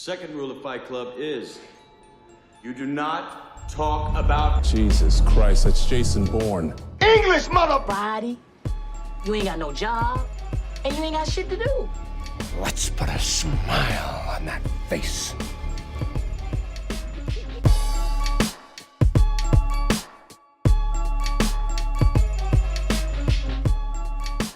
Second rule of Fight Club is you do not talk about... Jesus Christ, that's Jason Bourne. English, mother... Body, you ain't got no job, and you ain't got shit to do. Let's put a smile on that face.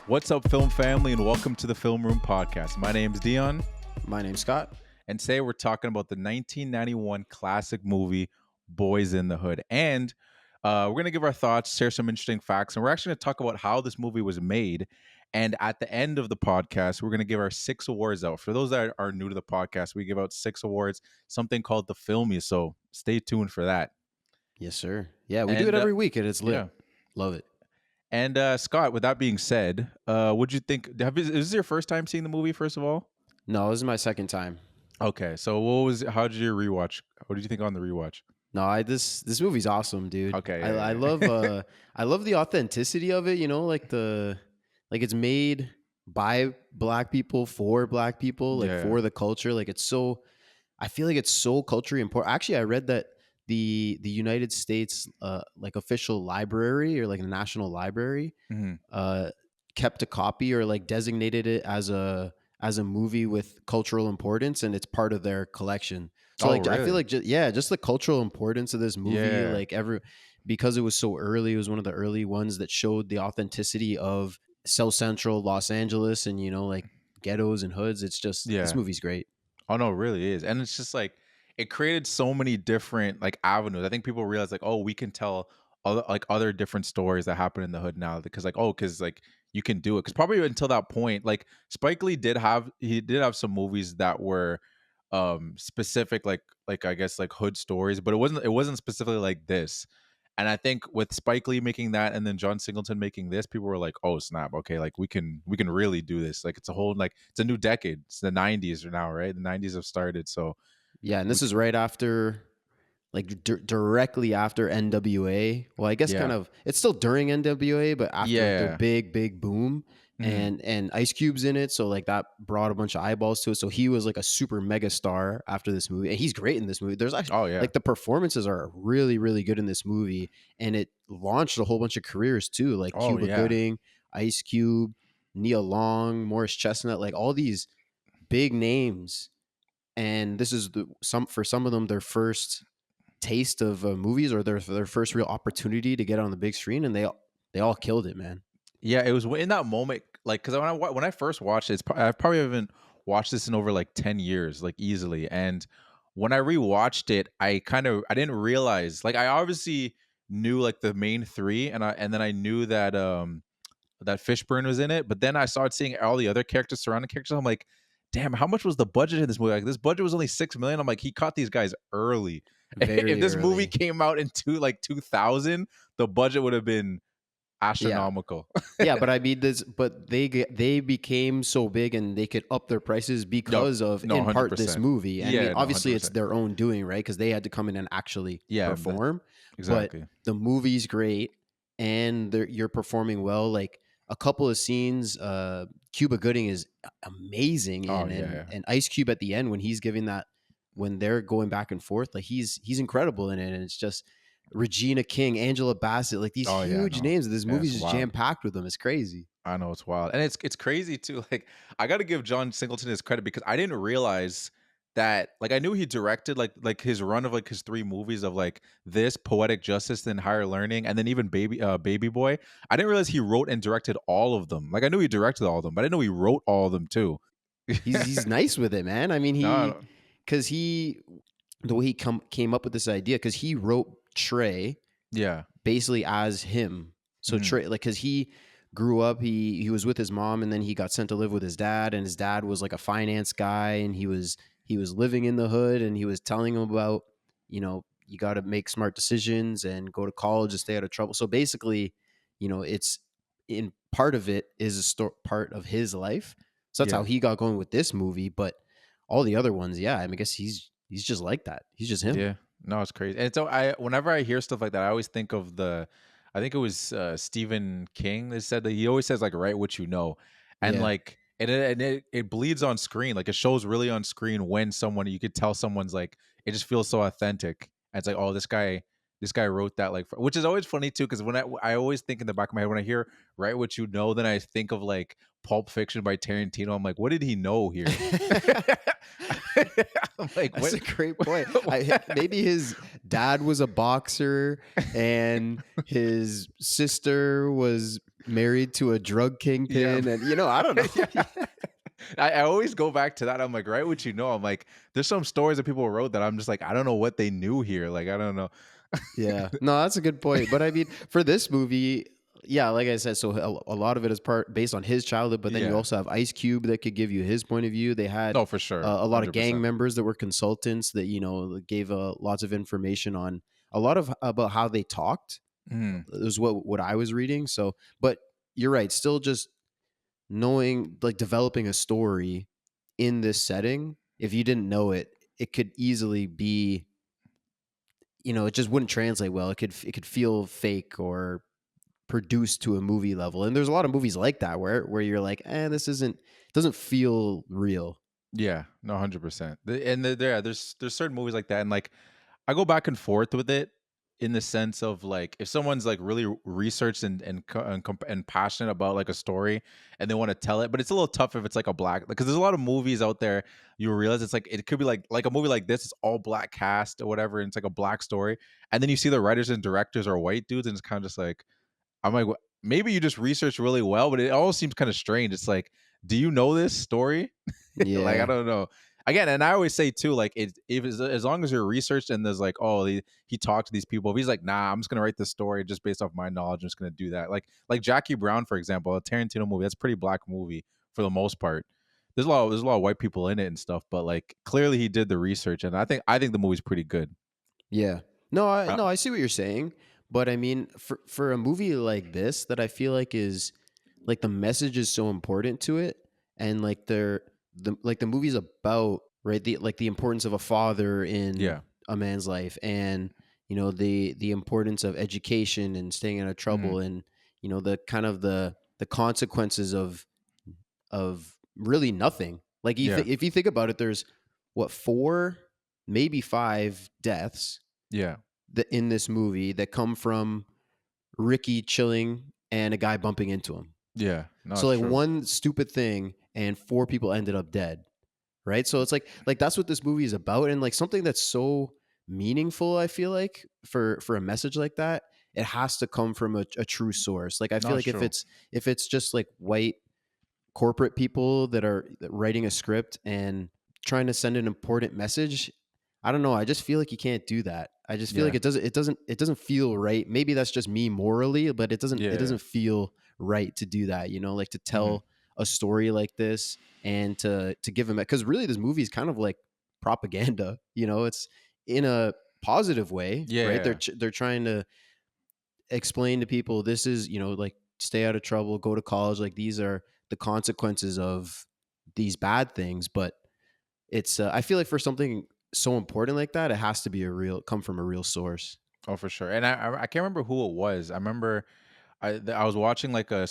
What's up, film family, and welcome to the Film Room Podcast. My name's Dion. My name's Scott. And today we're talking about the 1991 classic movie, Boyz in the Hood. And we're going to give our thoughts, share some interesting facts, and we're actually going to talk about how this movie was made. And at the end of the podcast, we're going to give our 6 awards out. For those that are new to the podcast, we give out 6 awards, something called the Filmy. So stay tuned for that. Yes, sir. Yeah, we do it every week, and it's lit. Yeah. Love it. And Scott, with that being said, what'd you think? Is this your first time seeing the movie, first of all? No, this is my second time. Okay, so how did you rewatch? What did you think on the rewatch? No, this movie's awesome, dude. Okay, I love I love the authenticity of it. You know, like it's made by Black people for Black people, for the culture. Like I feel like it's so culturally important. Actually, I read that the United States like official library or like a national library kept a copy or like designated it as a movie with cultural importance, and it's part of their collection. So really? I feel like just the cultural importance of this movie, because it was so early, it was one of the early ones that showed the authenticity of South Central Los Angeles and, you know, like ghettos and hoods. It's just this movie's great. Oh no, it really is. And it's just like it created so many different like avenues. I think people realize like, oh, we can tell other different stories that happen in the hood now because you can do it. Because probably until that point, like Spike Lee did have some movies that were specific like I guess like hood stories, but it wasn't specifically like this. And I think with Spike Lee making that and then John Singleton making this, people were like, oh snap, okay, like we can really do this. Like it's a new decade. It's the 90s now, right? The 90s have started. So yeah, and this is right after directly after NWA. Well, I guess kind of it's still during NWA, but after their big boom. And Ice Cube's in it, so like that brought a bunch of eyeballs to it. So he was like a super mega star after this movie, and he's great in this movie. There's actually like the performances are really, really good in this movie, and it launched a whole bunch of careers too, like Cuba Gooding, Ice Cube, Nia Long, Morris Chestnut, like all these big names. And this is for some of them their first taste of movies or their first real opportunity to get on the big screen, and they all killed it, man. Yeah, it was in that moment, like, because when I first watched it, I probably haven't watched this in over like 10 years, like easily. And when I rewatched it, I didn't realize, like, I obviously knew like the main 3, and then I knew that that Fishburne was in it, but then I started seeing all the other characters, surrounding characters. I'm like, damn, how much was the budget in this movie? Like, this budget was only $6 million. I'm like, he caught these guys early. If this movie came out in 2000, the budget would have been astronomical. But I mean but they became so big and they could up their prices because of in part 100%. This movie. And I mean, obviously 100%. It's their own doing, right? Because they had to come in and actually perform. Exactly. But the movie's great and you're performing well. Like a couple of scenes, Cuba Gooding is amazing, and Ice Cube at the end when they're going back and forth, like he's incredible in it, and it's just Regina King, Angela Bassett, like these huge names. This movie's just jam packed with them. It's crazy. I know, it's wild, and it's crazy too. Like I got to give John Singleton his credit because I didn't realize that. Like I knew he directed like his run of like his 3 movies of like this, Poetic Justice, then Higher Learning, and then even Baby Boy. I didn't realize he wrote and directed all of them. Like I knew he directed all of them, but I didn't know he wrote all of them too. He's nice with it, man. I mean, the way he came up with this idea, because he wrote Trey basically as him. So Trey, like, because he grew up, he was with his mom, and then he got sent to live with his dad, and his dad was like a finance guy, and he was living in the hood, and he was telling him about, you know, you got to make smart decisions and go to college and stay out of trouble. So basically, you know, it's in part of it is part of his life. So that's how he got going with this movie. But all the other ones, I mean, I guess he's just like that. He's just him. Yeah. No, it's crazy. And so whenever I hear stuff like that, I always think of I think it was Stephen King that said that he always says like, write what you know. And like, And it bleeds on screen. Like it shows really on screen when someone, you could tell someone's like, it just feels so authentic. And it's like, oh, this guy wrote that, like, which is always funny too, because when I always think in the back of my head when I hear "Write What You Know," then I think of like Pulp Fiction by Tarantino. I'm like, what did he know here? I'm like, That's what? a great point. Maybe his dad was a boxer and his sister was married to a drug Yeah. kingpin, and I don't know. I always go back to that. I'm like, "Write what you know." I'm like, there's some stories that people wrote that I'm just like, I don't know what they knew here. Like, I don't know. Yeah, no, that's a good point. But I mean, for this movie, yeah, like I said, so a lot of it is based on his childhood, but then you Yeah. also have Ice Cube that could give you his point of view. They had No, for sure. a lot of gang 100%. members that were consultants that gave lots of information on a lot of about how they talked. Mhm. Is what I was reading. So, but you're right. Still, just knowing, like, developing a story in this setting. If you didn't know it, it could easily be, it just wouldn't translate well. It could feel fake or produced to a movie level. And there's a lot of movies like that where you're like, this doesn't feel real. Yeah, no, 100%. There's certain movies like that, and like I go back and forth with it in the sense of like if someone's like really researched and passionate about like a story and they want to tell it, but it's a little tough if it's like a black, because there's a lot of movies out there you realize it's like it could be like a movie like this, it's all black cast or whatever, and it's like a black story, and then you see the writers and directors are white dudes, and it's kind of just like I'm like, maybe you just researched really well, but it always seems kind of strange. It's like, do you know this story? Like, I Yeah. don't know. Again, and I always say too, like, as long as you're researched and there's like, oh, he talked to these people. If he's like, nah, I'm just gonna write this story just based off my knowledge. I'm just gonna do that. Like Jackie Brown, for example, a Tarantino movie. That's a pretty black movie for the most part. There's a lot of white people in it and stuff, but like clearly he did the research, and I think the movie's pretty good. Yeah. No, I Uh, no, I see what you're saying, but I mean, for a movie like this that I feel like is, like, the message is so important to it, and like the movie's about, right, the importance of a father in yeah. a man's life, and the importance of education and staying out of Hmm. trouble, and the kind of the consequences of really nothing. Like, Yeah. if you think about it, there's what, four, maybe five deaths Yeah. in this movie that come from Ricky chilling and a guy bumping into him. Yeah. No, So, it's like, true. one stupid thing and four people ended up dead, right? So it's like that's what this movie is about, and like something that's so meaningful. I feel like for a message like that, it has to come from a true source. Like, I No, feel it's like true. if it's just like white corporate people that are writing a script and trying to send an important message, I don't know, I just feel like you can't do that. I just feel like Yeah. it doesn't feel right. Maybe that's just me morally, but it doesn't it Yeah. doesn't feel right to do that, like, to Hmm. tell a story like this, and to give them, because really this movie is kind of like propaganda. It's in a positive way, right? Yeah. They're trying to explain to people, this is, like, stay out of trouble, go to college, like, these are the consequences of these bad things. But it's I feel like for something so important like that, it has to be come from a real source. Oh, for sure. And I can't remember who it was. I remember I was watching like a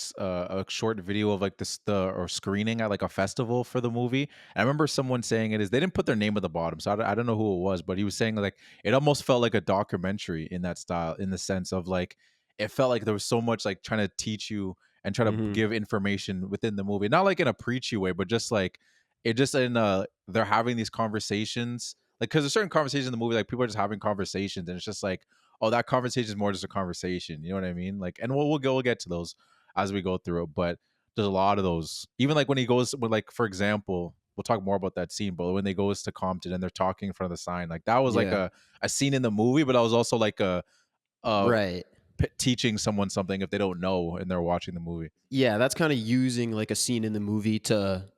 short video of like this the or screening at like a festival for the movie. And I remember someone saying they didn't put their name at the bottom, so I don't know who it was, but he was saying like it almost felt like a documentary in that style, in the sense of like it felt like there was so much like trying to teach you and try to Hmm. give information within the movie, not like in a preachy way, but just like it just in they're having these conversations, like because there's certain conversations in the movie like people are just having conversations, and it's just like, oh, that conversation is more just a conversation. You know what I mean? Like, and we'll get to those as we go through it. But there's a lot of those. Even like when he goes, when like for example, we'll talk more about that scene. But when they goes to Compton and they're talking in front of the sign, like that was like Yeah. a scene in the movie, but that was also like a Right. teaching someone something if they don't know and they're watching the movie. Yeah, that's kind of using like a scene in the movie to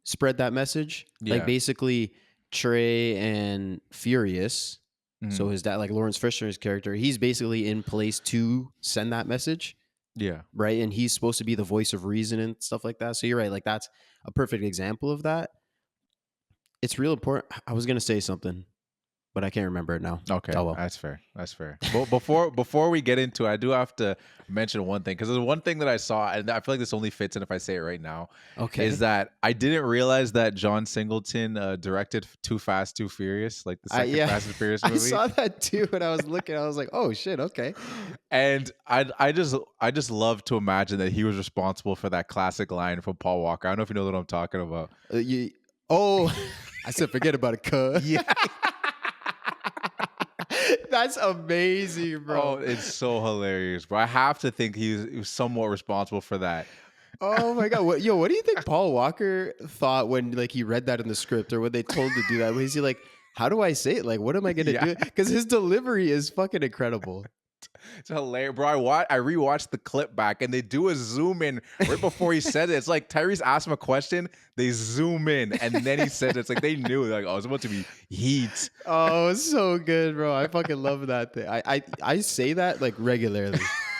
spread that message. Like, Yeah. basically, Trey and Furious, Mhm. so his dad, like Lawrence Fishburne's character, he's basically in place to send that message, Yeah. right? And he's supposed to be the voice of reason and stuff like that. So you're right, like, that's a perfect example of that. It's real important. I was gonna say something. but I can't remember it now. Okay, Oh well. that's fair. That's fair. But before we get into it, I do have to mention one thing because there's one thing that I saw, and I feel like this only fits in if I say it right now. Okay. Is that I didn't realize that John Singleton directed Too Fast, Too Furious, like the second Fast and Furious movie. I saw that too when I was looking. I was like, oh shit, okay. And I just love to imagine that he was responsible for that classic line from Paul Walker. I don't know if you know what I'm talking about. I said forget about it, cuz. Yeah. That's amazing, bro. Oh, it's so hilarious, bro. I have to think he was somewhat responsible for that. Oh my god! What do you think Paul Walker thought when like he read that in the script or when they told him to do that? Was he like, how do I say it? Like, what am I gonna do? Because his delivery is fucking incredible. It's hilarious, bro. I rewatched the clip back, and they do a zoom in right before he said it. It's like Tyrese asked him a question, they zoom in, and then he said it. It's like they knew, like, oh, it's about to be heat. Oh, it's so good, bro. I fucking love that thing. I say that like regularly.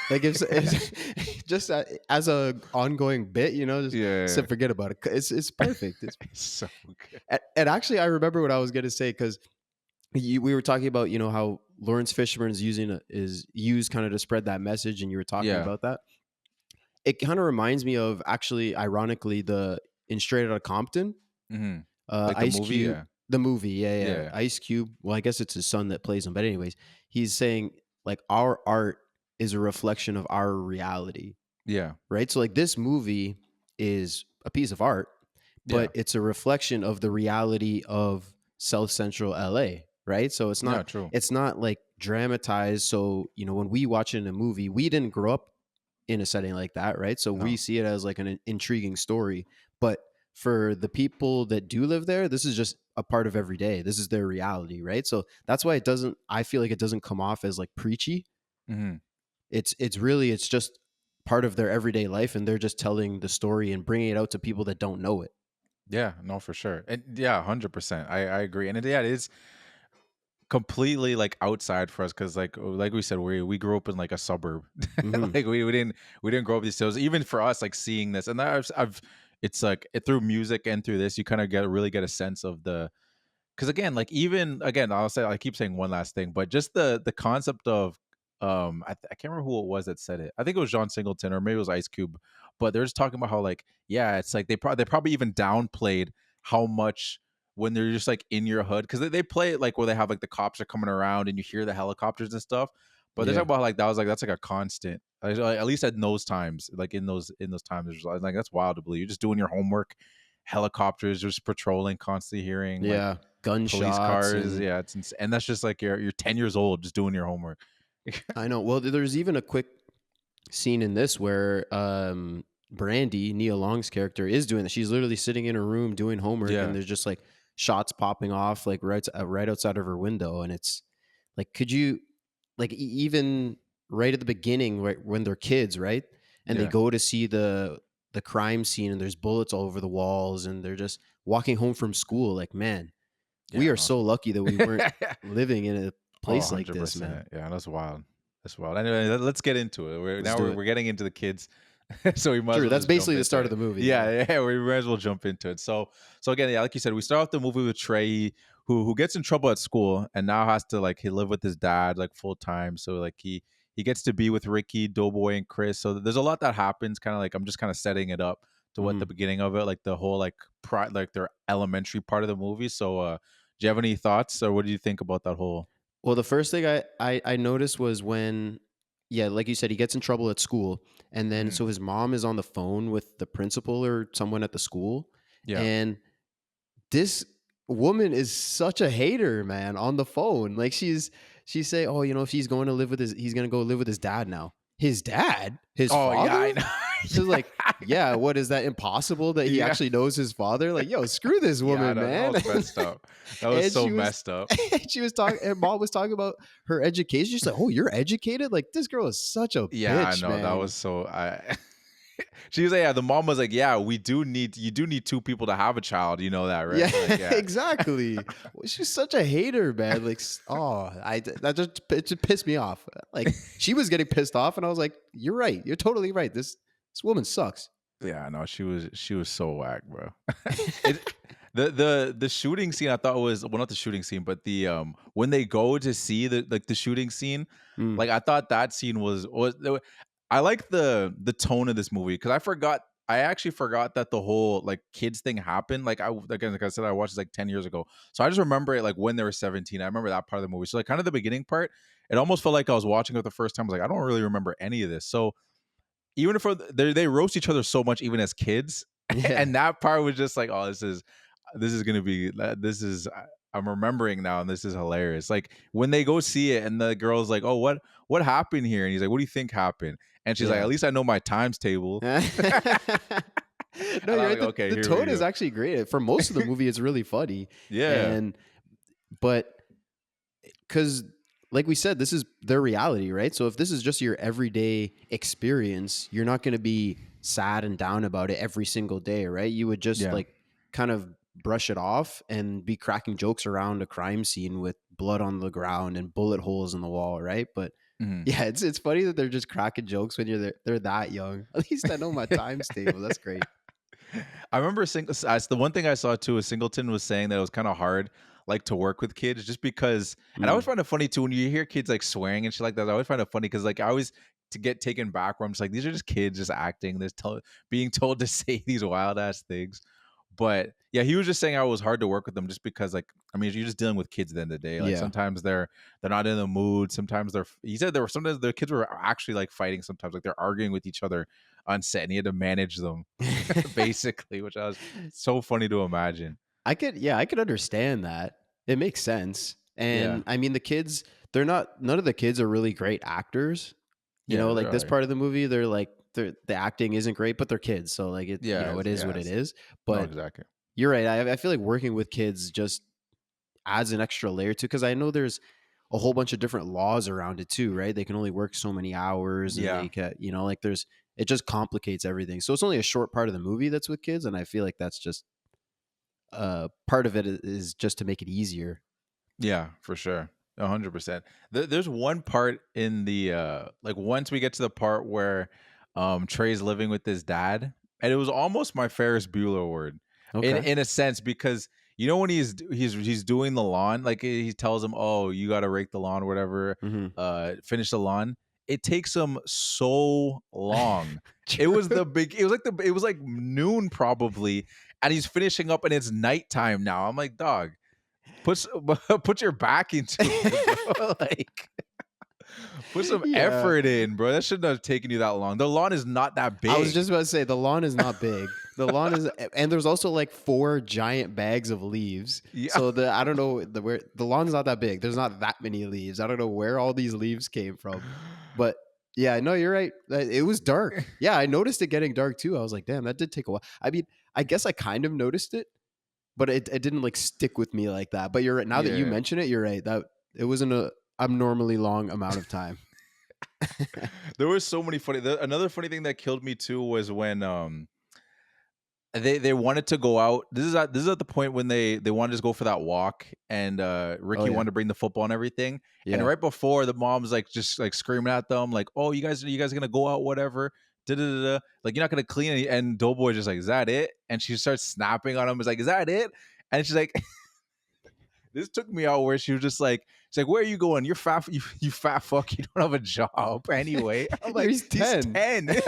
Like if just as a ongoing bit, you know, just forget about it. It's perfect. It's so good. And actually, I remember what I was gonna say because we were talking about, you know, how Laurence Fishburne is used kind of to spread that message, and you were talking about that. It kind of reminds me of actually, ironically, in Straight Outta Compton, like Ice movie, Cube, the movie, yeah, Ice Cube. Well, I guess it's his son that plays him, but anyways, he's saying like our art is a reflection of our reality. Yeah. Right. So like this movie is a piece of art, but it's a reflection of the reality of South Central LA. Right. So it's not true. It's not like dramatized. So, you know, when we watch it in a movie, we didn't grow up in a setting like that. Right. So we see it as like an intriguing story. But for the people that do live there, this is just a part of every day. This is their reality. Right. So that's why I feel like it doesn't come off as like preachy. Mm-hmm. It's just part of their everyday life, and they're just telling the story and bringing it out to people that don't know it. Yeah, no, for sure. And 100%. I agree. And it is completely like outside for us because like we said, we grew up in like a suburb. Like we didn't grow up these shows. Even for us, like seeing this, and it's like through music and through this, you kind of really get a sense of the. Because again, I keep saying one last thing, but just the concept of I can't remember who it was that said it. I think it was John Singleton or maybe it was Ice Cube, but they're just talking about how like it's like they probably even downplayed how much when they're just like in your hood because they play it like where they have like the cops are coming around and you hear the helicopters and stuff, but they're talking about like that's like a constant at least at those times, like in those times there's like that's wild to believe. You're just doing your homework, helicopters just patrolling, constantly hearing like, gunshots, police cars, it's insane. And that's just like you're 10 years old just doing your homework. I know. Well, there's even a quick scene in this where Brandy, Nia Long's character, is doing that. She's literally sitting in her room doing homework, and there's just like shots popping off like right outside of her window, and it's like, could you like even right at the beginning, right when they're kids, right, and they go to see the crime scene, and there's bullets all over the walls, and they're just walking home from school. Like, man, we are so lucky that we weren't living in a place like this, man. Yeah, that's wild. Anyway, let's get into it. We're getting into the kids, so we must. True, that's basically the start of the movie. Yeah, we might as well jump into it. So again, like you said, we start off the movie with Trey, who gets in trouble at school and now has to like he live with his dad like full time. So like he gets to be with Ricky, Doughboy, and Chris. So there's a lot that happens. Kind of like I'm just kind of setting it up to what the beginning of it, like the whole like their elementary part of the movie. So do you have any thoughts, or what do you think about that whole? Well, the first thing I noticed was when, like you said, he gets in trouble at school. And then so his mom is on the phone with the principal or someone at the school. Yeah. And this woman is such a hater, man, on the phone. Like she's saying, oh, you know, if he's going to he's going to go live with his dad now. His dad? His father? Yeah, I know. So like, what is that impossible that he actually knows his father? Like, yo, screw this woman, man. That was messed up. That was so messed up. She was talking, and mom was talking about her education. She's like, oh, you're educated? Like, this girl is such a bitch, I know. Man. That was so she was like, the mom was like, you do need two people to have a child. You know that, right? Yeah, like, exactly. She's such a hater, man. Like, it just pissed me off. Like, she was getting pissed off, and I was like, you're right. You're totally right. This woman sucks. Yeah, no, she was so whack, bro. The shooting scene I thought was, well, not the shooting scene, but the when they go to see the shooting scene, Mm. like I thought that scene was I like the tone of this movie because I actually forgot that the whole like kids thing happened. Like I said, I watched this like 10 years ago. So I just remember it like when they were 17. I remember that part of the movie. So like kind of the beginning part, it almost felt like I was watching it the first time. I was like, I don't really remember any of this. So even if they roast each other so much even as kids, Yeah. and that part was just like, oh, this is gonna be I'm remembering now, and this is hilarious. Like when they go see it, and the girl's like, "Oh, what happened here?" And he's like, "What do you think happened?" And she's like, Yeah. "At least I know my times table." No, And you're I'm right. like, okay, The here tone we is go. actually great. For most of the movie, it's really funny. Yeah, But because, like we said, this is their reality, right? So if this is just your everyday experience, you're not going to be sad and down about it every single day, right? You would just yeah, like kind of brush it off and be cracking jokes around a crime scene with blood on the ground and bullet holes in the wall, right? But mhm. yeah, it's funny that they're just cracking jokes when they're that young. At least I know my times table. That's great. I remember the one thing I saw too is Singleton was saying that it was kind of hard like to work with kids just because, and I always Mm. find it funny too when you hear kids like swearing and shit like that. I always find it funny because like I always to get taken back where I'm just like, these are just kids just acting, being told to say these wild ass things. But yeah, he was just saying how it was hard to work with them just because like I mean you're just dealing with kids at the end of the day. Like Yeah. sometimes they're not in the mood. Sometimes he said there were sometimes the kids were actually like fighting sometimes, like they're arguing with each other on set and he had to manage them basically, which I was so funny to imagine. I could understand that. It makes sense. Yeah. And I mean the kids, none of the kids are really great actors. You Yeah, know, they're like all this right. part of the movie, the acting isn't great, but they're kids. So like Yeah, it is yeah. what it is. No, But exactly. you're right. I feel like working with kids just adds an extra layer to, because I know there's a whole bunch of different laws around it too, right? They can only work so many hours and Yeah. they can, like it just complicates everything. So it's only a short part of the movie that's with kids. And I feel like that's just part of it is just to make it easier. Yeah, for sure. 100%. There's one part in the like once we get to the part where Trey's living with his dad, and it was almost my Ferris Bueller word Okay. in a sense because you know when he's doing the lawn, like he tells him, "Oh, you got to rake the lawn or whatever, Hmm. finish the lawn." It takes him so long. It was like noon probably, and he's finishing up and it's nighttime now. I'm like, "Dog, Put put your back into it, bro. Like, put some Yeah. effort in, bro. That shouldn't have taken you that long. The lawn is not that big. I was just about to say the lawn is not big. The lawn is, and there's also like 4 giant bags of leaves. Yeah. So I don't know where the lawn's not that big. There's not that many leaves. I don't know where all these leaves came from, but yeah, no, you're right. It was dark. Yeah, I noticed it getting dark too. I was like, damn, that did take a while. I mean, I guess I kind of noticed it, but it didn't like stick with me like that. But you're right. Now that you Yeah. mention it, you're right. That it wasn't a abnormally long amount of time. There was so many another funny thing that killed me too was when they wanted to go out. This is at the point when they wanted to just go for that walk and Ricky Yeah. wanted to bring the football and everything. Yeah. And right before the mom's like just like screaming at them like, "Oh, you guys are gonna go out whatever." Da-da-da-da. Like you're not gonna clean it. And Doughboy's just like, "Is that it?" And she starts snapping on him. It's like, "Is that it?" And she's like, this took me out where she was just like, she's like, "Where are you going? You're fat, you fat fuck. You don't have a job anyway." I'm like, He's 10. 10.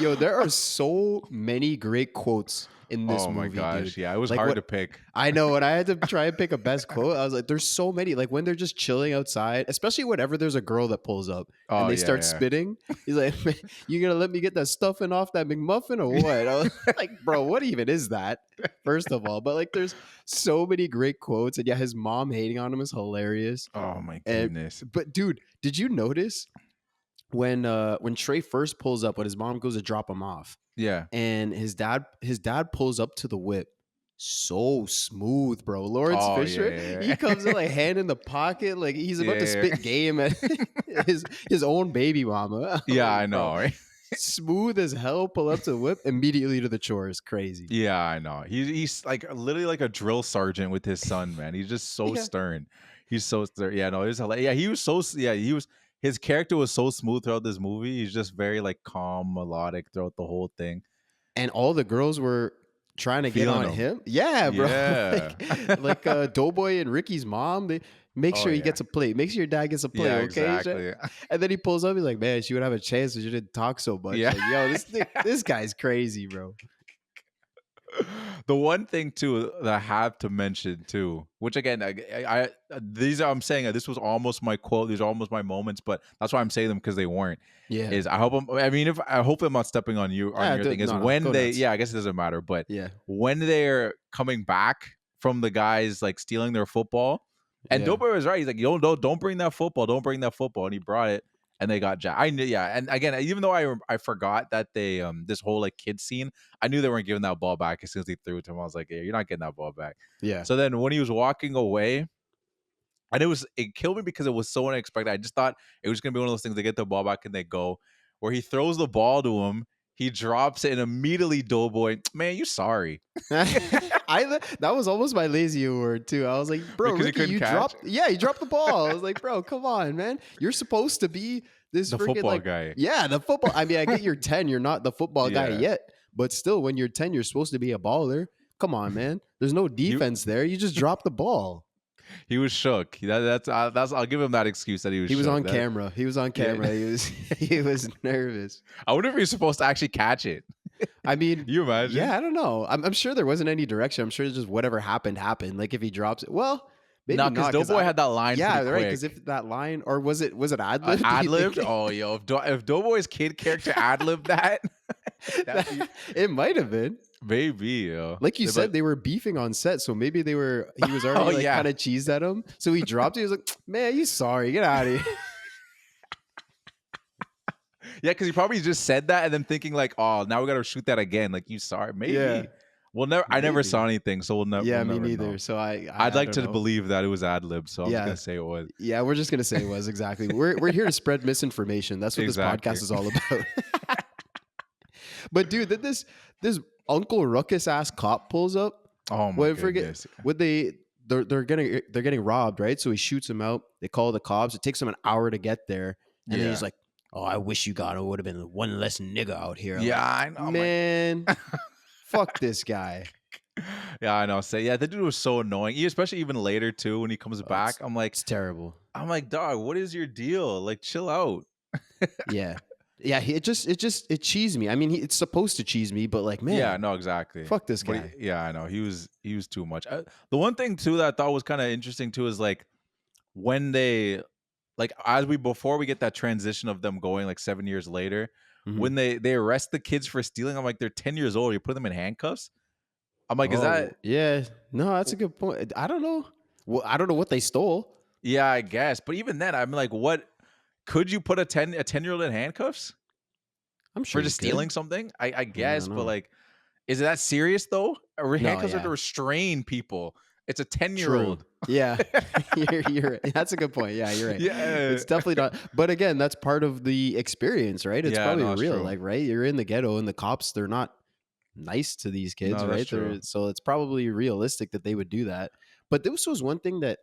Yo, there are so many great quotes in this Oh my movie, gosh, dude. yeah, it was Like hard what to pick. I know when I had to try and pick a best quote, I was like, there's so many. Like when they're just chilling outside, especially whenever there's a girl that pulls up and Oh they yeah, start yeah. spitting. He's like, "Man, you gonna let me get that stuffing off that McMuffin or what?" I was like, bro, what even is that? First of all, but like there's so many great quotes. And yeah, his mom hating on him is hilarious. Oh my And goodness. but dude, did you notice when Trey first pulls up when his mom goes to drop him off? Yeah. And his dad pulls up to the whip so smooth, bro. Lawrence Oh Fisher, yeah, he yeah. comes in like hand in the pocket, like he's about to Yeah. spit game at his own baby mama. Yeah, Like, I know, bro, right? smooth as hell. Pull up to the whip immediately to the chores. Crazy. Yeah, I know. He's like literally like a drill sergeant with his son, man. He's just so Yeah. stern. He's so stern. Yeah, no, it was hilarious. Yeah, he was so yeah, he was his character was so smooth throughout this movie. He's just very like calm, melodic throughout the whole thing. and all the girls were trying to get Feeling on him. him. Yeah, bro. Yeah. like Doughboy and Ricky's mom, they make sure he gets a plate. Make sure your dad gets a plate, Yeah, okay? exactly. And then he pulls up, he's like, man, she would have a chance if she didn't talk so much. Yeah. Like, yo, this guy's crazy, bro. The one thing too that I have to mention too, which again, these are, I'm saying this was almost my quote. These are almost my moments, but that's why I'm saying them, because they weren't. Yeah. Is I hope I hope I'm not stepping on you on your thing. Is when go they nuts. I guess it doesn't matter, but Yeah. when they're coming back from the guys like stealing their football, and Yeah. Dober was right. He's like, yo, don't bring that football, don't bring that football, and he brought it. And they got jacked. I knew, and again, even though I forgot that they this whole like kid scene, I knew they weren't giving that ball back as soon as they threw it to him. I was like, yeah, you're not getting that ball back. Yeah. So then when he was walking away, and it killed me because it was so unexpected. I just thought it was gonna be one of those things. They get the ball back and they go, where he throws the ball to him, he drops it, and immediately Doughboy, man, you sorry. That was almost my lazy word too. I was like, bro, Because he Ricky, couldn't you catch? dropped you dropped the ball. I was like, bro, come on, man. You're supposed to be this The freaking football like guy. Yeah, the football. I mean, I get you're 10, you're not the football guy Yeah. yet, but still, when you're 10, you're supposed to be a baller. Come on, man. There's no defense there. You just drop the ball. He was shook. That's I'll give him that excuse that he was. He was shook. on camera. He was on camera. He was nervous. I wonder if he was supposed to actually catch it. I mean, You imagine? yeah, I don't know. I'm sure there wasn't any direction. I'm sure just whatever happened. Like if he drops it, well, maybe No, not. because Doughboy had that line. Yeah, pretty right. quick. Because if that line, or was it ad libbed? Ad libbed? Oh, yo, if Doughboy's kid character ad libbed that, It might have been. maybe, yo. Like you said, they were beefing on set, so maybe he was already yeah. kind of cheesed at him. So he dropped it. He was like, "Man, you sorry? Get out of here." Yeah, because he probably just said that and then thinking like, oh, now we got to shoot that again. Like, you sorry? Maybe. Yeah. We'll never. I never Maybe. saw anything, so we'll never. Yeah, we'll me never neither. know. So I'd like to don't know. believe that it was ad lib, so I'm Yeah. just gonna say it was. Yeah, we're just gonna say it was exactly. We're here to spread misinformation. That's what Exactly. this podcast is all about. But dude, then this Uncle Ruckus ass cop pulls up. Oh my What goodness. they're getting robbed, right? So he shoots him out. They call the cops. It takes him an hour to get there, and then he's like, "Oh, I wish you got it. Would have been one less nigga out here." I'm Yeah, like, I know, man. Fuck this guy. Yeah, I know. Say, yeah, the dude was so annoying. Especially even later too, when he comes back. I'm like, It's terrible. dog, what is your deal? Like, chill out. Yeah. Yeah, it cheesed me. I mean, it's supposed to cheese me, but like, man, Yeah, no, exactly. fuck this But guy. yeah, I know. He was too much. The one thing too that I thought was kind of interesting too is like when they like before we get that transition of them going like 7 years later, Mhm. when they arrest the kids for stealing, I'm like, they're 10 years old. You put them in handcuffs. I'm like, is that? Yeah, no, that's a good point. I don't know. Well, I don't know what they stole. Yeah, I guess. But even then, I'm like, what? Could you put a 10-year-old in handcuffs I'm sure for just you could. stealing something? I guess, know. but like, is it that serious though? Handcuffs are yeah. to restrain people. It's a 10-year-old. Yeah, you're right. That's a good point. Yeah, you're right. Yeah. It's definitely not. But again, that's part of the experience, right? It's Yeah, probably no, it's real. true. Like, right? You're in the ghetto, and the cops, they're not nice to these kids, No, that's right? true. So it's probably realistic that they would do that. But this was one thing that,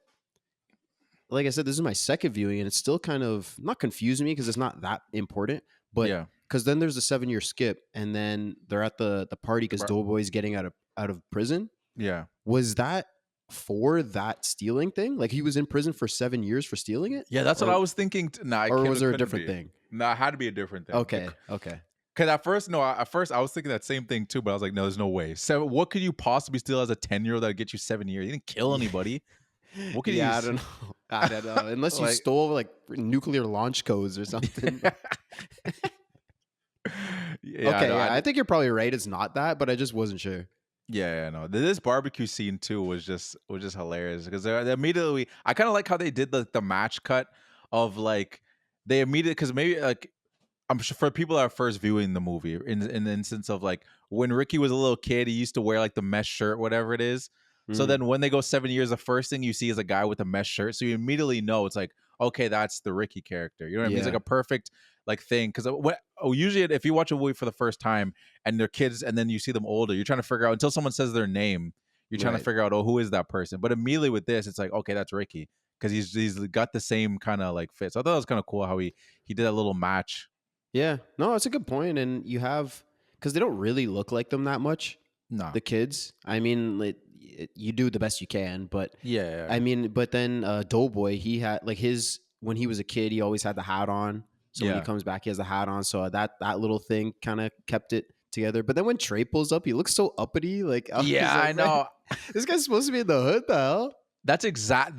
like I said, this is my second viewing, and it's still kind of not confusing me because it's not that important. But Yeah. because then there's a 7-year skip, and then they're at the party because Doughboy's getting out of prison. Yeah. Was that for that stealing thing? Like he was in prison for 7 years for stealing it? Yeah, that's what I was thinking. Nah, Or was there a different thing? No, it had to be a different thing. Okay. Because at first I was thinking that same thing too, but I was like, no, there's no way. So what could you possibly steal as a 10-year-old that would get you 7 years? You didn't kill anybody. What could you? I don't know. I don't know. Unless you Like- stole like nuclear launch codes or something. Yeah, Okay, no, I think you're probably right. It's not that, but I just wasn't sure. Yeah, no. This barbecue scene too was just hilarious because they immediately. I kind of like how they did the match cut of like they immediately because maybe like I'm sure for people that are first viewing the movie in the instance of like when Ricky was a little kid, he used to wear like the mesh shirt, whatever it is. So Mm. then when they go 7 years, the first thing you see is a guy with a mesh shirt. So you immediately know it's like, okay, that's the Ricky character. You know what I mean? It's Yeah. like a perfect like thing. Because usually if you watch a movie for the first time and they're kids and then you see them older, you're trying to figure out until someone says their name, you're trying to Right. figure out, oh, who is that person? But immediately with this, it's like, okay, that's Ricky. Because he's got the same kind of like fit. So I thought it was kind of cool how he did a little match. Yeah, no, it's a good point. And you have, because they don't really look like them that much. No. The kids. I mean, like, you do the best you can, but Yeah. I mean, but then Doughboy, he had like his when he was a kid, he always had the hat on. So when he comes back, he has the hat on. So that little thing kind of kept it together. But then when Trey pulls up, he looks so uppity. Like, Yeah, I know. This guy's supposed to be in the hood, the hell? That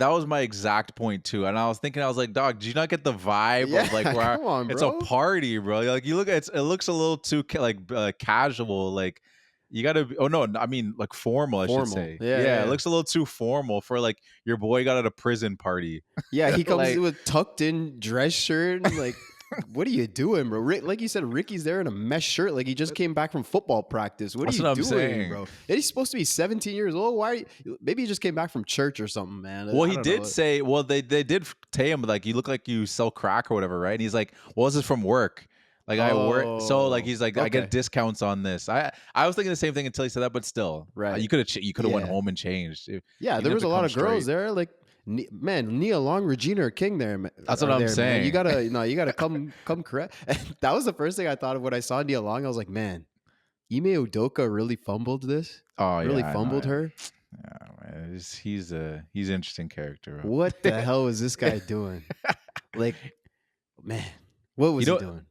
was my exact point too. And I was thinking, I was like, dog, did you not get the vibe of like where come on, it's a bro. party, bro? Like you look at it looks a little too casual. Like you gotta be, oh no, I mean like formal, I should say. Yeah. It looks a little too formal for like your boy got at a prison party. Yeah, he comes Like- in with tucked in dress shirt and like what are you doing, bro? Like you said, Ricky's there in a mesh shirt. Like he just came back from football practice. What are That's you what I'm doing, saying. bro? And he's supposed to be 17 years old. Why? Are you, maybe he just came back from church or something, man. Well, I he don't did know. say, well, they did tell him like you look like you sell crack or whatever, right? And he's like, well, this is from work. Like I work, so like he's like I get discounts on this. I was thinking the same thing until he said that, but still, Right. You could have went home and changed. Yeah, there was a lot of girls there. Like, man, Nia Long, Regina King there. That's what I'm saying. Man. You gotta come correct. And that was the first thing I thought of when I saw Nia Long. I was like, man, Ime Udoka really fumbled this. Oh yeah, really fumbled her. Yeah, man. He's an interesting character. Bro. What the hell was this guy doing? Like, man, what was he doing?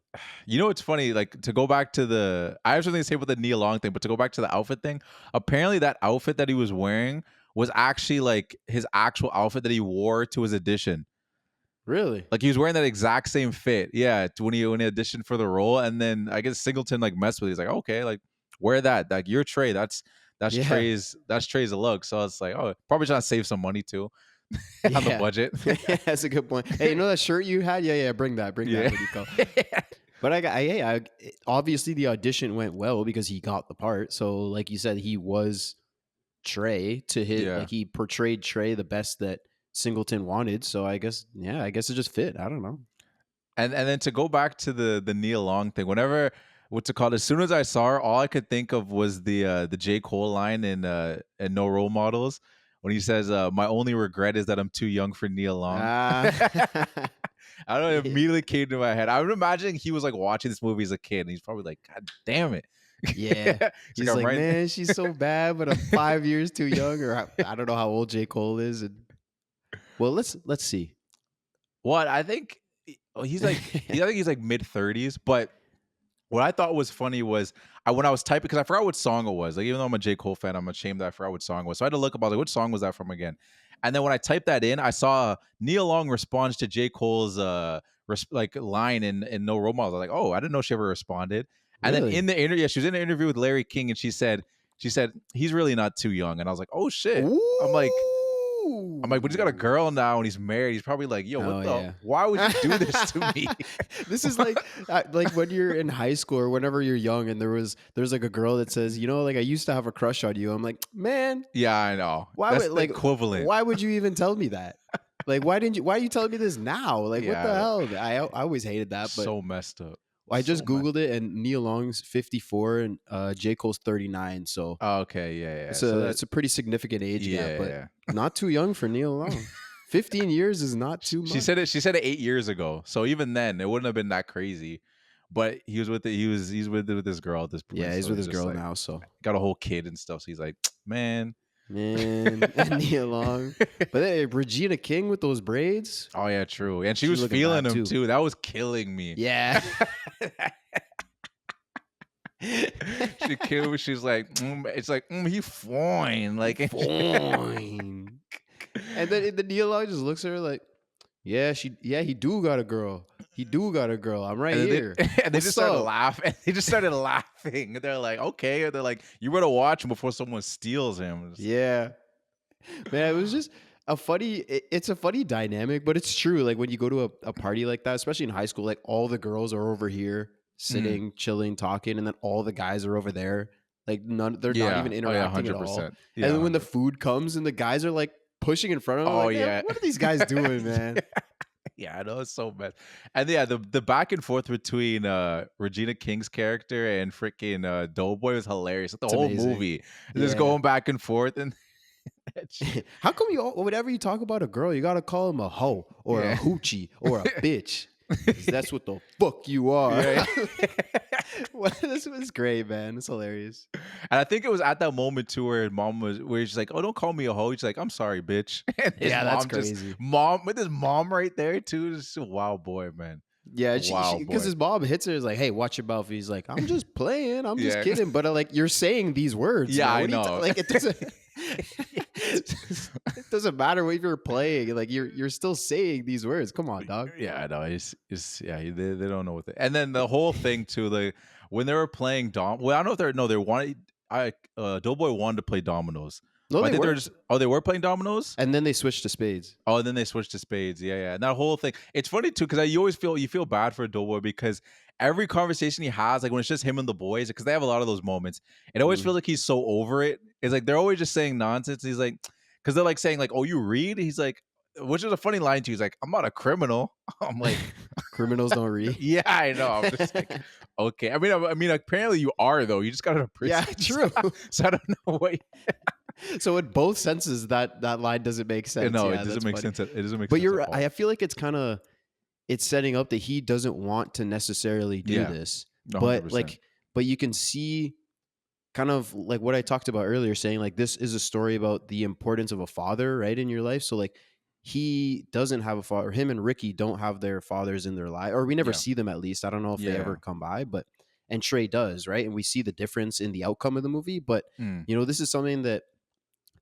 You know, it's funny, like to go back to I have something to say about the Nia Long thing, but to go back to the outfit thing, apparently that outfit that he was wearing was actually like his actual outfit that he wore to his audition. Really? Like he was wearing that exact same fit. Yeah, when he auditioned for the role. And then I guess Singleton like messed with it. He's like, okay, like wear that. Like your Trey, that's Trey's look. So it's like, oh, probably trying to save some money too. On the budget. Yeah, that's a good point. Hey, you know that shirt you had? Yeah, bring that when you go. But I obviously the audition went well because he got the part. So like you said, he was Trey to his like he portrayed Trey the best that Singleton wanted. So I guess it just fit. I don't know. And then to go back to the Nia Long thing, whenever what's it called? As soon as I saw her, all I could think of was the J. Cole line in No Role Models when he says, "My only regret is that I'm too young for Nia Long." I don't know, it immediately came to my head. I would imagine he was like watching this movie as a kid, and he's probably like, "God damn it!" Yeah, he's like, man, she's so bad, but I'm 5 years too young, or I don't know how old J. Cole is. And well, let's see. What I think he's like, I think he's like mid-30s. But what I thought was funny was when I was typing, because I forgot what song it was. Like even though I'm a J. Cole fan, I'm ashamed that I forgot what song it was. So I had to look up. I was like, which song was that from again? And then when I typed that in, I saw Nia Long responds to J. Cole's like line in No Role Models. I was like, oh, I didn't know she ever responded. And then in the interview, she was in an interview with Larry King, and she said he's really not too young. And I was like, oh shit. Ooh. I'm like, but he's got a girl now and he's married. He's probably like, yo, why would you do this to me? This is like when you're in high school or whenever you're young and there's like a girl that says, you know, like I used to have a crush on you. I'm like, man. Yeah, I know. That's the equivalent. Why would you even tell me that? Like, why are you telling me this now? Like, what the hell? I always hated that. But so messed up. I just Googled it, and Nia Long's 54 and J. Cole's 39. So okay, yeah. It's a pretty significant age gap, but not too young for Nia Long. 15 years is not too much. She said it 8 years ago. So even then, it wouldn't have been that crazy. But he was with it. He's with this girl at this point. Yeah, he's so with his girl like, now. So got a whole kid and stuff. So he's like, man, Nia Long. But hey, Regina King with those braids. Oh yeah, true. And she was feeling him too. That was killing me. Yeah. She killed me. She's like, it's like he fine, like fine. And then the Nia Long just looks at her like, he do got a girl. He do got a girl. I'm right here. And they just started laughing. They just started laughing. They're like, okay. They're like, you better watch him before someone steals him. Yeah. Man, it was just it's a funny dynamic, but it's true. Like when you go to a party like that, especially in high school, like all the girls are over here sitting, chilling, talking, and then all the guys are over there. Like they're not even interacting at all. Yeah, and then when the food comes and the guys are like pushing in front of them, what are these guys doing, man? Yeah, I know, it's so bad. And yeah, the back and forth between Regina King's character and freaking Doughboy was hilarious. Like, the whole movie just going back and forth. And how come whenever you talk about a girl, you gotta call him a hoe or a hoochie or a bitch? That's what the fuck you are. Yeah. This was great, man. It's hilarious. And I think it was at that moment too where where she's like, "Oh, don't call me a hoe." She's like, "I'm sorry, bitch." And his Yeah, that's mom crazy. with his mom right there too. Just a wild boy, man. Yeah, Wow, because boy. his mom hits her is like, "Hey, watch your mouth." He's like, "I'm just playing. I'm just Yeah. kidding." But like, you're saying these words. Yeah, man. I What are you know. like, it doesn't. It doesn't matter what you're playing. Like, you're still saying these words. Come on, dog. Yeah, I know. They don't know what they. And then the whole thing too, like when they were playing well, I don't know if they wanted. Doughboy wanted to play dominoes. No, But I they think were. they were playing dominoes. And then they switched to spades. Oh, and then they switched to spades. Yeah, yeah. And that whole thing. It's funny too because you always feel bad for Doughboy because every conversation he has, like when it's just him and the boys, because they have a lot of those moments, it always feels like he's so over it. It's like they're always just saying nonsense. He's like, because they're like saying like, "Oh, you read?" He's like, which is a funny line too. He's like, "I'm not a criminal." I'm like, Criminals don't read. yeah, I know. I'm just like, okay. I mean, apparently you are though. You just got to Yeah, prison. true. So I don't know what. So in both senses, that line doesn't make sense. No, Yeah, it doesn't that's make funny. sense. It doesn't make But sense. you're at right. all. I feel like it's setting up that he doesn't want to necessarily do Yeah. this. 100%. But you can see kind of like what I talked about earlier, saying like this is a story about the importance of a father, right, in your life. So like he doesn't have a father. Him and Ricky don't have their fathers in their life, or we never Yeah. see them at least. I don't know if they Yeah. ever come by, but and Trey does, right? And we see the difference in the outcome of the movie. But Mm. this is something that,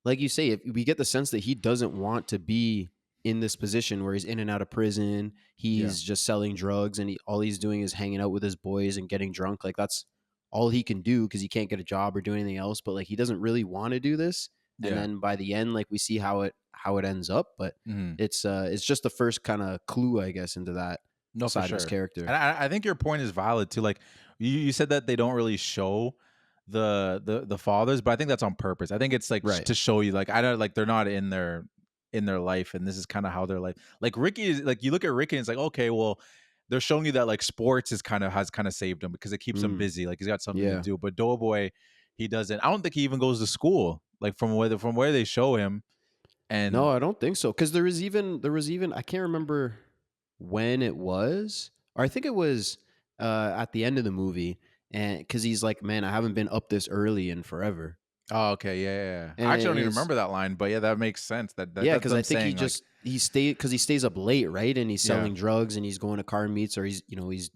like you say, if we get the sense that he doesn't want to be in this position where he's in and out of prison, he's just selling drugs, and all he's doing is hanging out with his boys and getting drunk. Like that's all he can do because he can't get a job or do anything else. But like he doesn't really want to do this. And Yeah. then by the end, like we see how it ends up. But Mhm. it's just the first kind of clue, I guess, into that No, for side sure. of his character. And I think your point is valid too. Like you said that they don't really show the fathers, but I think that's on purpose. I think it's like Right. to show you, like I don't like they're not in their life, and this is kind of how their life. Like Ricky is like you look at Ricky and it's like okay, well they're showing you that like sports has kind of saved him because it keeps him busy. Like he's got something to do. But Doughboy, he doesn't. I don't think he even goes to school. Like from where they show him. And No, I don't think so. Because there was even I can't remember when it was, or I think it was at the end of the movie, and because he's like, "Man, I haven't been up this early in forever." oh, okay, yeah. And I actually don't even it's- remember that line, but yeah, that makes sense. That Yeah, that's because them I think saying, he stays up late, right? And he's Yeah. selling drugs, and he's going to car meets, or he's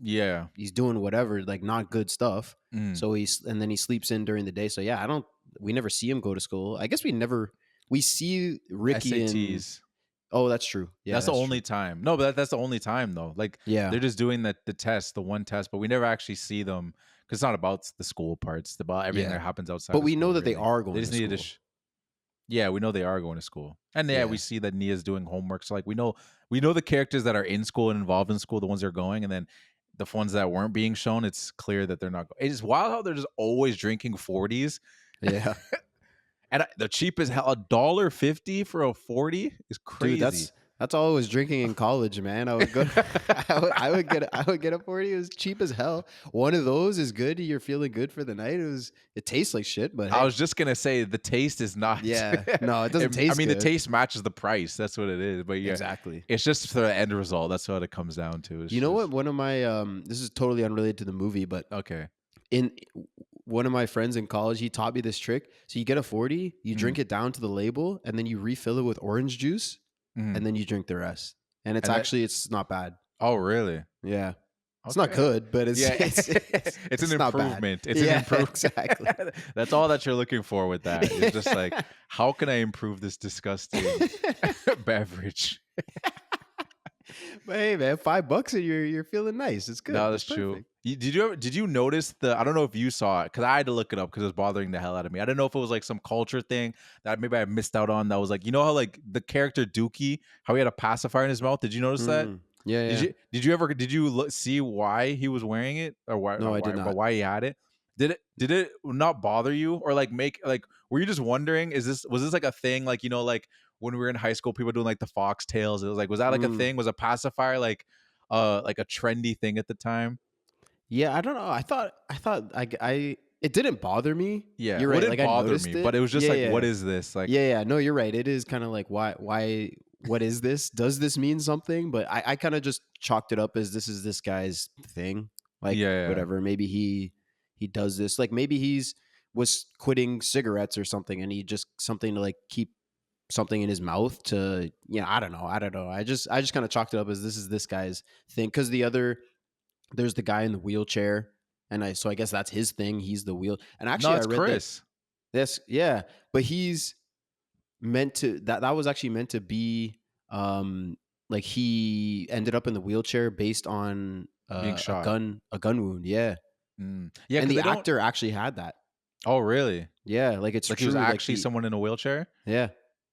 yeah. he's doing whatever, like not good stuff. Mm. So and then he sleeps in during the day. So yeah, we never see him go to school. I guess we see Ricky and SATs. oh, that's true. Yeah, that's the true. only time. No, but that's the only time though. Like Yeah. they're just doing the test, the one test, but we never actually see them because it's not about the school parts. It's about everything Yeah. that happens outside. But of we school, know that they really. are going They just to needed school. to. Yeah, we know they are going to school, and yeah, Yeah. we see that Nia's doing homework. So like we know the characters that are in school and involved in school, the ones that are going, and then the ones that weren't being shown. It's clear that they're not. It's wild how they're just always drinking 40s. Yeah. And the cheap as hell, $1.50 for a 40 is crazy. Dude, that's all I was drinking in college, man. I would go, I would get a 40. It was cheap as hell. One of those is good. You're feeling good for the night. It tastes like shit, but I hey. was just gonna say the taste is not. Yeah. No, it doesn't taste I mean, good. the taste matches the price. That's what it is. But yeah, Exactly. it's just for the end result. That's what it comes down to. It's You know just- what? One of my this is totally unrelated to the movie, but Okay. in one of my friends in college, he taught me this trick. So you get a 40, you drink it down to the label, and then you refill it with orange juice, Mhm. and then you drink the rest. And it's And that- actually it's not bad. Oh, really? Yeah. It's not Okay. good, but it's Yeah, it's an not bad. improvement. It's Yeah, an improvement. exactly. That's all that you're looking for with that. It's just like, how can I improve this disgusting beverage? But hey, man, $5 and you're feeling nice. It's good. No, It's that's true. perfect. Did you notice I don't know if you saw it because I had to look it up because it was bothering the hell out of me. I don't know if it was like some culture thing that maybe I missed out on. That was like, you know how like the character Dookie, how he had a pacifier in his mouth. Did you notice that? Yeah, yeah. Did you see why he was wearing it or why? No, I did But not. why he had it? Did it not bother you or like make like were you just wondering? Was this like a thing? Like like when we were in high school, people doing like the foxtails. It was like was that like a thing? Was a pacifier like a trendy thing at the time? Yeah, I don't know. I thought I it didn't bother me. Yeah, You're it right. wouldn't Like I bother noticed me, it. but it was just Yeah, like, yeah. what is this? Like, Yeah, no, you're right. It is kind of like why what is this? Does this mean something? But I kind of just chalked it up as this is this guy's thing. Like Yeah. whatever. Maybe he does this. Like maybe was quitting cigarettes or something, and he just something to like keep something in his mouth to, I don't know. I just kind of chalked it up as this is this guy's thing. Because there's the guy in the wheelchair, and I guess that's his thing. He's the wheel. And actually, No, it's I read Chris. but he's meant to that was actually meant to be like he ended up in the wheelchair based on Being shot. a gun wound. Yeah. Yeah, And the 'cause they actor actually had that. Oh, really? Yeah, like it's Like true. he was like actually someone in a wheelchair? Yeah.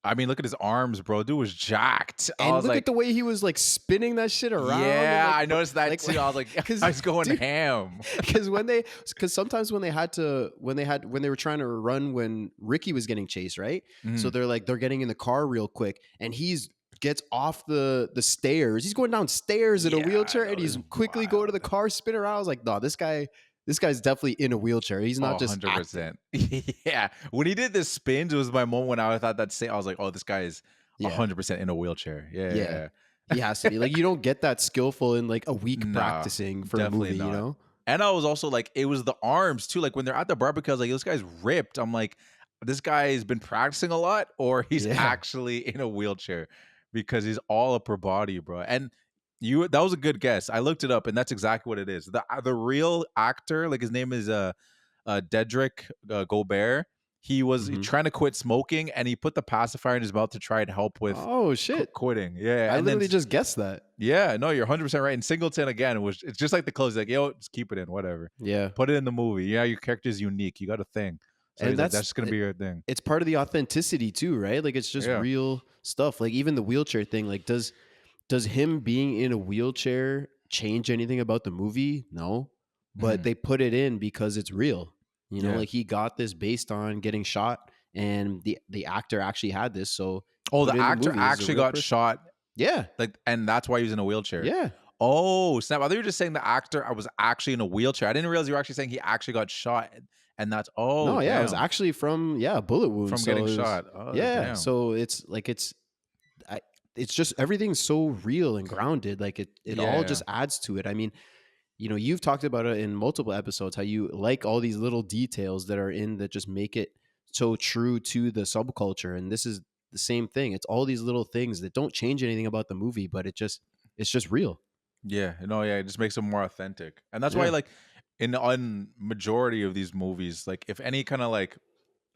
I mean, look at his arms, bro. Dude was jacked. I And was look like, at the way he was like spinning that shit around. yeah, like, I noticed that like, too. I was like, because I was going ham. Because sometimes when they were trying to run when Ricky was getting chased, right? So they're getting in the car real quick, and gets off the stairs. He's going downstairs in a wheelchair, and he's quickly going to the car, spin around. I was like, no, this guy's definitely in a wheelchair. He's not just 100%. Yeah. When he did the spins, it was my moment when I thought I was like, oh, this guy is 100% in a wheelchair. Yeah. He has to be. Like, you don't get that skillful in like a week practicing for a movie, not. you know? And I was also like, it was the arms too. Like when they're at the barbecue, I was like, this guy's ripped. I'm like, this guy's been practicing a lot, or he's actually in a wheelchair, because he's all upper body, bro. And that was a good guess. I looked it up, and that's exactly what it is. The real actor, like his name is Dedrick Gobert. He was trying to quit smoking, and he put the pacifier in his mouth to try and help with quitting. Yeah, I and literally just guessed that. Yeah, no, you're 100% right. And Singleton again it's just like the clothes, like, yo, just keep it in, whatever. Yeah, put it in the movie. Yeah, your character is unique. You got a thing, so and that's just gonna be your thing. It's part of the authenticity too, right? Like it's just real stuff. Like even the wheelchair thing. Like does him being in a wheelchair change anything about the movie? No, but they put it in because it's real. You know, like he got this based on getting shot, and the actor actually had this. So the actor actually got shot. Yeah, like, and that's why he was in a wheelchair. Yeah. Oh snap! I thought you were just saying the actor was actually in a wheelchair. I didn't realize you were actually saying he actually got shot, and that's no, yeah, it was actually from a bullet wound from getting shot. Oh, yeah, damn. So it's like it's just everything's so real and grounded. Like it all just adds to it. I mean, you know, you've talked about it in multiple episodes how you like all these little details that are in that just make it so true to the subculture, and this is the same thing. It's all these little things that don't change anything about the movie, but it's just real. Yeah, no, yeah, it just makes them more authentic, and that's why, like, on majority of these movies, like, if any kind of like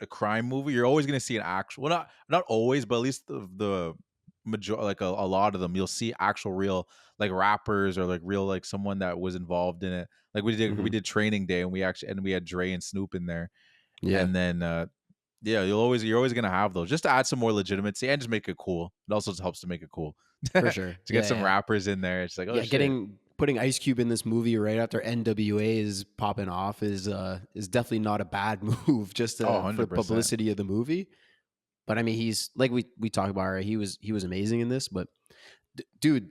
a crime movie, you're always gonna see an actual, well, not always, but at least the major, like a lot of them, you'll see actual real like rappers or like real like someone that was involved in it. Like we did Training Day, and we had Dre and Snoop in there, and then you're always gonna have those just to add some more legitimacy and just make it cool. It also just helps to make it cool. For sure. To get some rappers in there. It's like, oh, shit. Putting Ice Cube in this movie right after NWA is popping off is definitely not a bad move just for the publicity of the movie. But I mean, he's like we talked about, right? He was amazing in this. But dude,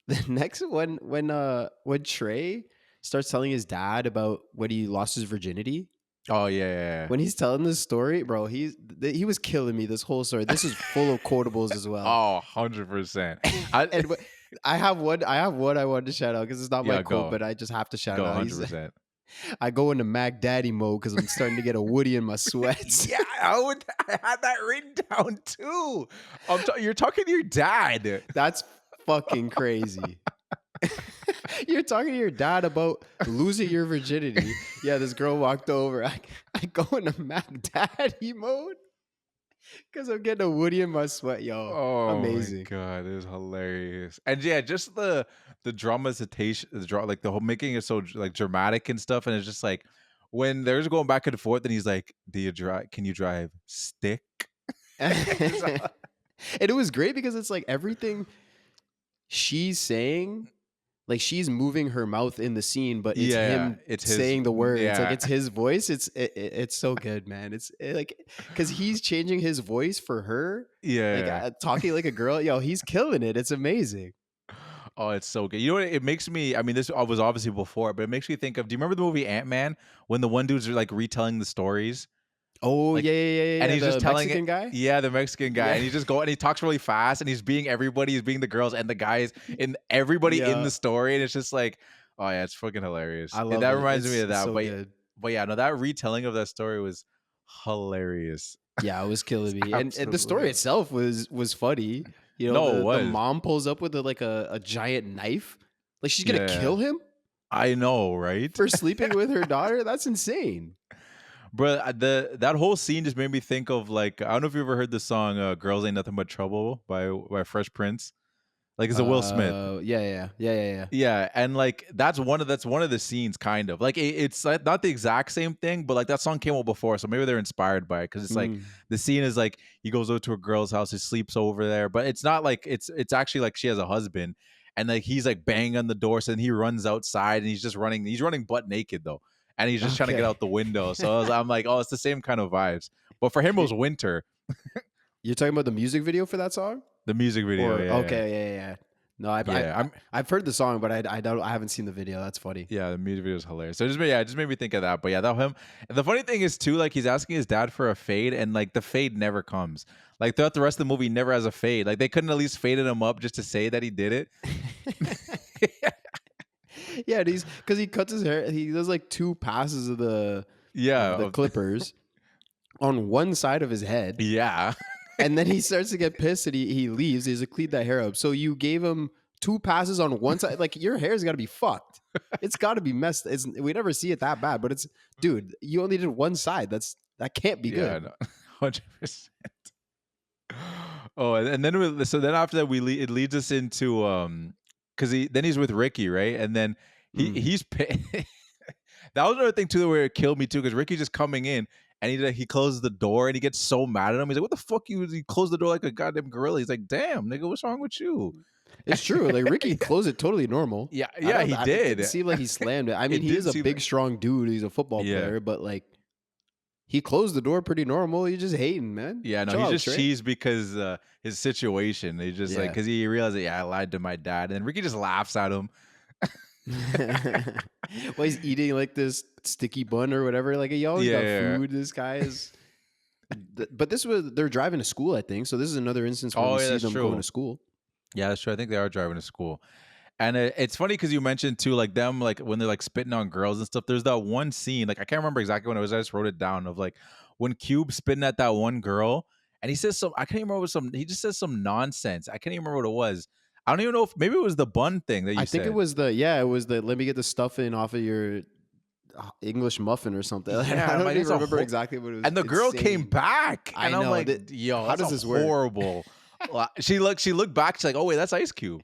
the next when Trey starts telling his dad about when he lost his virginity. Oh yeah. When he's telling this story, bro, he was killing me this whole story. This is full of quotables as well. Oh, 100%. And I have one I wanted to shout out because it's not my quote, but I just have to shout out. 100%. I go into Mac Daddy mode because I'm starting to get a Woody in my sweats. Yeah, I had that written down too. You're talking to your dad. That's fucking crazy. You're talking to your dad about losing your virginity. Yeah, this girl walked over. I go into Mac Daddy mode because I'm getting a Woody in my sweat, yo. Oh, amazing! My God, it is hilarious. And yeah, just the dramatization, like the whole making it so like dramatic and stuff. And it's just like when there's going back and forth, and he's like, "Do you drive? Can you drive stick?" And it was great because it's like everything she's saying. Like she's moving her mouth in the scene, but it's him saying the words. Yeah. Like it's his voice. It's so good, man. It's like because he's changing his voice for her. Yeah, like, talking like a girl. Yo, he's killing it. It's amazing. Oh, it's so good. You know what it makes me? I mean, this was obviously before, but it makes me think of. Do you remember the movie Ant-Man when the one dude's like retelling the stories? Oh Like, yeah. and he's just The telling Mexican it, guy. yeah, the Mexican guy, Yeah. and he talks really fast, and he's being everybody, he's being the girls and the guys and everybody in Yeah, the story, and it's just like, oh yeah, it's fucking hilarious. I And love that it. reminds me of It's that, so good. but yeah, no, that retelling of that story was hilarious. Yeah, it was killing me, and the story Absolutely. itself was funny. You know, No, it the was. mom pulls up with like a giant knife, like she's gonna Yeah, kill him I know, right? for sleeping with her daughter. That's insane. But that whole scene just made me think of like, I don't know if you ever heard the song "Girls Ain't Nothing But Trouble" by Fresh Prince. Like it's a Will Smith. Yeah. Yeah, and like that's one of the scenes, kind of like it's like, not the exact same thing, but like that song came out before, so maybe they're inspired by it because it's like Mm. the scene is like he goes over to a girl's house, he sleeps over there, but it's not like it's actually like she has a husband, and like he's like banging on the door, so then he runs outside and he's running butt naked though, and he's just trying to get Okay. out the window. So I'm like, oh, it's the same kind of vibes, but for him it was winter. You're talking about the music video for that song? The music video, Or yeah, okay, yeah. No, yeah. I've heard the song, but I haven't seen the video. That's funny. Yeah, the music video is hilarious. So it just made me think of that. But yeah, that him. And the funny thing is too, like he's asking his dad for a fade, and like the fade never comes. Like throughout the rest of the movie, he never has a fade. Like they couldn't at least faded him up just to say that he did it. Yeah, and because he cuts his hair. He does like 2 passes of the clippers on one side of his head. Yeah. And then he starts to get pissed and he leaves. He's like, clean that hair up. So you gave him 2 passes on one side. Like your hair's got to be fucked. It's got to be messed. We never see it that bad, but it's, dude, you only did one side. That can't be Yeah, good. no, 100%. Oh, and then then after that it leads us into because he's with Ricky, right? And then he's that was another thing too where it killed me too because Ricky's just coming in. And he closes the door and he gets so mad at him. He's like, "What the fuck? You closed the door like a goddamn gorilla." He's like, "Damn, nigga, what's wrong with you?" It's true. Like Ricky closed it totally normal. Yeah, he It did. didn't seem like he slammed it. I mean, he is a big, strong dude. He's a football player, but like he closed the door pretty normal. He's just hating, man. Yeah, no, he's just cheesed because his situation. He just like because he realized that I lied to my dad, and then Ricky just laughs at him. Well, he's eating like this sticky bun or whatever. Like he always got food. This guy is. But they're driving to school, I think. So this is another instance where we see them going to school. Yeah, that's true. I think they are driving to school. And it's funny because you mentioned too, like them, like when they're like spitting on girls and stuff. There's that one scene, like I can't remember exactly when it was. I just wrote it down of like when Cube's spitting at that one girl, and he says I can't even remember he just says some nonsense. I can't even remember what it was. I don't even know if maybe it was the bun thing that you said. I think it was the let me get the stuffing off of your English muffin or something. Yeah, I don't even remember exactly what it was. And the girl came back. And I'm like, yo, how does this work? Horrible. She looked back. She's like, oh wait, that's Ice Cube.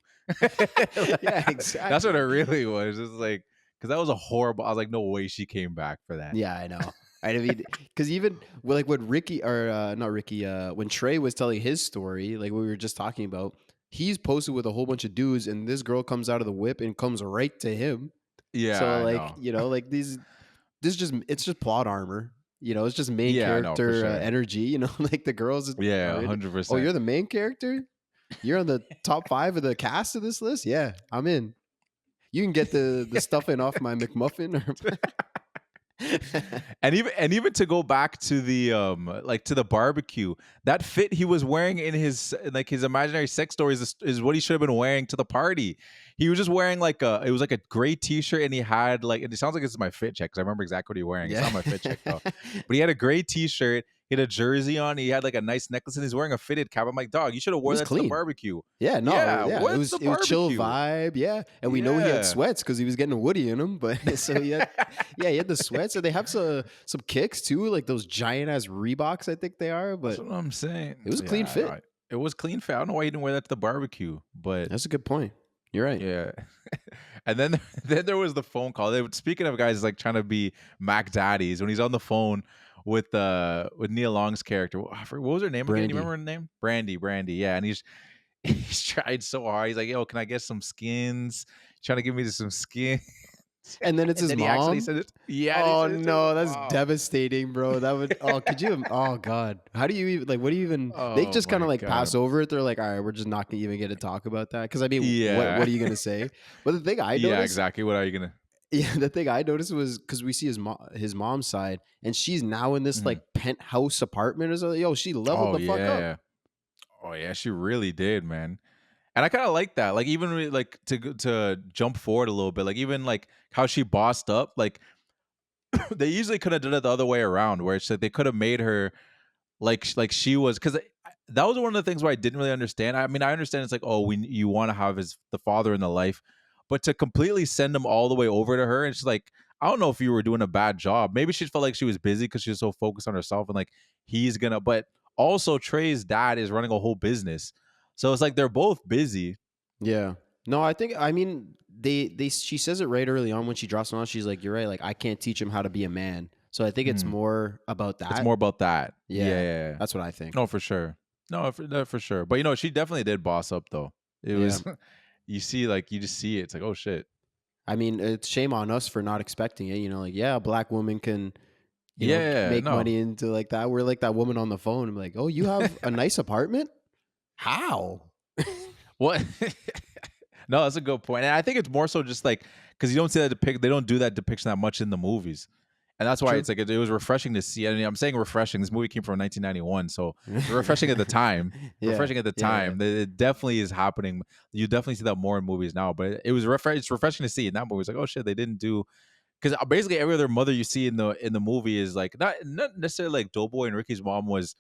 Yeah, exactly. That's what it really was. It's like because that was a horrible. I was like, no way she came back for that. Yeah, I know. I mean, because even like when Ricky or not Ricky, when Trey was telling his story, like we were just talking about, he's posted with a whole bunch of dudes, and this girl comes out of the whip and comes right to him. Yeah. So like like it's just plot armor. It's just main character sure. energy. Like the girls. 100%. Oh, you're the main character. You're on the top 5 of the cast of this list. Yeah, I'm in. You can get the stuffing off my McMuffin. and even to go back to the to the barbecue, that fit he was wearing in his imaginary sex stories is what he should have been wearing to the party. He was just wearing it was like a gray t-shirt, and he had it sounds like this is my fit check because I remember exactly what he was wearing. It's not my fit check though. But he had a gray t-shirt, he had a jersey on, he had like a nice necklace, and he's wearing a fitted cap. I'm like, dog, you should have worn that to the barbecue. Yeah, no, yeah. It was chill vibe, yeah. And we know he had sweats because he was getting a Woody in him. But so he had the sweats, and they have some kicks too, like those giant ass Reeboks, I think they are. But that's what I'm saying. It was a clean fit. No, it was clean fit. I don't know why he didn't wear that to the barbecue, but that's a good point. You're right. Yeah. And then there was the phone call. Speaking of guys like trying to be Mac Daddies, when he's on the phone with Nia Long's character. What was her name again? You remember her name? Brandy. Yeah. And he's tried so hard. He's like, yo, can I get some skins? Trying to give me some skins. And then it's his mom. He actually said it. Yeah. Oh no, that's devastating, bro. That would. Oh, could you? Oh god. How do you even like? What do you even? They just kind of like pass over it. They're like, all right, we're just not gonna even get to talk about that. Because I mean, what are you gonna say? But the thing I noticed, exactly. What are you gonna? Yeah, the thing I noticed was because we see his mom's side, and she's now in this Mhm. like penthouse apartment or something. Yo, she leveled Oh the fuck up. yeah. Oh yeah, she really did, man. And I kind of like that. Like even like to jump forward a little bit, like even like how she bossed up. Like they usually could have done it the other way around, where it's like they could have made her like she was, because that was one of the things where I didn't really understand. I mean, I understand it's like, oh, you want to have the father in the life, but to completely send him all the way over to her, and she's like, I don't know if you were doing a bad job. Maybe she felt like she was busy because she was so focused on herself and like he's gonna. But also Trey's dad is running a whole business, so it's like they're both busy. Yeah. No, I mean she says it right early on when she drops him off. She's like, "You're right. Like I can't teach him how to be a man." So I think it's Hmm. more about It's that. more about that. Yeah, Yeah, yeah, yeah. that's what I think. No, for sure. No, for sure. But she definitely did boss up though. It Yeah. was you see, like you just see it. It's like, oh shit. I mean, it's shame on us for not expecting it. You know, like yeah, a black woman can Yeah, make no. money into like that. We're like that woman on the phone. I'm like, oh, you have a nice apartment? How? What? No, that's a good point. And I think it's more so just like because you don't see that they don't do that depiction that much in the movies. And that's why True. it's like it was refreshing to see. I mean, I'm saying refreshing. This movie came from 1991, so refreshing at the time. Yeah, Refreshing at the yeah. time. It definitely is happening. You definitely see that more in movies now. But it was it's refreshing to see in that movie. It's like, oh shit, they didn't do, because basically every other mother you see in the movie is like not necessarily like Doughboy and Ricky's mom was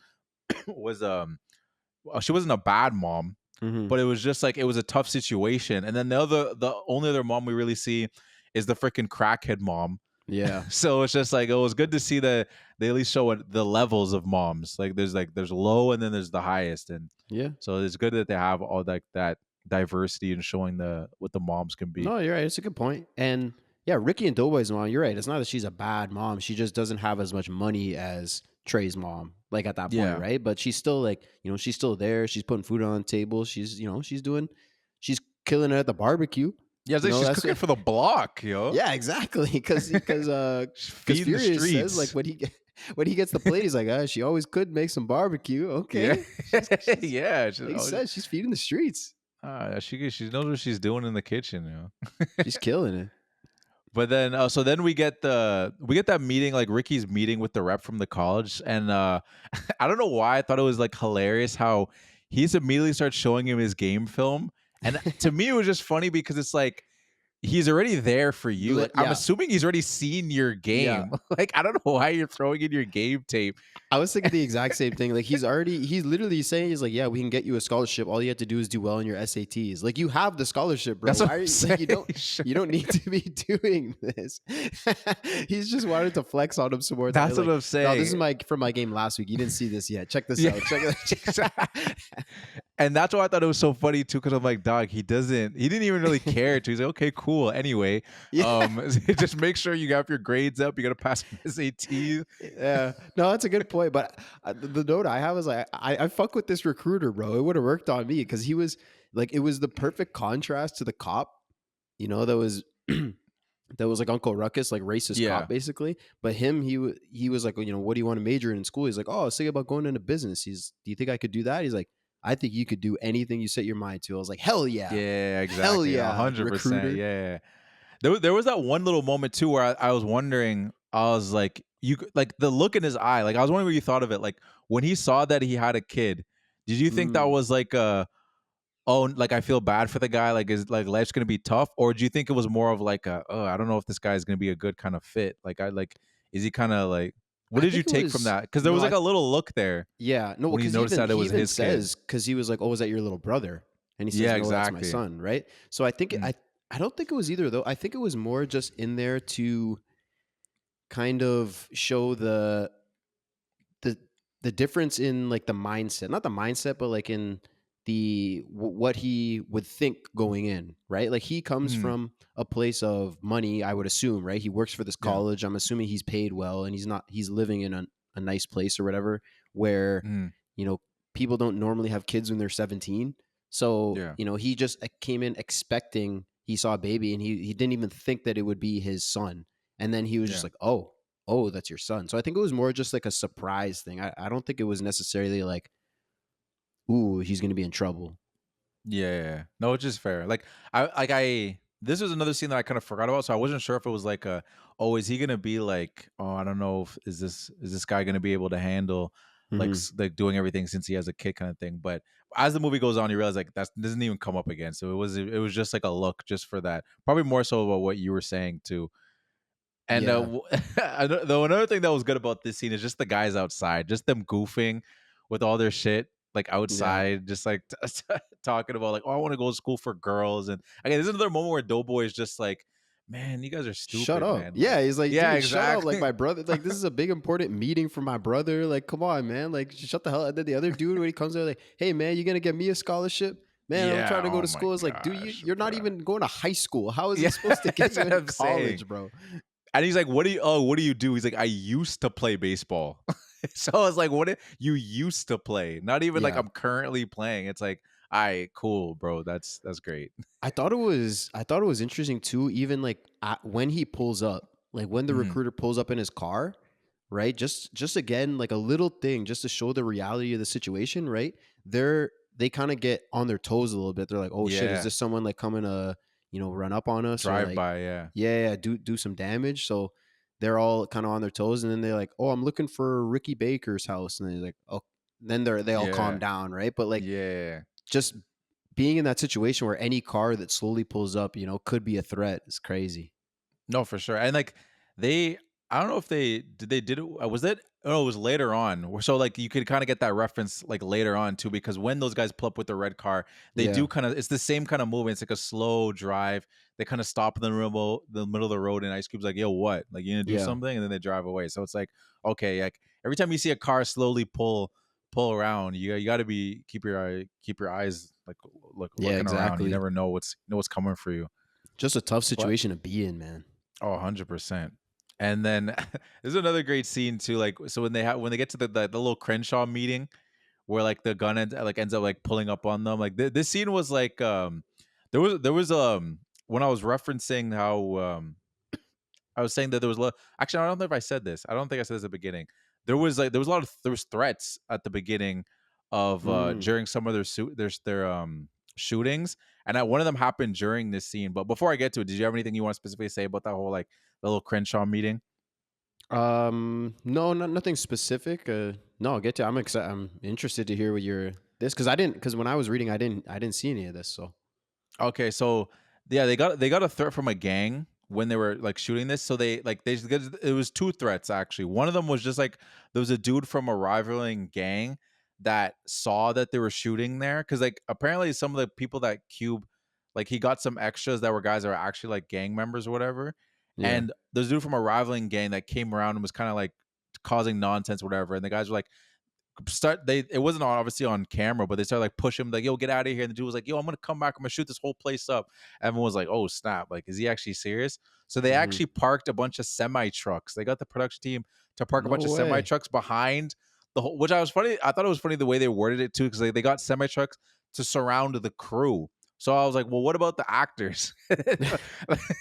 was well, she wasn't a bad mom, Hmm. but it was just like it was a tough situation. And then the only other mom we really see is the freaking crackhead mom. Yeah. So it's just like it was good to see that they at least show the levels of moms. Like there's low and then there's the highest, and Yeah. so it's good that they have all that diversity and showing what the moms can be. No, you're right. It's a good point. And yeah, Ricky and Doughboy's mom, you're right. It's not that she's a bad mom. She just doesn't have as much money as Trey's mom, like at that point, Yeah, right? But she's still like, she's still there. She's putting food on the table. She's killing it at the barbecue. yeah. It's like she's That's cooking for the block, yo. yeah, exactly. Because She's feeding the Furious says like streets. when he gets the plate, he's like, she always could make some barbecue. Yeah, Okay, yeah. like you said, she's feeding the streets. She knows what she's doing in the kitchen, you know. She's killing it. But then, so then we get that meeting, like Ricky's meeting with the rep from the college, and I don't know why I thought it was like hilarious how he's immediately starts showing him his game film, and to me it was just funny because it's like he's already there for you. Like I'm Yeah, assuming he's already seen your yeah. game. Like I don't know why you're throwing in your game tape. I was thinking the exact same thing. Like he's literally saying, he's like, yeah, we can get you a scholarship. All you have to do is do well in your SATs. Like you have the scholarship, bro. That's what Why are I'm you, saying. like, you don't need to be doing this. He's just wanted to flex on him some more. That's what Like, I'm saying. no, this is from my game last week. You didn't see this yet. Check this out. Check it out. And that's why I thought it was so funny too, because I'm like, dog, he didn't even really care to. He's like, okay, cool. Anyway, Yeah. just make sure you got your grades up. You got to pass SATs. Yeah, no, that's a good point. But the note I have is like, I fuck with this recruiter, bro. It would have worked on me because he was like, it was the perfect contrast to the cop, that was that was like Uncle Ruckus, like racist Yeah. cop, basically. But he was like, what do you want to major in school? He's like, oh, I was thinking about going into business. Do you think I could do that? He's like, I think you could do anything you set your mind to. I was like, hell yeah, Yeah, exactly. hell yeah, 100%. recruiter. Yeah. There was that one little moment too where I was wondering, I was like, like the look in his eye, like I was wondering what you thought of it. Like when he saw that he had a kid, did you think that Mm. was like oh, like I feel bad for the guy, like is like life's gonna be tough, or do you think it was more of like oh, I don't know if this guy's gonna be a good kind of fit? Like is he kind of like, what I did you think it take from was that? Because there was like a little look there Yeah, no, when he because noticed that it he was even his kid. says, because he was like, "Oh, is that your little brother?" And he says, Yeah, "No, that's my exactly. son." Right. So I think Mm. I don't think it was either though. I think it was more just in there to kind of show the the difference in like the mindset, not the mindset, but like in what he would think going in, right? Like he comes Mm. from a place of money, I would assume, right? He works for this Yeah. college. I'm assuming he's paid well, and he's living in a nice place or whatever, where Mm. people don't normally have kids when they're 17. So Yeah. he just came in expecting, he saw a baby, and he didn't even think that it would be his son, and then he was just Yeah. like, oh, that's your son. So I think it was more just like a surprise thing. I don't think it was necessarily like, ooh, he's gonna be in trouble. Yeah. No, which is fair. Like I this was another scene that I kind of forgot about, so I wasn't sure if it was like oh, is he gonna be like, oh, I don't know, if is this guy gonna be able to handle like Hmm. like doing everything since he has a kid kind of thing. But as the movie goes on, you realize like that doesn't even come up again. So it was just like a look just for that. Probably more so about what you were saying too. And Yeah, though another thing that was good about this scene is just the guys outside, just them goofing with all their shit, like yeah. outside, just like talking about like, oh, I want to go to school for girls. And again, this is another moment where Doughboy is just like, man, you guys are Shut stupid, up. man. Yeah, Like, he's like, yeah, dude, shut up. Like exactly. my brother, like this is a big important meeting for my brother. Like, come on, man. Like, shut the hell. And then the other dude when he comes there, like, hey man, you gonna get me a scholarship? Man, I'm Yeah. trying to go Oh to my school. It's like, dude, gosh, you're not bro. even going to high school. How is he Yeah, supposed to get that's you what in I'm saying. college, bro? And he's like, what do you do? He's like, I used to play baseball. So I was like, you used to play? Not even like Yeah. I'm currently playing. It's like, all right, cool, bro. That's great. I thought it was interesting too, even like when he pulls up, like when the Mhm. recruiter pulls up in his car, right? Just again, like a little thing just to show the reality of the situation, right? They kind of get on their toes a little bit. They're like, "Oh shit, is Yeah. this someone like coming to, run up on us or Drive like by, yeah. yeah, do some damage?" So they're all kind of on their toes and then they're like, "Oh, I'm looking for Ricky Baker's house." And they're like, "Oh." Then they all calm Yeah. down, right? But like Yeah. just being in that situation where any car that slowly pulls up, could be a threat is crazy. No, for sure. And like they I don't know if they did it was it oh, it was later on. So like you could kind of get that reference like later on too, because when those guys pull up with the red car, they Yeah. do kind of it's the same kind of movement. It's like a slow drive. They kind of stop in the middle of the road and Ice Cube's like, yo, what? Like you gonna do Yeah. something? And then they drive away. So it's like, okay, like every time you see a car slowly pull around, you got to be keep your eyes like Yeah, looking around. You exactly. never know what's coming for you. Just a tough But situation to be in, man. oh, 100%. And then there's another great scene too. Like, so when they get to the little Crenshaw meeting where like the gun ends up like pulling up on them. Like this scene was like there was when I was referencing how I was saying that there was actually I don't know if I said this. I don't think I said this at the beginning. There was threats at the beginning of Mm. during some of their shootings, and one of them happened during this scene. But before I get to it, did you have anything you want to specifically say about that whole like the little Crenshaw meeting? No, nothing specific. No, I'll get to. I'm excited. I'm interested to hear what you're this because when I was reading, I didn't see any of this. So Okay, so yeah, they got a threat from a gang when they were like shooting this. So it was two threats actually. One of them was just like there was a dude from a rivaling gang that saw that they were shooting there because like apparently some of the people that Cube like he got some extras that were guys that were actually like gang members or whatever. yeah, And there's a dude from a rivaling gang that came around and was kind of like causing nonsense, whatever. And the guys were like, it wasn't obviously on camera, but they started like pushing him like, yo, get out of here. And the dude was like, yo, I'm gonna come back, I'm gonna shoot this whole place up. Everyone was like, oh snap, like is he actually serious? So they hmm, actually parked a bunch of semi trucks. They got the production team to park a no bunch of semi way. trucks behind the whole, which I thought it was funny the way they worded it too, because they got semi trucks to surround the crew. So I was like, well, what about the actors?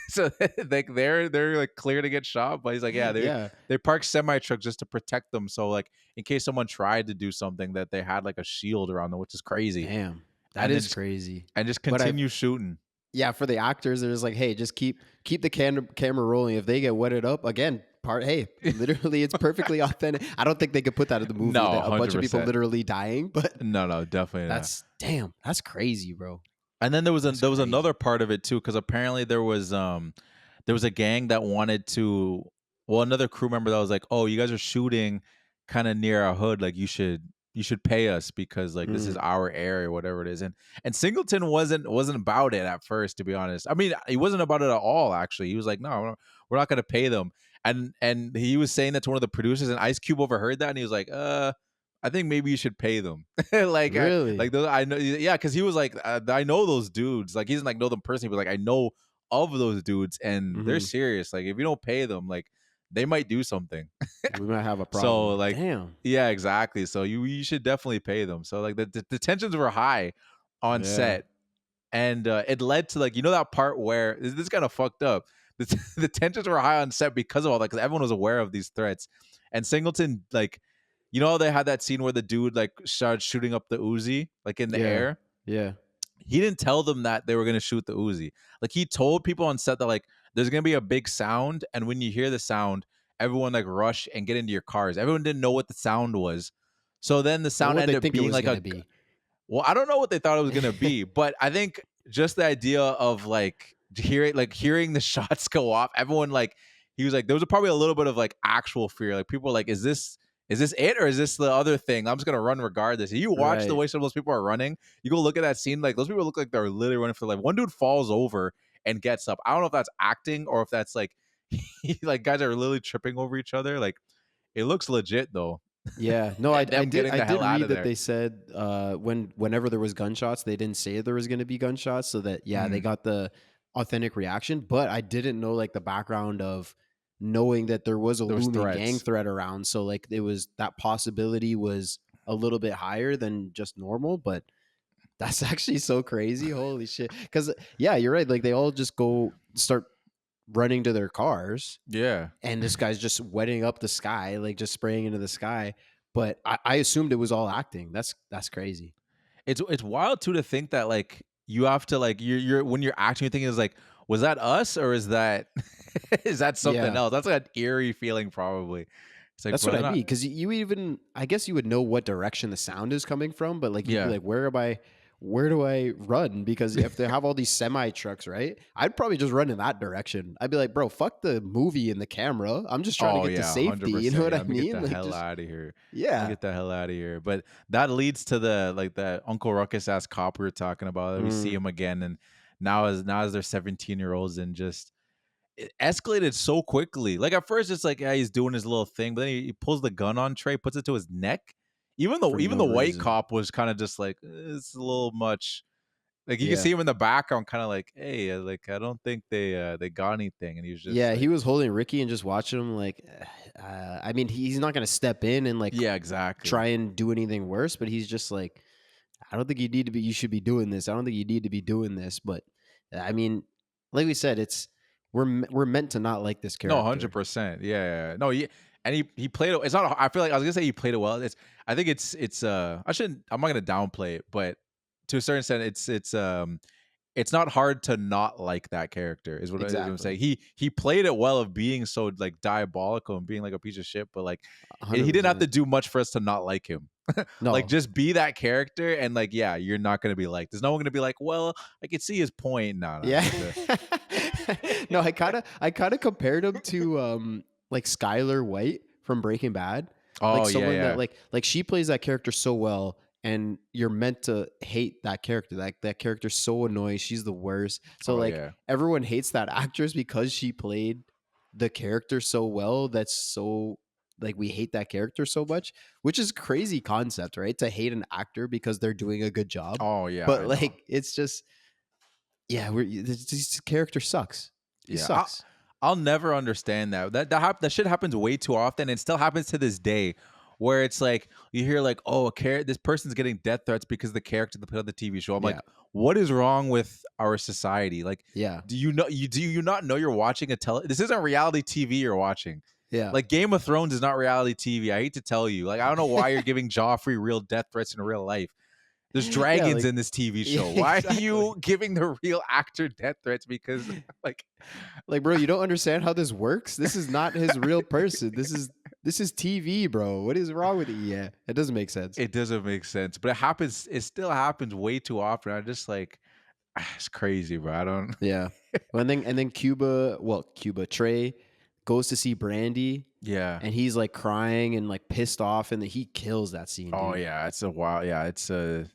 So like they're like clear to get shot, but he's like, yeah, Yeah, they parked semi trucks just to protect them. So like in case someone tried to do something, that they had like a shield around them, which is crazy. damn, that And then is crazy. just But I continue shooting. yeah, for the actors, they're just like, hey, just keep the camera rolling. If they get wetted up again, hey, literally, it's perfectly authentic. I don't think they could put that in the movie. No, That a bunch hundred of people percent. literally dying, but No, definitely not. that's damn, that's crazy, bro. And then That's there was another crazy. part of it too, because apparently there was a gang that wanted to, well, another crew member that was like, oh, you guys are shooting kind of near our hood, like you should pay us because like this is Mm, our area, whatever it is. And Singleton wasn't about it at first, to be honest. I mean, he wasn't about it at all, actually. He was like, no, we're not gonna pay them. And he was saying that to one of the producers, and Ice Cube overheard that, and he was like, I think maybe you should pay them. really? Like those, I know, yeah, because he was like, I know those dudes. Like he doesn't like know them personally, but like I know of those dudes, and they're Hmm. serious. Like if you don't pay them, like they might do something. We might have a So problem. like, Damn. yeah, exactly. So you should definitely pay them. So like the tensions were high on Yeah. set, and it led to like that part where this kind of fucked up. The tensions were high on set because of all that, because everyone was aware of these threats, and Singleton like. How they had that scene where the dude like started shooting up the Uzi like in the Yeah. air, Yeah. he didn't tell them that they were gonna shoot the Uzi. Like he told people on set that like there's gonna be a big sound, and when you hear the sound, everyone like rush and get into your cars. Everyone didn't know what the sound was, so then the What sound would they ended up think it being was like gonna a. be? Well, I don't know what they thought it was gonna be, but I think just the idea of hearing the shots go off, everyone like he was like there was probably a little bit of like actual fear. Like people were like, is this it or is this the other thing? I'm just gonna run regardless. You watch the Right. way some of those people are running. You go look at that scene. Like those people look like they're literally running for their life. One dude falls over and gets up. I don't know if that's acting or if that's like like guys are literally tripping over each other. Like it looks legit though. Yeah, no, I, And them getting I the did hell out read of that there. they said whenever there was gunshots, they didn't say there was going to be gunshots, so that they Mhm. got the authentic reaction. But I didn't know like the background of knowing that there was a There was looming gang threats. threat around. So like it was that possibility was a little bit higher than just normal. But that's actually so crazy. Holy shit! Because yeah, you're right. Like they all just go start running to their cars Yeah. and this guy's just wetting up the sky, like just spraying into the sky. But I assumed it was all acting. That's crazy. It's wild too to think that like you have to like you're when you're acting, you're thinking is like, was that us or is that is that something Yeah, else? That's like an eerie feeling probably. It's like, that's bro, what they're I not mean. Because you even, I guess you would know what direction the sound is coming from, but like you'd be yeah. like, where do I run? Because if they have all these semi trucks, right? I'd probably just run in that direction. I'd be like, bro, fuck the movie and the camera. I'm just trying to Oh get to yeah, safety. You know 100%. what Yeah, I let me get mean? the Like hell just out of here. Let me yeah. get the hell out of here. But that leads to the like the Uncle Ruckus ass cop we were talking about. We see Mm, him again, and now as they're 17-year-olds, and just it escalated so quickly. Like at first, it's like yeah, he's doing his little thing, but then he pulls the gun on Trey, puts it to his neck. for Even no the white reason. cop was kind of just like it's a little much. Like you can Yeah. see him in the background, kind of like, hey, like I don't think they got anything, and he was just Yeah, like, he was holding Ricky and just watching him like I mean, he's not going to step in and like yeah, exactly. try and do anything worse, but he's just like I don't think you should be doing this. I don't think you need to be doing this, but I mean, like we said, it's we're meant to not like this No, character. 100%. Yeah, yeah, yeah. No, and he played it. It's not. I feel like I was gonna say he played it well. I think it's. I shouldn't. I'm not gonna downplay it, but to a certain extent, it's not hard to not like that character. Is what I'm saying. Exactly. He played it well of being so like diabolical and being like a piece of shit, but like he didn't have to 100%. do much for us to not like him. Like No. just be that character, and like yeah, you're not gonna be like. There's no one gonna be like, well, I can see his point. No, no, Yeah. like the. No, I kind of compared him to like Skylar White from Breaking Bad. Like Oh yeah, someone that yeah. like she plays that character so well and you're meant to hate that character. That character's so annoying. She's the worst. So Oh like yeah. everyone hates that actress because she played the character so well. That's so like we hate that character so much, which is crazy concept, right? To hate an actor because they're doing a good job. Oh yeah, But I know. like it's just yeah, this character sucks. He Yeah, sucks. I'll never understand that. That shit happens way too often, and still happens to this day. Where it's like you hear like, oh, this person's getting death threats because the character they put on the TV show. I'm like, Yeah, what is wrong with our society? Like, yeah, do you not know you're watching a This isn't reality TV you're watching. yeah, Like Game of Thrones is not reality TV. I hate to tell you. Like I don't know why you're giving Joffrey real death threats in real life. There's yeah. dragons Like, in this TV yeah, show. Why are exactly. you giving the real actor death threats? Because like Like, bro, you don't understand how this works. This is not his real person. This is TV, bro. What is wrong with it? Yeah, it doesn't make sense. it doesn't make sense, but it happens. It still happens way too often. I just like it's crazy, bro. I don't. Yeah. Well, and then Cuba Trey goes to see Brandy, Yeah. and he's like crying and like pissed off, and he kills that scene, Oh dude. yeah. It's a wild. Yeah. It's a.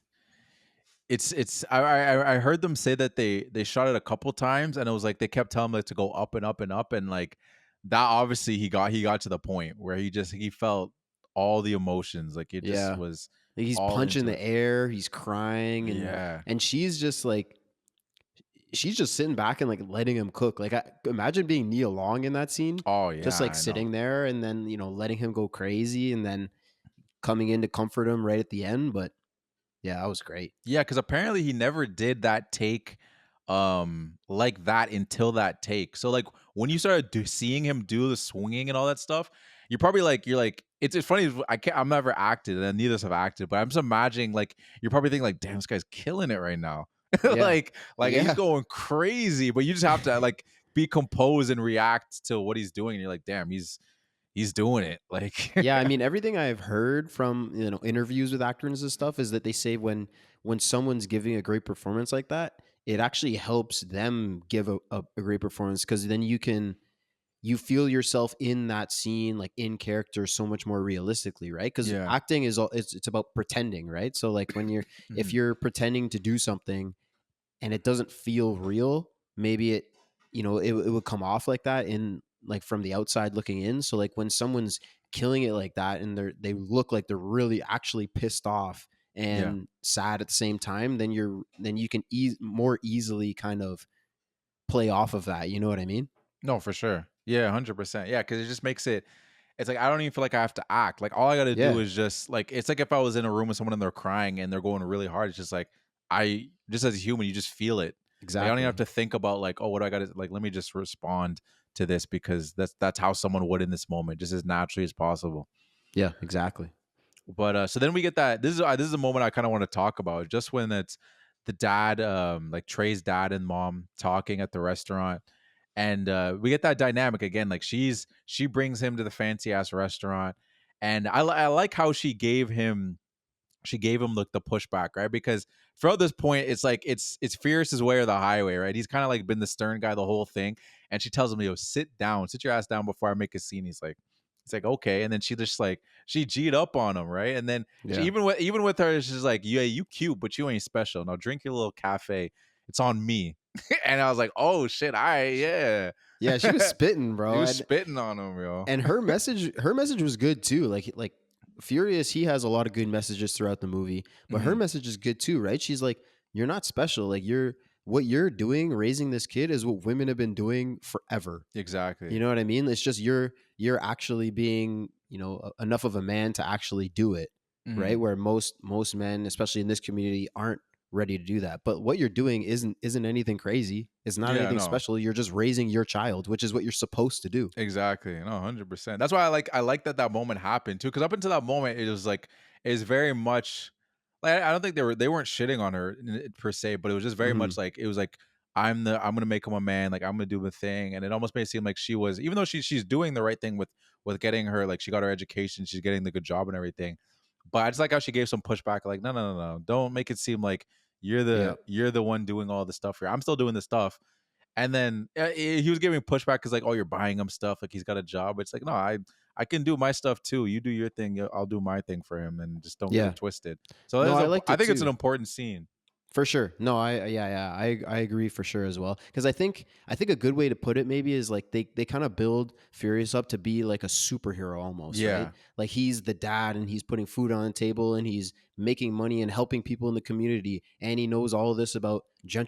It's. I heard them say that they shot it a couple times, and it was like they kept telling them to go up and up and up, and like that. Obviously, he got to the point where he felt all the emotions. Like it just Yeah. was Like, he's all punching into the it. air, he's crying, Yeah. and she's just like she's just sitting back and like letting him cook. Like imagine being Nia Long in that scene, Oh just yeah. like I know. sitting there and then letting him go crazy and then coming in to comfort him right at the end. But yeah, that was great. Yeah, because apparently he never did that take like that until that take. So like when you started seeing him do the swinging and all that stuff, you're like it's funny. I'm never acted and neither of us have acted, but I'm just imagining like you're probably thinking like, damn, this guy's killing it right now. Yeah. like he's Yeah. going crazy, but you just have to like be composed and react to what he's doing. And you're like, damn, he's doing it. Like, Yeah, I mean, everything I've heard from interviews with actors and stuff is that they say when someone's giving a great performance like that, it actually helps them give a great performance, because then you feel yourself in that scene, like in character, so much more realistically, right? Because yeah. acting is all it's about pretending, right? So like when you're if Mhm. you're pretending to do something and it doesn't feel real, maybe it would come off like that in like from the outside looking in. So like when someone's killing it like that and they look like they're really actually pissed off Yeah. and sad at the same time, then you can more easily kind of play off of that. You know what I mean? No, for sure. Yeah, 100%. Yeah, because it just makes it. It's like I don't even feel like I have to act. Like all I got to do Yeah, is just like it's like if I was in a room with someone and they're crying and they're going really hard. It's just like I just as a human, you just feel it. Like I don't even have exactly. to think about like, oh, what do I got to like? Let me just respond to this because that's how someone would in this moment, just as naturally as possible. Yeah, exactly. But so then we get that this is a moment I kind of want to talk about, just when it's the dad, like Trey's dad and mom talking at the restaurant, and we get that dynamic again. Like she brings him to the fancy ass restaurant, and I like how she gave him like the pushback, right? Because throughout this point, it's like it's Fierce's way or the highway, right? He's kind of like been the stern guy the whole thing, and she tells him, "Yo, sit down, sit your ass down before I make a scene." He's like, okay, and then she just like she G'd up on him, right? And then she, Yeah. even with her, she's like, "Yeah, you cute, but you ain't special. Now drink your little cafe. It's on me." And I was like, "Oh shit, yeah." Yeah, she was spitting, He bro. was spitting on him, yo. And her message was good too. Like Furious, he has a lot of good messages throughout the movie, but her Mhm. message is good too, right? She's like, you're not special. Like what you're doing raising this kid is what women have been doing forever. Exactly. You know what I mean? It's just you're actually being, enough of a man to actually do it, right? Mhm. Where most men, especially in this community, aren't ready to do that. But what you're doing isn't anything crazy. It's not Yeah, anything no. special. You're just raising your child, which is what you're supposed to do. Exactly. No, 100%. That's why I like that moment happened too. Because up until that moment, it was like it's very much like I don't think they weren't shitting on her per se, but it was just very Mhm. much like it was like I'm gonna make him a man, like I'm gonna do the thing, and it almost made it seem like she was, even though she's doing the right thing with getting her, like she got her education, she's getting the good job and everything. But I just like how she gave some pushback, like no, don't make it seem like Yeah. you're the one doing all the stuff here. I'm still doing the stuff. And then he was giving pushback because like, oh, you're buying him stuff. Like he's got a job. It's like, no, I can do my stuff too. You do your thing. I'll do my thing for him, and just don't get Yeah. it twisted. So No, I liked I it think it's an too. important scene. For sure. No, I agree for sure as well. Because I think a good way to put it maybe is like they kind of build Furious up to be like a superhero almost, right? Yeah, Like he's the dad and he's putting food on the table and he's making money and helping people in the community, and he knows all of this about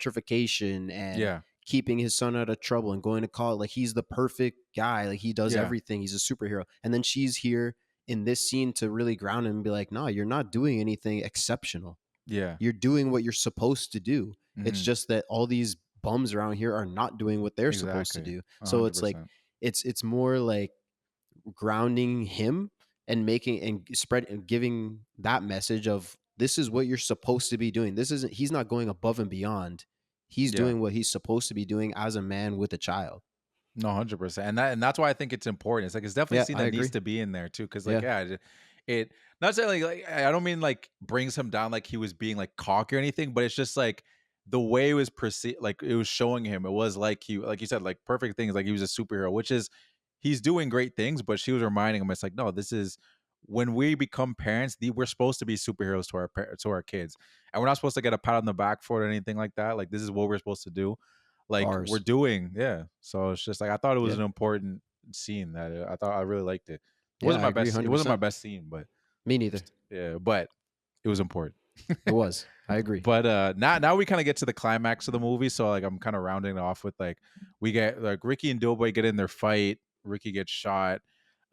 gentrification and yeah, keeping his son out of trouble and going to college. Like he's the perfect guy. Like he does yeah, everything. He's a superhero. And then she's here in this scene to really ground him and be like, "No, you're not doing anything exceptional. yeah. You're doing what you're supposed to do. It's Hmm. just that all these bums around here are not doing what they're supposed to Exactly. do." A So hundred it's like percent. it's more like grounding him and making and spread and giving that message of this is what you're supposed to be doing. This isn't He's not going above and beyond. He's Yeah. doing what he's supposed to be doing as a man with a child. No, 100%, and that's why I think it's important. It's like it's definitely a Yeah, scene I that needs agree. to be in there too, because like Yeah. yeah, it not saying like I don't mean like brings him down like he was being like cocky or anything, but it's just like the way it was perceived, like it was showing him, it was like he, like you said, like perfect things, like he was a superhero, which is he's doing great things, but she was reminding him it's like no, this is when we become parents, we're supposed to be superheroes to to our kids, and we're not supposed to get a pat on the back for it or anything like that. Like this is what we're supposed to do, like we're Bars. doing, yeah. So it's just like I thought it was Yeah. an important scene that I thought I really liked it. It Yeah, wasn't I my agree best. It wasn't my 100%. best scene, but Me neither. yeah, but it was important. It was. I agree. But now we kind of get to the climax of the movie. So like I'm kind of rounding it off with like we get like Ricky and Doughboy get in their fight. Ricky gets shot.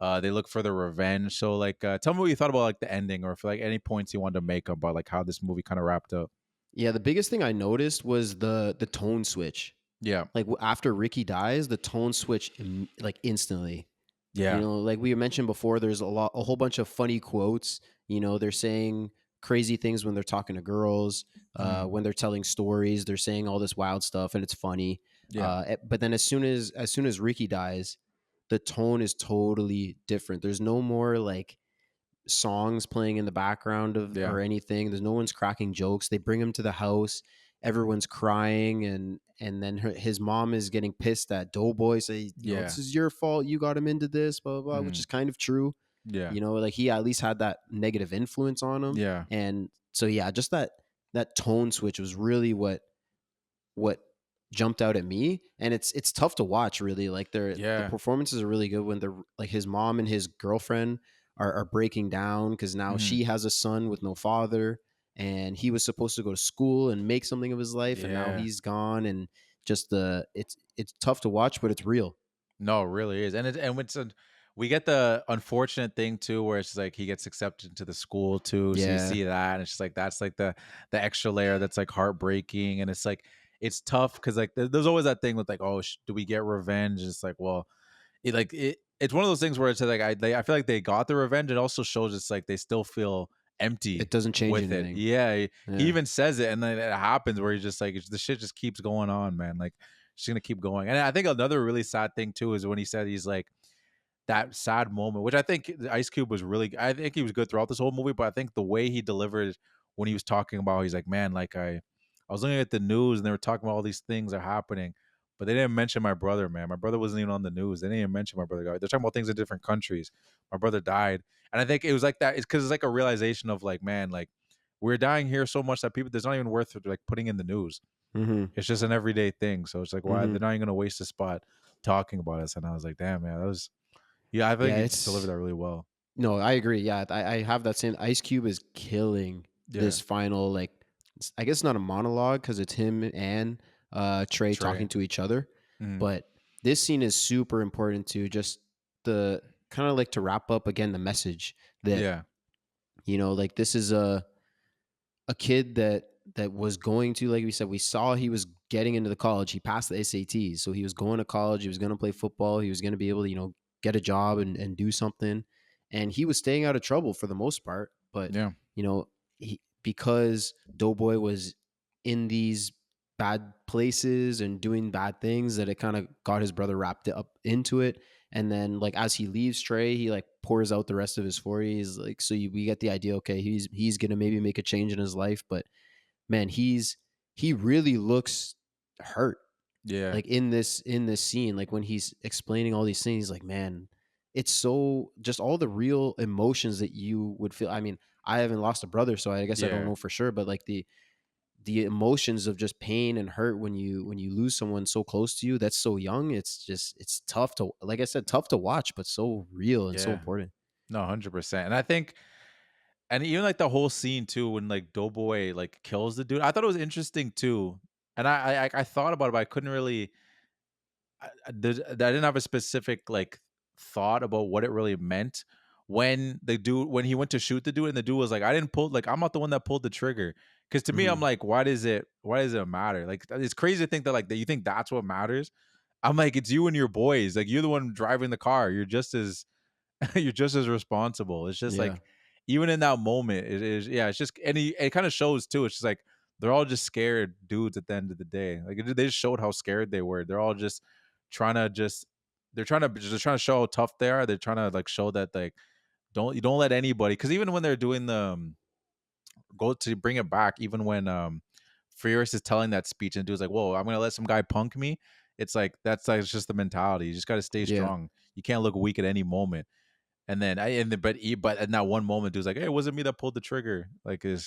They look for their revenge. So like tell me what you thought about like the ending, or if like any points you wanted to make about like how this movie kind of wrapped up. Yeah, the biggest thing I noticed was the tone switch. Yeah. Like after Ricky dies, the tone switch like instantly. Yeah. Like we mentioned before, there's a whole bunch of funny quotes. They're saying crazy things when they're talking to girls, Mhm. when they're telling stories, they're saying all this wild stuff and it's funny. Yeah. But then as soon as Ricky dies, the tone is totally different. There's no more like songs playing in the background of Yeah. or anything. There's no one's cracking jokes. They bring him to the house. Everyone's crying, and then his mom is getting pissed at Doughboy. Say, Yeah. this is your fault. You got him into this, blah blah blah, which Mhm. is kind of true. Yeah. Like he at least had that negative influence on him, Yeah. and so yeah, just that tone switch was really what jumped out at me, and it's tough to watch really. Like the Yeah. performances are really good when they're like his mom and his girlfriend are breaking down because now Mhm. she has a son with no father, and he was supposed to go to school and make something of his life, and now Yeah. he's gone, and just the it's tough to watch, but it's real. No, it really is. We get the unfortunate thing too, where it's like he gets accepted into the school too. So you Yeah, see that, and it's just like that's like the extra layer that's like heartbreaking, and it's like it's tough because like there's always that thing with like, oh, do we get revenge? It's like, well, it's one of those things where it's like I feel like they got the revenge. It also shows it's like they still feel empty it doesn't change with it. anything. Yeah, he Yeah, even says it, and then it happens where he's just like the shit just keeps going on, man. Like she's gonna keep going. And I think another really sad thing too is when he said he's like that sad moment, which I think Ice Cube was really. I think he was good throughout this whole movie, but I think the way he delivered when he was talking about, he's like, man, like I was looking at the news and they were talking about all these things are happening, but they didn't mention my brother, man. My brother wasn't even on the news. They didn't even mention my brother. They're talking about things in different countries. My brother died, and I think it was like that. It's because it's like a realization of like, man, like we're dying here so much that people there's not even worth like putting in the news. mm-hmm. It's just an everyday thing. So it's like, why Mm-hmm. they're not even gonna waste a spot talking about us? And I was like, damn, man, that was yeah. I think Yeah, he delivered it's that really well. no, I agree. Yeah, I have that same. Ice Cube is killing Yeah, this final like. I guess not a monologue because it's him and Trey Trey. talking to each other, Mhm. but this scene is super important to just the kind of like to wrap up again the message that Yeah, like this is a kid that was going to, like we said, we saw he was getting into the college. He passed the SATs, so he was going to college. He was going to play football. He was going to be able to get a job and do something. And he was staying out of trouble for the most part. But yeah, because Doughboy was in these bad places and doing bad things, that it kind of got his brother wrapped up into it. And then like as he leaves Trey, he like pours out the rest of his 40s. Like so we get the idea. Okay, he's gonna maybe make a change in his life, but man, he really looks hurt. yeah, Like in this scene, like when he's explaining all these things, like man, it's so just all the real emotions that you would feel. I mean, I haven't lost a brother, so I guess I don't yeah, know for sure, but like the emotions of just pain and hurt when you lose someone so close to you that's so young, it's tough to, like I said, tough to watch, but so real and so yeah. important. No, 100%. And I think, and even like the whole scene too, when like Doughboy like kills the dude, I thought it was interesting too. And I thought about it, but I couldn't really. I didn't have a specific like thought about what it really meant when he went to shoot the dude and the dude was like, I didn't pull, like I'm not the one that pulled the trigger. Because to me, I'm Hmm. like, why does it matter? Like it's crazy to think that like that you think that's what matters. I'm like, it's you and your boys. Like you're the one driving the car. You're just as you're just as responsible. It's just Yeah, like even in that moment, it is yeah. It's just and it kind of shows too. It's just like they're all just scared dudes at the end of the day. Like they just showed how scared they were. They're all just trying to just they're trying to show how tough they are. They're trying to like show that like don't let anybody, because even when they're doing the go to bring it back, even when Furious is telling that speech and dude's like, whoa, I'm gonna let some guy punk me. It's like that's like it's just the mentality. You just got to stay yeah, strong. You can't look weak at any moment. And then but in that one moment, dude's like, "Hey, it wasn't me that pulled the trigger." Like, it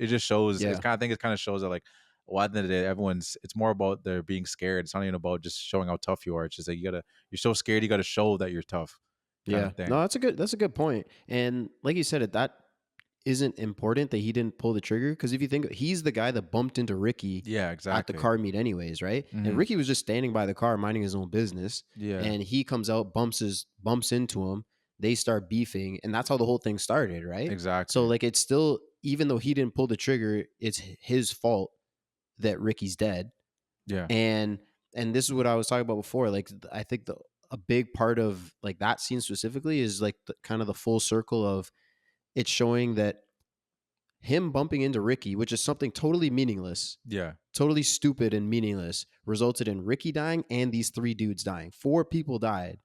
just shows? It's yeah, kind of think it kind of shows that like, well, at the end of the day, everyone's. It's more about they're being scared. It's not even about just showing how tough you are. It's just like you're so scared, you gotta show that you're tough, kind yeah. of thing. No, that's a good point. And like you said, that isn't important that he didn't pull the trigger, because if you think, he's the guy that bumped into Ricky Yeah, at the exactly. car meet anyways, right? And Hmm. Ricky was just standing by the car minding his own business, Yeah, and he comes out, bumps into him, they start beefing, and that's how the whole thing started, right? So exactly. like it's still, even though he didn't pull the trigger, it's his fault that Ricky's dead. Yeah, And this is what I was talking about before. Like I think a big part of like that scene specifically is like kind of the full circle of it's showing that him bumping into Ricky, which is something totally meaningless, Yeah. totally stupid and meaningless, resulted in Ricky dying and these 3 dudes dying. 4 people died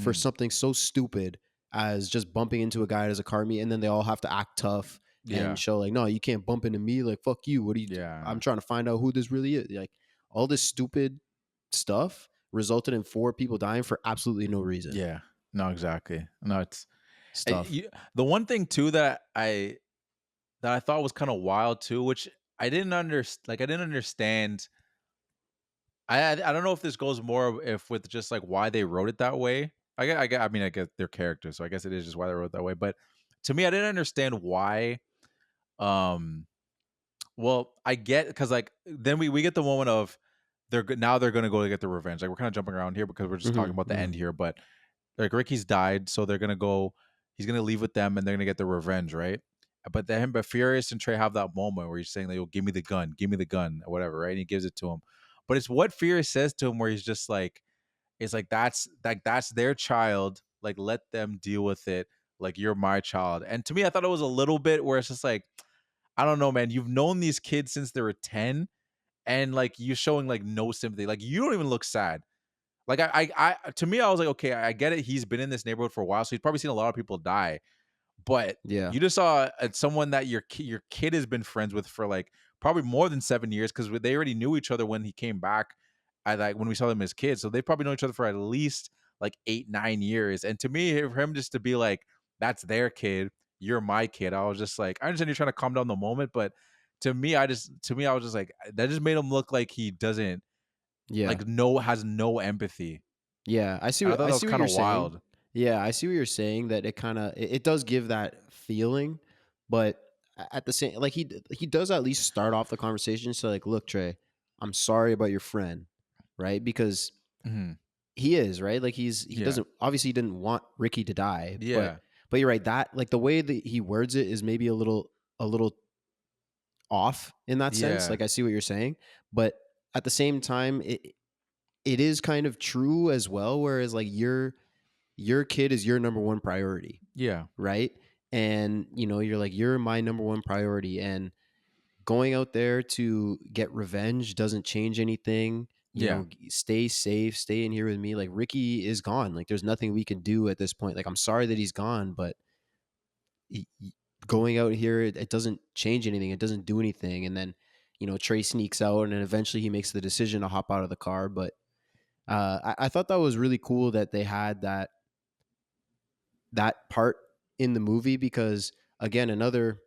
for something so stupid as just bumping into a guy as a car meet, and then they all have to act tough and show like, no, you can't bump into me. Like, fuck you. What do you do? I'm trying to find out who this really is. Like, all this stupid stuff resulted in 4 people dying for absolutely no reason. Yeah. No, exactly. No, it's Stuff. the one thing too that I thought was kind of wild too, which I didn't understand. Like, I didn't understand. I don't know if this goes more if with just like why they wrote it that way. I mean, I get their characters, so I guess it is just why they wrote it that way. But to me, I didn't understand why. Well, I get, because like then we get the moment of they're going to go to get the revenge. Like, we're kind of jumping around here because we're just talking about the end here, but like Ricky's died, so they're gonna go. He's gonna leave with them, and they're gonna get the revenge, right? But Furious and Trey have that moment where he's saying, like, "Oh, give me the gun, or whatever," right? And he gives it to him. But it's what Furious says to him, where he's just like, "It's like that's their child. Like, let them deal with it. Like, you're my child." And to me, I thought it was a little bit where it's just like, I don't know, man. You've known these kids since they were 10, and like you showing like no sympathy. Like, you don't even look sad. Like, I to me, I was like, okay, I get it. He's been in this neighborhood for a while, so he's probably seen a lot of people die. But Yeah. you just saw someone that your kid has been friends with for like probably more than 7 years, because they already knew each other when he came back. Like when we saw them as kids, so they probably know each other for at least like 8-9 years. And to me, for him just to be like, "That's their kid, you're my kid," I was just like, I understand you're trying to calm down the moment, but to me, I was just like, that just made him look like he doesn't. Yeah. Like, has no empathy. Yeah, I see I what thought I that was see what kind you're of saying. wild. Yeah, I see what you're saying, that it kind of it does give that feeling, but at the same, like, he does at least start off the conversation. So like, look, Trey, I'm sorry about your friend, right? Because Mhm. he is, right? Like, he Yeah. doesn't, obviously he didn't want Ricky to die, Yeah. but you're right, that like the way that he words it is maybe a little off in that sense. Yeah. Like, I see what you're saying, but at the same time, it is kind of true as well. Whereas like your kid is your number one priority, Yeah. right? And you're like, you're my number one priority, and going out there to get revenge doesn't change anything. Yeah. Stay safe, stay in here with me. Like, Ricky is gone. Like, there's nothing we can do at this point. Like, I'm sorry that he's gone, but going out here, it doesn't change anything. It doesn't do anything. And then, Trey sneaks out, and then eventually he makes the decision to hop out of the car. But I thought that was really cool that they had that part in the movie, because again, another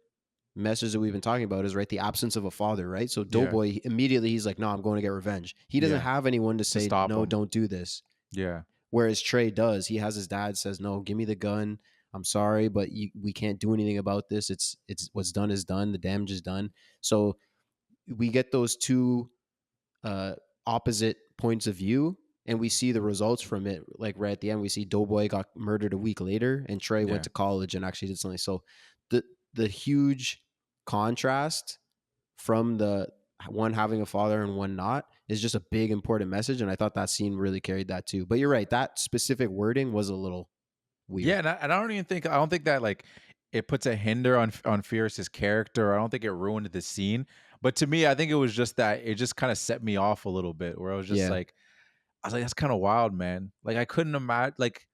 message that we've been talking about is, right, the absence of a father, right? So Doughboy, immediately he's like, no, I'm going to get revenge. He doesn't have anyone to say, stop no, him. don't do this. Yeah. Whereas Trey does. He has his dad says, no, give me the gun. I'm sorry, but we can't do anything about this. It's what's done is done. The damage is done. So we get those two opposite points of view, and we see the results from it. Like, right at the end, we see Doughboy got murdered a week later, and Trey went to college and actually did something. So the huge contrast from the one having a father and one not is just a big important message, and I thought that scene really carried that too. But you're right, that specific wording was a little weird. Yeah, and I don't think that like it puts a hinder on Fierce's character. I don't think it ruined the scene. But to me, I think it was just that it just kind of set me off a little bit, where I was just like, that's kind of wild, man. Like, I couldn't imagine, like,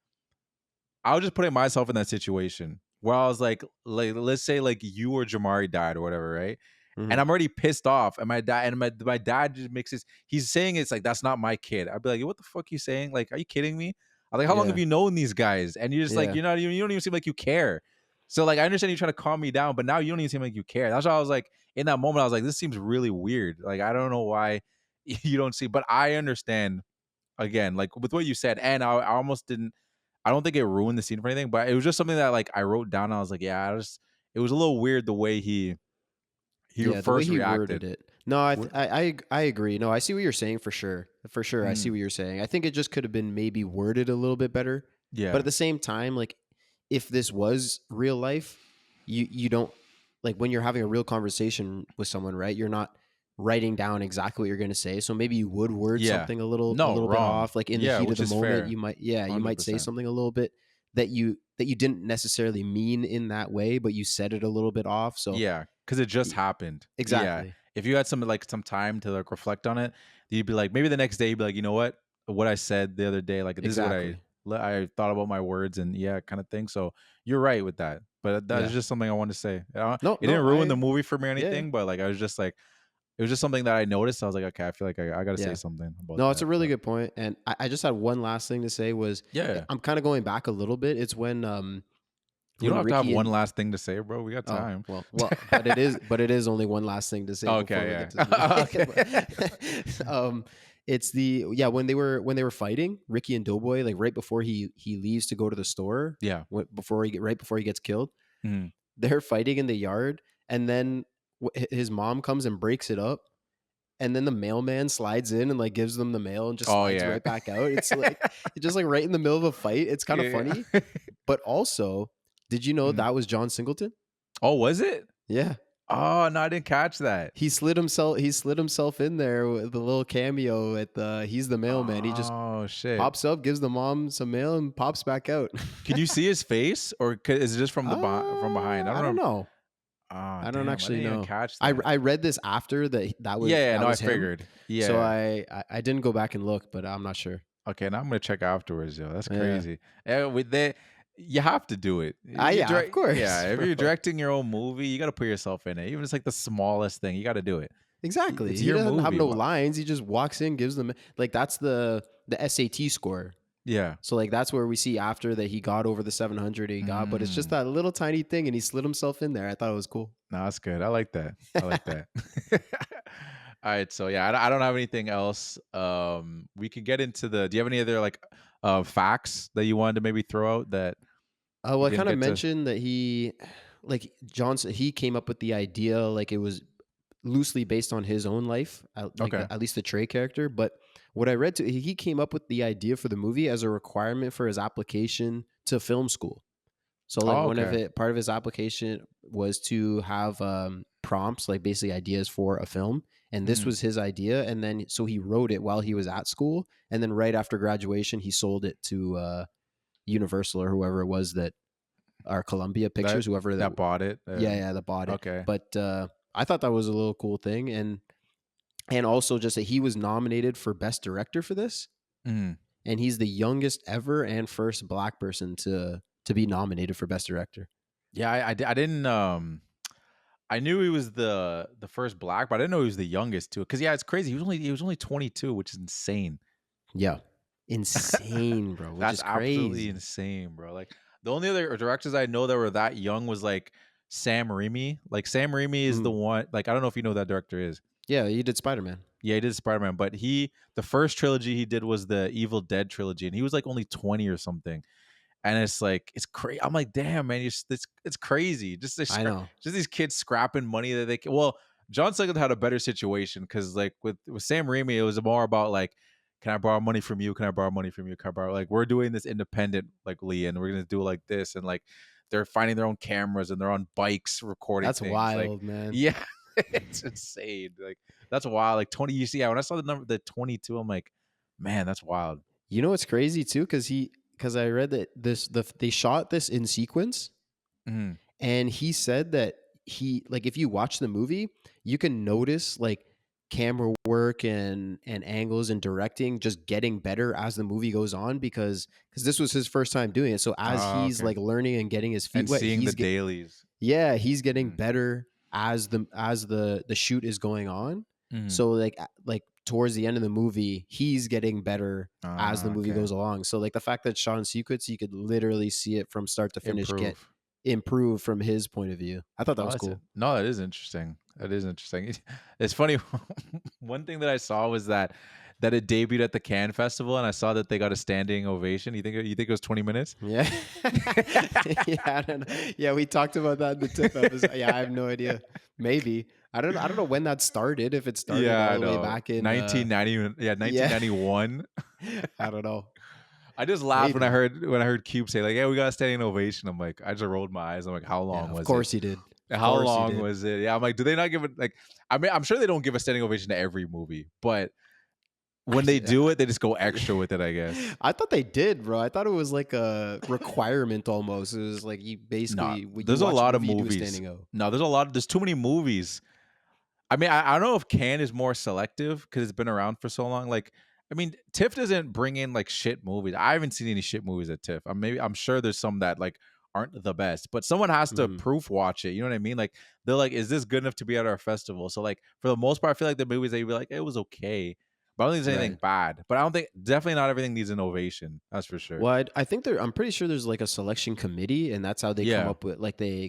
I was just putting myself in that situation where I was like, let's say like you or Jamari died or whatever, right? Mhm. And I'm already pissed off, and my dad just mixes. He's saying it's like, that's not my kid. I'd be like, what the fuck are you saying? Like, are you kidding me? I'm like, how long have you known these guys? And you're just like, you don't even seem like you care. So like, I understand you trying to calm me down, but now you don't even seem like you care. That's why I was like, in that moment, I was like, this seems really weird. Like, I don't know why you don't see, but I understand, again, like with what you said, and I almost didn't. I don't think it ruined the scene for anything, but it was just something that like I wrote down. And I was like, yeah, it was a little weird the way he the first way he reacted. worded it. No, I agree. No, I see what you're saying for sure. For sure, I see what you're saying. I think it just could have been maybe worded a little bit better. Yeah. But at the same time, like, if this was real life, you don't, like, when you're having a real conversation with someone, right? You're not writing down exactly what you're going to say. So maybe you would word something a little bit off. Like, in the heat of the moment, you might say 100%. something a little bit that you didn't necessarily mean in that way, but you said it a little bit off. So Yeah, because it just happened. Yeah. exactly. If you had some time to like reflect on it, you'd be like, maybe the next day you'd be like, you know what I said the other day, like this Exactly. is what I thought about my words and yeah, kind of thing. So you're right with that. But that was Yeah. just something I wanted to say. No, It didn't ruin the I movie for me or yeah, anything, but like I was just like, it was just something that I noticed. I was like, okay, I feel like I got to say yeah. something about No, that. it's a really But good point. And I just had one last thing to say was yeah, I'm kind of going back a little bit. It's you don't have to have Ricky one and last thing to say, bro. We got oh time. but it is only one last thing to say before we Okay, get yeah. to it's when they were fighting Ricky and Doughboy, like right before he leaves to go to the store, Yeah. right before he gets killed, Mhm. they're fighting in the yard, and then his mom comes and breaks it up, and then the mailman slides in and like gives them the mail and just Oh slides yeah. right back out. It's like it's just like right in the middle of a fight. It's kind of Yeah. funny, but also, did you know Mhm. that was John Singleton? Oh, was it? Yeah. Oh no, I didn't catch that. He slid himself in there with the little cameo at the he's the mailman. He just Oh shit. pops up, gives the mom some mail, and pops back out. Can you see his face, or is it just from from behind? I don't I don't remember. know. Oh I don't damn, I actually didn't even know. catch I that. I read this after Yeah, that no, I was him. figured. Yeah. So I didn't go back and look, but I'm not sure. Okay, now I'm gonna check afterwards, yo. That's Yeah. crazy. With that, you have to do it. If you Yeah, of course, yeah, if you're bro. directing your own movie, you got to put yourself in it. Even if it's like the smallest thing, you got to do it. Exactly. It's He your doesn't have movie. no lines. He just walks in, gives them like that's the SAT score. Yeah. So like that's where we see after that he got over the 700 he got, but it's just that little tiny thing, and he slid himself in there. I thought it was cool. No, that's good. I like that. I like that. All right, so yeah, I don't have anything else. We could get into the. Do you have any other like facts that you wanted to maybe throw out that Well, we I didn't kind of get to? mentioned that like Johnson, he came up with the idea, like it was loosely based on his own life, like Okay. at least the Trey character. But what I read he came up with the idea for the movie as a requirement for his application to film school. So like Oh, okay. part of his application was to have prompts, like basically ideas for a film. And this Mhm. was his idea. And then so he wrote it while he was at school. And then right after graduation, he sold it to Universal or whoever it was that or Columbia Pictures, whoever That bought it. that bought it. Okay. But I thought that was a little cool thing. And also just that he was nominated for Best Director for this. Mhm. And he's the youngest ever and first Black person to be nominated for Best Director. Yeah, I didn't. I knew he was the first black, but I didn't know he was the youngest too. Because yeah, it's crazy. He was only 22, which is insane. Yeah. Insane, bro. Which That's is absolutely crazy. insane, bro. Like the only other directors I know that were that young was like Sam Raimi. Like Sam Raimi is the one. Like I don't know if you know who that director is. Yeah, you did Spider-Man. Yeah, he did Spider-Man, but the first trilogy he did was the Evil Dead trilogy, and he was like only 20 or something. And it's like it's crazy. I'm like, damn, man, it's crazy. I know. Just these kids scrapping money that they can. Well, John Singleton had a better situation because like with Sam Raimi, it was more about like, can I borrow money from you? Can I borrow money from you? Can I borrow like we're doing this independently and we're gonna do it like this and like they're finding their own cameras and they're on bikes recording. That's things. wild, like, man. Yeah, it's insane. Like that's wild. Like 20. You see, yeah, when I saw the 22, I'm like, man, that's wild. You know what's crazy too? Because I read that they shot this in sequence, Mhm. and he said that like if you watch the movie, you can notice like camera work and angles and directing just getting better as the movie goes on because this was his first time doing it. So as he's Okay. like learning and getting his feet And wet, seeing the dailies. yeah, he's getting Mm. better as the shoot is going on. Mhm. So like towards the end of the movie, he's getting better as the movie Okay. goes along. So like the fact that shot in sequence, you could literally see it from start to finish improve from his point of view. I thought that was cool. No, that is interesting. That is interesting. It's funny. One thing that I saw was that it debuted at the Cannes Festival, and I saw that they got a standing ovation. You think it was 20 minutes? Yeah. Yeah, I don't know. Yeah, we talked about that in the tip episode. Yeah, I have no idea. Maybe. I don't know when that started. If it started Yeah, all the way back in 1990. Yeah, 1991. I don't know. I just laughed when I Maybe. heard Cube say like, "Yeah, we got a standing ovation." I'm like, I just rolled my eyes. I'm like, how long Yeah, was it? of course he did. How course he long did. was it? Yeah, I'm like, do they not give it like? I mean, I'm sure they don't give a standing ovation to every movie, but when they do it, they just go extra with it, I guess. I thought they did, bro. I thought it was like a requirement almost. It was like you No, basically when there's you a watch lot of movie, you do a movies. standing O. No, there's too many movies. I mean, I don't know if Cannes is more selective because it's been around for so long. Like, I mean, TIFF doesn't bring in like shit movies. I haven't seen any shit movies at TIFF. I'm sure there's some that like aren't the best, but someone has to proof watch it. You know what I mean? Like, they're like, is this good enough to be at our festival? So like, for the most part, I feel like the movies they'd be like, it was okay, but I don't think there's anything bad. But I don't think definitely not everything needs innovation. That's for sure. Well, I think I'm pretty sure there's like a selection committee, and that's how they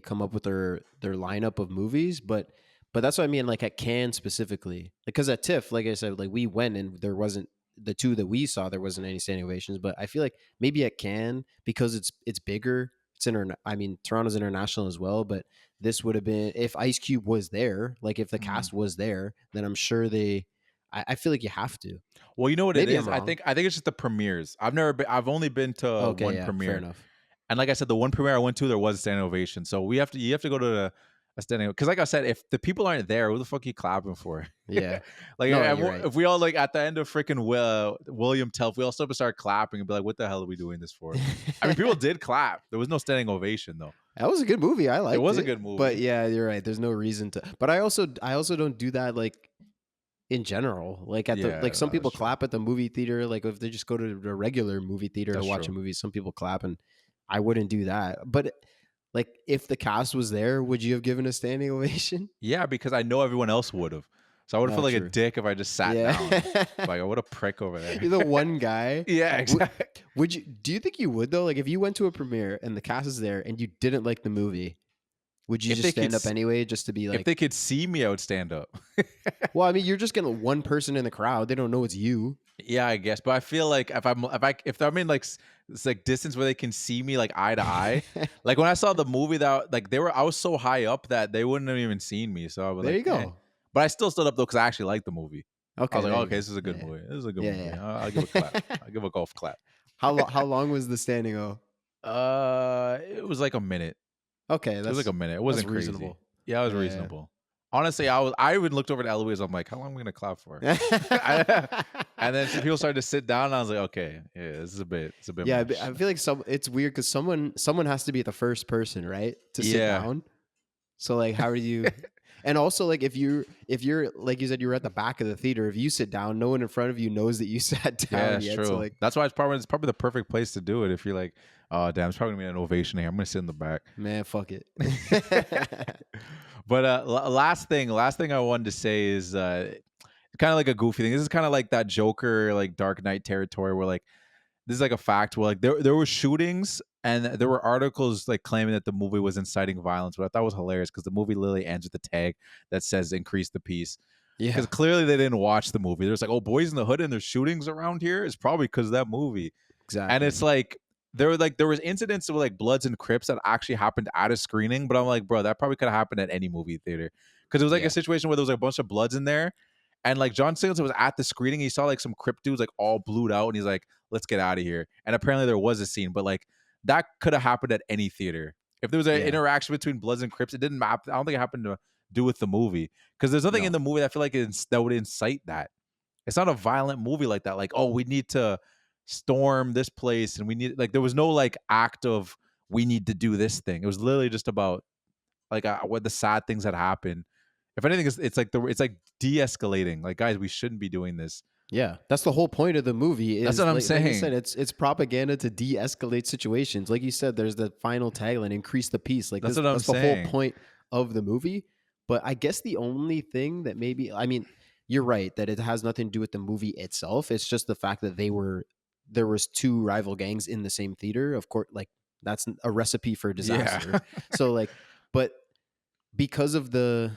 come up with their lineup of movies. But that's what I mean, like at Cannes specifically, because at TIFF, like I said, like we went and there wasn't the two that we saw, there wasn't any standing ovations. But I feel like maybe at Cannes because it's bigger. I mean, Toronto's international as well, but this would have been if Ice Cube was there, like if the cast was there, then I'm sure I feel like you have to. Well, you know what Maybe it is? I'm I wrong. think it's just the premieres. I've only been to one premiere. Fair enough. And like I said, the one premiere I went to, there was a standing ovation. So you have to go to a standing, because like I said, if the people aren't there, who the fuck are you clapping for? Yeah. Like No, if, you're right. if we all like at the end of freaking William Tell, if we all start clapping and be like, what the hell are we doing this for? I mean, people did clap. There was no standing ovation though. That was a good movie. I liked it. It was a good movie. But yeah, you're right. There's no reason to. But I also don't do that like in general. Like at the like some no, people that's true. clap at the movie theater. Like if they just go to a regular movie theater That's to watch true. a movie, some people clap, and I wouldn't do that. But like if the cast was there, would you have given a standing ovation? Yeah, because I know everyone else would have. So I would have felt like true. a dick if I just sat down. Like, what a prick over there. You're the one guy. Yeah, exactly. Would you? Do you think you would though? Like if you went to a premiere and the cast is there and you didn't like the movie, would you If just they stand could up anyway just to be like? If they could see me, I would stand up. Well, I mean, you're just getting one person in the crowd. They don't know it's you. Yeah, I guess. But I feel like if I'm in like it's like distance where they can see me like eye to eye. Like when I saw the movie that like I was so high up that they wouldn't have even seen me. So I was There like, you go. eh. But I still stood up though because I actually liked the movie. Okay. I was like, there you okay, go. this is a good Yeah. movie. This is a good Yeah, movie. yeah. I'll give a clap. I'll give a golf clap. How long was the standing O? It was like a minute. Okay, It was like a minute. It wasn't crazy. reasonable. Yeah, it was Yeah, yeah. reasonable. Honestly, I even looked over at Eloise. I'm like, how long am I gonna clap for? And then people started to sit down, and I was like, okay, yeah, this is a bit. It's a bit. Yeah, much. I feel like it's weird because someone has to be the first person, right, to sit Yeah. down. So like, how do you? And also, like, if you're like you said, you were at the back of the theater. If you sit down, no one in front of you knows that you sat down. Yeah, it's yet. true. So like, That's why it's probably the perfect place to do it. If you're like, oh damn, it's probably gonna be an ovation here. I'm gonna sit in the back. man, fuck it. But last thing I wanted to say is kind of like a goofy thing. This is kind of like that Joker, like Dark Knight territory, where like this is like a fact where like there were shootings and there were articles like claiming that the movie was inciting violence, but I thought was hilarious because the movie literally ends with the tag that says "increase the peace." Yeah, Because clearly they didn't watch the movie. There's like, oh, Boys in the Hood and there's shootings around here. It's probably because of that movie. exactly. And it's like there was incidents of like Bloods and Crips that actually happened at a screening, but I'm like, bro, that probably could have happened at any movie theater. Because it was like Yeah. a situation where there was like a bunch of Bloods in there. And like John Singleton was at the screening, he saw like some Crip dudes like all blued out, and he's like, let's get out of here. And apparently there was a scene, but like that could have happened at any theater. If there was an Yeah. interaction between Bloods and Crips, it didn't matter. I don't think it happened to do with the movie. Because there's nothing in the movie that I feel like that would incite that. It's not a violent movie like that. Like, oh, we need to storm this place, and we need like there was no like act of we need to do this thing. It was literally just about like what the sad things that happened. If anything, it's like de-escalating. Like, guys, we shouldn't be doing this. Yeah, that's the whole point of the movie. That's what I'm Like you saying. said, it's propaganda to de-escalate situations. Like you said, there's the final tagline: "Increase the peace." Like That's what I'm that's the saying. whole point of the movie. But I guess the only thing that maybe, I mean, you're right that it has nothing to do with the movie itself. It's just the fact that there was two rival gangs in the same theater. Of course, like that's a recipe for disaster. Yeah. So like, but because of the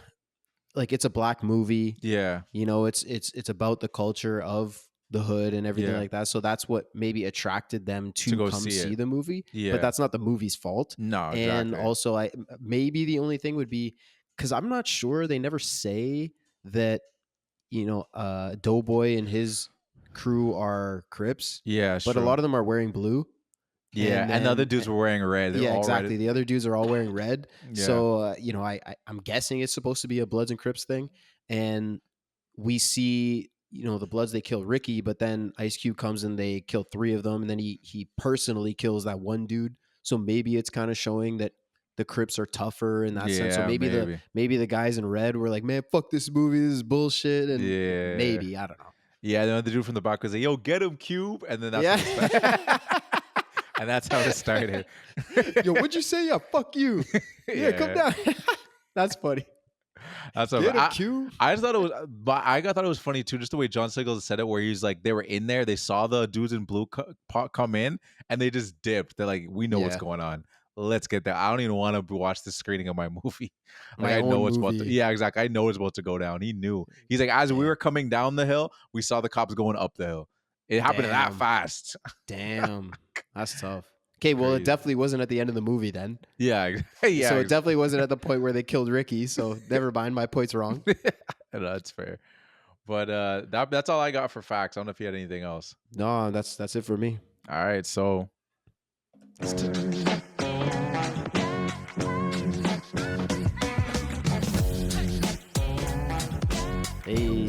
like, it's a black movie. Yeah. You know, it's about the culture of the hood and everything Yeah. like that. So that's what maybe attracted them to go come see see it. the movie. Yeah. But that's not the movie's fault. No, And exactly. also, maybe the only thing would be because I'm not sure, they never say that, you know, Doughboy and his crew are Crips. Yeah, But a lot of them are wearing blue. yeah, and the other dudes were wearing red. They're Yeah, all exactly. red. The other dudes are all wearing red. Yeah. So, you know, I'm guessing it's supposed to be a Bloods and Crips thing. And we see, the Bloods, they kill Ricky, but then Ice Cube comes and they kill 3 of them, and then he personally kills that one dude. So maybe it's kind of showing that the Crips are tougher in that sense. So Yeah, maybe the guys in red were like, man, fuck this movie, this is bullshit, and Yeah. maybe, I don't know. Yeah, the dude from the back was like, "Yo, get him, Cube," and then that's Yeah. and that's how it started. Yo, what'd you say? Yeah, fuck you. Yeah, come down. That's funny. That's what Get him, Cube. I just thought it was, but I thought it was funny too, just the way John Siegel said it, where he's like, they were in there, they saw the dudes in blue come in, and they just dipped. They're like, we know what's going on. Let's get that. I don't even want to watch the screening of my movie. Like, I know it's about to, yeah, exactly. I know it's about to go down. He knew. He's like, as we were coming down the hill, we saw the cops going up the hill. It happened that fast. Damn, that's tough. Okay, well, it definitely wasn't at the end of the movie then. Yeah, yeah. So it definitely wasn't at the point where they killed Ricky. So never mind, my point's wrong. No, that's fair. But that's all I got for facts. I don't know if you had anything else. No, that's it for me. All right, so Hey.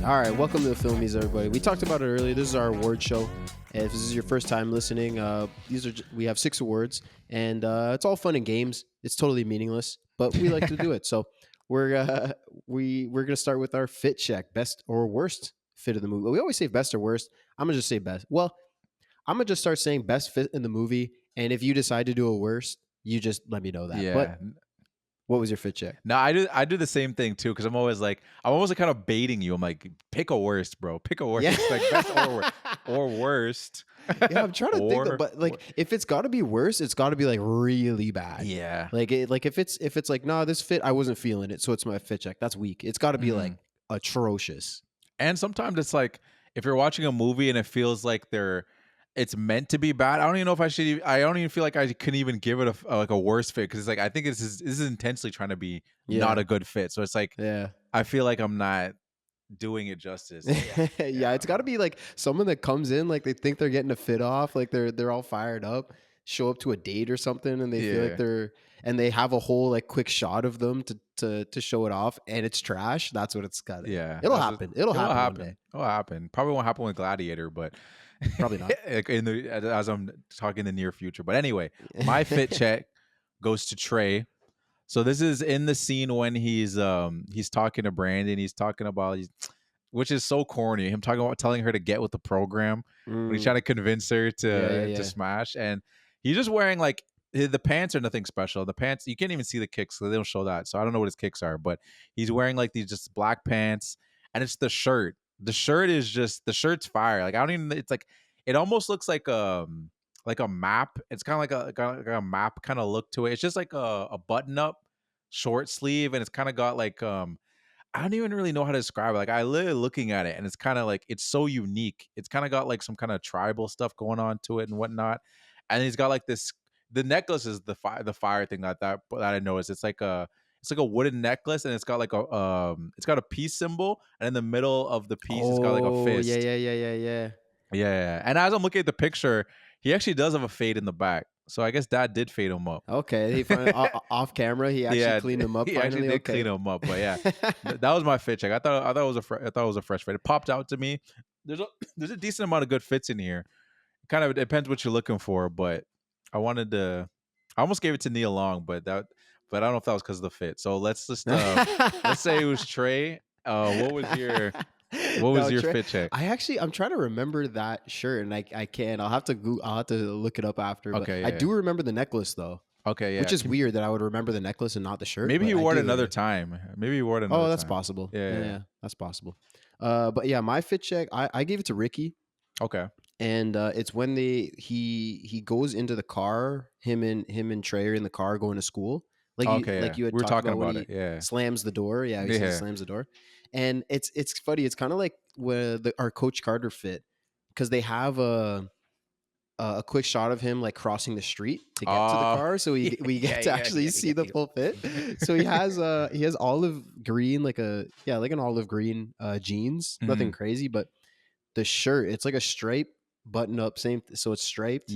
All right, welcome to the Filmies, everybody. We talked about it earlier. This is our award show. If this is your first time listening, we have 6 awards, and it's all fun and games. It's totally meaningless, but we like to do it. So we're gonna start with our fit check, best or worst fit of the movie. We always say best or worst. I'm gonna just say best. Well, I'm gonna just start saying best fit in the movie, and if you decide to do a worst, you just let me know that. yeah. But what was your fit check? No, I do the same thing too, because I'm always like kind of baiting you. I'm like, pick a worst, bro. Pick a worst. Yeah. Like best or worst. Yeah, I'm trying to think, but like, if it's got to be worse, it's got to be like really bad. Yeah. Like if it's like, nah, this fit, I wasn't feeling it, so it's my fit check. That's weak. It's got to be like atrocious. And sometimes it's like, if you're watching a movie and it feels like it's meant to be bad, I don't even know if I should. I don't even feel like I can even give it a worse fit, because it's like, I think this is intensely trying to be not a good fit. So it's like, I feel like I'm not doing it justice. Yeah, it's got to be like someone that comes in like they think they're getting a fit off, like they're all fired up, show up to a date or something, and they feel like they have a whole like quick shot of them to show it off, and it's trash. That's what it's got. Yeah, it'll happen. It'll happen. It'll happen. Probably won't happen with Gladiator, but probably not. As I'm talking the near future. But anyway, my fit check goes to Trey. So this is in the scene when he's talking to Brandon. He's talking about, which is so corny, him talking about telling her to get with the program. When he's trying to convince her to smash, and he's just wearing like, the pants are nothing special. The pants, you can't even see the kicks, so they don't show that. So I don't know what his kicks are, but he's wearing like these just black pants, and it's the shirt. The shirt's fire. Like, I don't even. It's like, it almost looks like a map. It's kind of like a map kind of look to it. It's just like a button up short sleeve, and it's kind of got like I don't even really know how to describe it. Like, I literally looking at it, and it's kind of like, it's so unique. It's kind of got like some kind of tribal stuff going on to it and whatnot. And he's got like this. The necklace is the fire thing that I noticed. It's like a wooden necklace, and it's got like it's got a peace symbol, and in the middle of the piece, it's got like a fist. Yeah. And as I'm looking at the picture, he actually does have a fade in the back. So I guess Dad did fade him up. Okay, he off camera, he actually cleaned him up. He actually did clean him up, but yeah, that was my fit check. I thought it was a fresh fit. It popped out to me. There's a decent amount of good fits in here. It kind of depends what you're looking for, but I almost gave it to Nia Long, but I don't know if that was because of the fit. So let's just let's say it was Trey. What was your fit check? I'm trying to remember that shirt, and I can't. I'll have to look it up after. But Okay, I do remember the necklace though. Okay, yeah. Which is weird that I would remember the necklace and not the shirt. Maybe he wore it another time. Oh, that's possible. Yeah, that's possible. But yeah, my fit check, I gave it to Ricky. Okay. And it's when he goes into the car, him and Trey are in the car going to school. Like you had talked about it. Yeah. Slams the door. Yeah, he slams the door. And it's funny. It's kind of like where our Coach Carter fit, because they have a quick shot of him like crossing the street to get to the car, so we get to actually see the full fit. So he has olive green, like an olive green jeans, nothing crazy, but the shirt, it's like a stripe button up, same, so it's striped,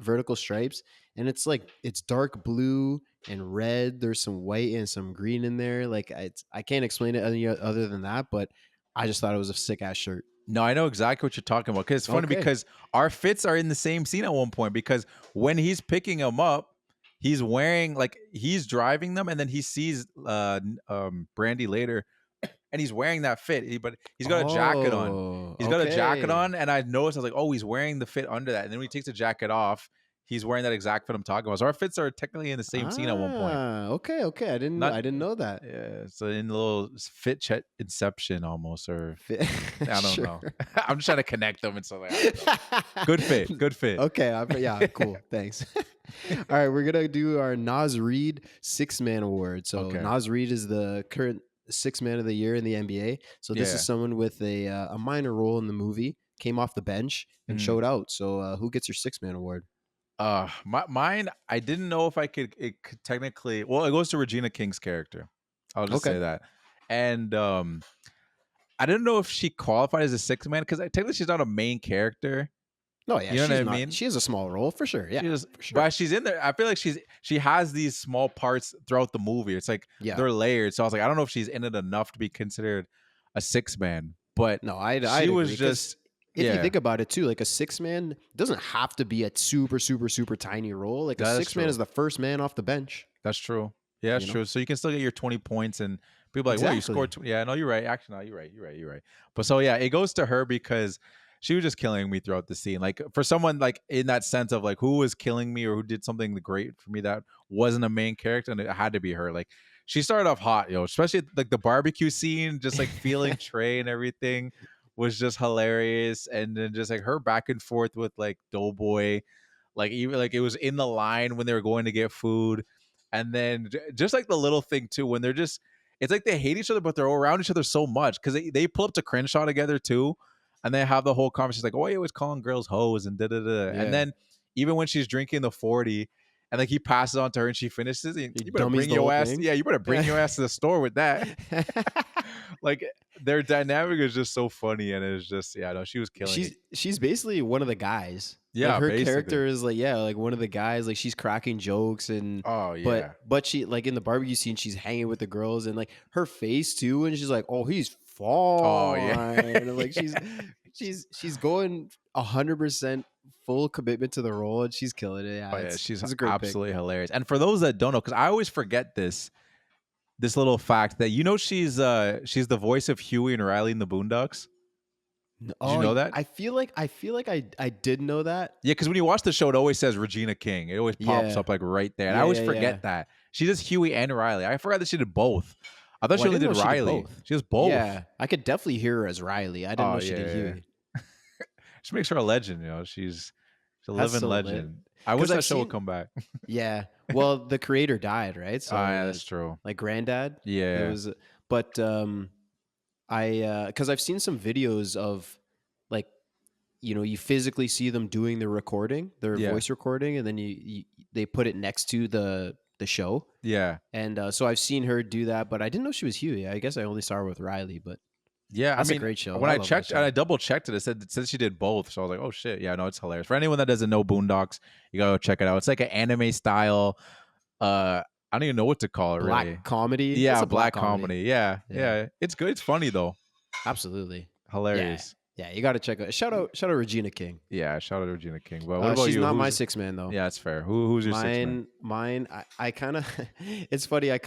vertical stripes, and it's like, it's dark blue and red. There's some white and some green in there. Like, I can't explain it any other than that, but I just thought it was a sick ass shirt. No, I know exactly what you're talking about. Because it's funny because our fits are in the same scene at one point. Because when he's picking him up, he's wearing like he's driving them, and then he sees Brandy later, and he's wearing that fit. But he's got a jacket on. He's got a jacket on, and I noticed I was like, oh, he's wearing the fit under that. And then when he takes the jacket off, he's wearing that exact fit I'm talking about. So our fits are technically in the same scene at one point. Okay. I didn't know that. Yeah, so in a little fit check inception almost, or I don't know. I'm just trying to connect them and stuff like that. Good fit. Okay, yeah, cool. Thanks. All right, we're gonna do our Naz Reid Sixth Man Award. So Naz Reid is the current Sixth Man of the Year in the NBA. So this is someone with a minor role in the movie, came off the bench and showed out. So who gets your Sixth Man Award? Mine, I didn't know if it could technically, well, it goes to Regina King's character. I'll just say that. And I didn't know if she qualified as a sixth man because technically she's not a main character. No, yeah, you know what I mean? She has a small role for sure. Yeah, for sure. But she's in there. I feel like she has these small parts throughout the movie. It's like they're layered. So I was like, I don't know if she's in it enough to be considered a sixth man. But no, I she was agree, just. If you think about it too, like a six man doesn't have to be a super tiny role. Like a six man is the first man off the bench. That's true. Yeah, that's true. So you can still get your 20 points and people are like, well, you scored 20. Yeah, no, you're right. Actually, no, you're right. But so yeah, it goes to her because she was just killing me throughout the scene. Like for someone like in that sense of like who was killing me or who did something great for me that wasn't a main character, and it had to be her. Like she started off hot, especially like the barbecue scene, just like feeling Trey and everything was just hilarious. And then just like her back and forth with like Doughboy, like even like it was in the line when they were going to get food. And then just like the little thing too, when they're just, it's like they hate each other, but they're around each other so much because they pull up to Crenshaw together too. And they have the whole conversation like, oh, you always calling girls hoes and da-da-da. Yeah. And then even when she's drinking the 40 and like he passes on to her and she finishes, you better bring your ass. Yeah, you better bring your ass to the store with that. Like their dynamic is just so funny, and it's just she was killing. She's basically one of the guys. Yeah, like her character is like one of the guys. Like she's cracking jokes and but she like in the barbecue scene, she's hanging with the girls and like her face too, and she's like, oh, he's fine. Oh yeah, and like she's going 100% full commitment to the role, and she's killing it. Yeah, she's absolutely hilarious. And for those that don't know, because I always forget this little fact that she's the voice of Huey and Riley in the Boondocks. Did you know that? I feel like I did know that. Yeah, because when you watch the show, it always says Regina King. It always pops up like right there, and I always forget that she does Huey and Riley. I forgot that she did both. I thought she only did Riley. She does both. Yeah, I could definitely hear her as Riley. I didn't know she did Huey. She makes her a legend. She's a living legend. I wish that show would come back. Yeah. Well, the creator died, right? So that's true. Like Granddad. Yeah. But because I've seen some videos of like, you physically see them doing the recording, their voice recording, and then they put it next to the show. Yeah. And so I've seen her do that, but I didn't know she was Huey. I guess I only saw her with Riley, but yeah, that's a great show. When I checked, and I double checked it, it said she did both. So I was like, oh shit, yeah, no, it's hilarious. For anyone that doesn't know Boondocks, you gotta go check it out. It's like an anime style. I don't even know what to call it. Black really. Comedy. Yeah, it's a black comedy. Yeah. It's good. It's funny though. Absolutely hilarious. Yeah, you gotta check it. Shout out Regina King. Yeah, shout out to Regina King. But what about she's you? not my sixth man though. Yeah, that's fair. Who's your sixth man? Mine. I kind of. It's funny. I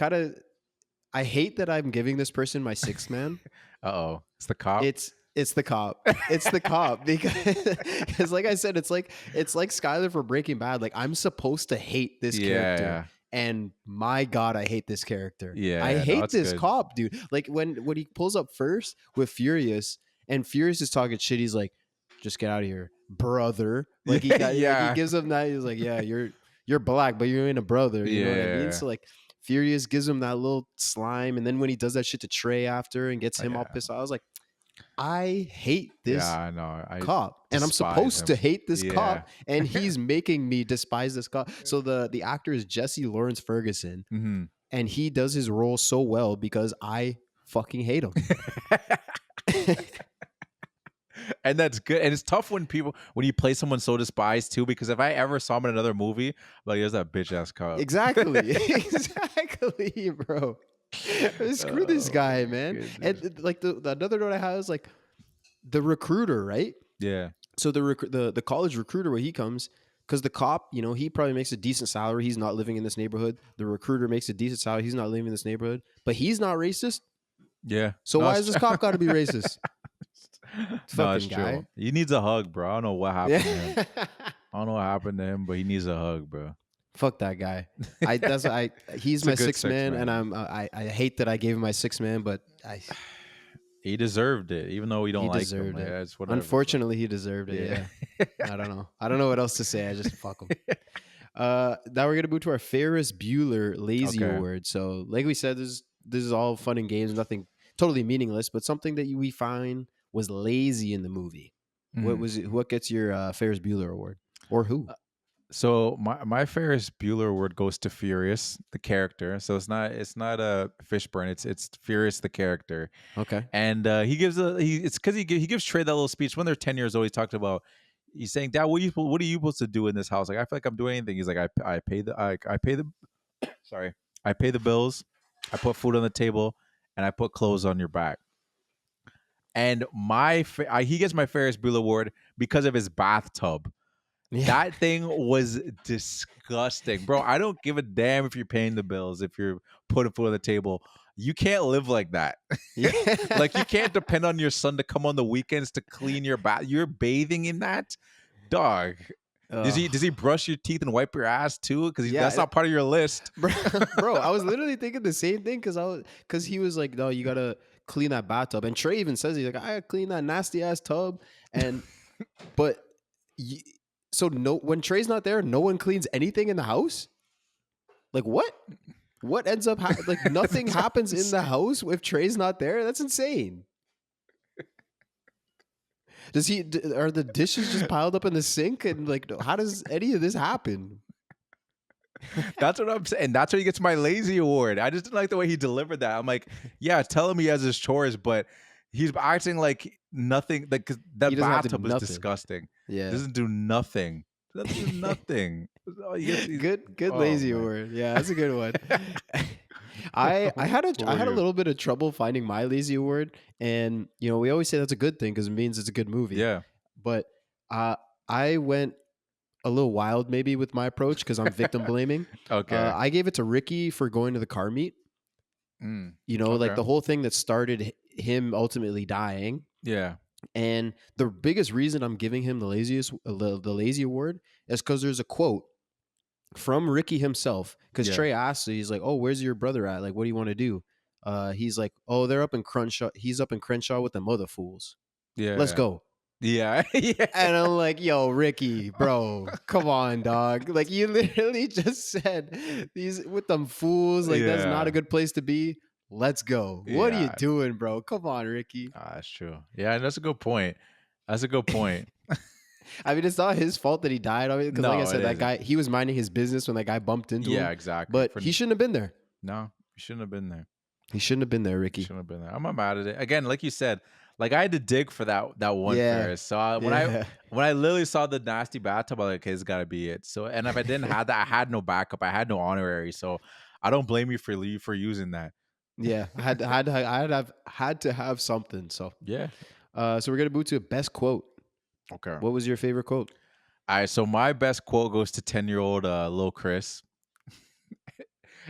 hate that I'm giving this person my sixth man. It's the cop. It's the cop. It's the cop because like I said, it's like Skyler for Breaking Bad. Like I'm supposed to hate this character, and my God, I hate this character. Yeah, I hate this cop, dude. Like when he pulls up first with Furious, and Furious is talking shit. He's like, "Just get out of here, brother." Like he gives him that. He's like, "Yeah, you're black, but you ain't a brother." You know what I mean? So like. Furious gives him that little slime, and then when he does that shit to Trey after and gets him all pissed off, I was like, I hate this cop, and I'm supposed to hate this cop, and he's making me despise this cop. So the actor is Jesse Lawrence Ferguson, and he does his role so well because I fucking hate him. And that's good. And it's tough when you play someone so despised too, because if I ever saw him in another movie, like, there's that bitch ass cop. Exactly, bro. Screw this guy, man. goodness. And like the another note I have is like the recruiter, right? Yeah. So the college recruiter when he comes, because the cop, you know, he probably makes a decent salary. He's not living in this neighborhood. The recruiter makes a decent salary. He's not living in this neighborhood, but he's not racist. Yeah. So No, why it's has this true. cop got to be racist? No, Fucking it's guy. true. He needs a hug, bro. I don't know what happened to him. Yeah. I don't know what happened to him, but he needs a hug, bro. Fuck that guy. He's It's a my good sixth man, man. and I hate that I gave him my sixth man, but He deserved it, even though we don't he like him. deserved Like, it. it's whatever, Unfortunately, he deserved it. Yeah. I don't know. I don't know what else to say. I just fuck him. Now we're gonna move to our Ferris Bueller Lazy Okay. Award. So, like we said, this is all fun and games, nothing totally meaningless, but something that we find was lazy in the movie. What Mhm. was it? What gets your Ferris Bueller Award, or who? So my Ferris Bueller award goes to Furious, the character. So it's not a Fishburne. It's Furious, the character. Okay. And it's because he gives Trey that little speech when they're 10 years old. He talked about, he's saying, Dad, what are you supposed to do in this house? Like, I feel like I'm doing anything. He's like, I pay the sorry, I pay the bills, I put food on the table, and I put clothes on your back. And he gets my Ferris Bueller award because of his bathtub. Yeah. That thing was disgusting, bro. I don't give a damn if you're paying the bills, if you're putting food on the table. You can't live like that. Yeah. Like, you can't depend on your son to come on the weekends to clean your bath. You're bathing in that, dog. Does he brush your teeth and wipe your ass too? Because Yeah. that's not part of your list. Bro, I was literally thinking the same thing because he was like, no, you gotta clean that bathtub, and Trey even says, he's like, I gotta clean that nasty ass tub, and but so no, when Trey's not there, no one cleans anything in the house. Like what? What ends up like nothing happens in the house if Trey's not there? That's insane. Are the dishes just piled up in the sink, and like how does any of this happen? That's what I'm saying. That's where he gets my lazy award. I just didn't like the way he delivered that. I'm like, yeah, tell him he has his chores, but he's acting like nothing. Like, 'cause that He doesn't have to do bathtub is nothing. disgusting. Yeah. Doesn't do nothing. Doesn't do nothing. Oh, Good oh, lazy man. award. Yeah, that's a good one. I had What a were you? little bit of trouble finding my lazy award, and you know we always say that's a good thing because it means it's a good movie. Yeah. But I went a little wild maybe with my approach because I'm victim blaming. Okay. I gave it to Ricky for going to the car meet. Mm, You know, like okay. the whole thing that started him ultimately dying. Yeah. And the biggest reason I'm giving him the lazy award is because there's a quote from Ricky himself. Because Yeah. Trey asked, he's like, "Oh, where's your brother at? Like, what do you want to do?" He's like, "Oh, they're up in Crenshaw. He's up in Crenshaw with the mother fools. Yeah. Let's go." Yeah. Yeah. And I'm like, "Yo, Ricky, bro, come on, dog. Like, you literally just said these with them fools. Like, that's not a Yeah. good place to be. Let's go. What are you Yeah. doing, bro? Come on, Ricky." That's true. Yeah, that's a good point. That's a good point. I mean, it's not his fault that he died. Because, like I No, said, it that isn't. guy, he was minding his business when that guy bumped into him. Yeah, exactly. But he shouldn't have been there. No, you shouldn't have been there. He shouldn't have been there, Ricky. Shouldn't have been there. I'm not mad at it. Again, like you said, like I had to dig for that one Yeah. Ferris. So when I literally saw the nasty bathtub, I was like, okay, it's got to be it. So, and if I didn't have that, I had no backup. I had no honorary. So I don't blame you for using that. Yeah, I had to have something. So Yeah. so we're gonna move to best quote. Okay. What was your favorite quote? All right. So my best quote goes to 10-year-old Lil Chris.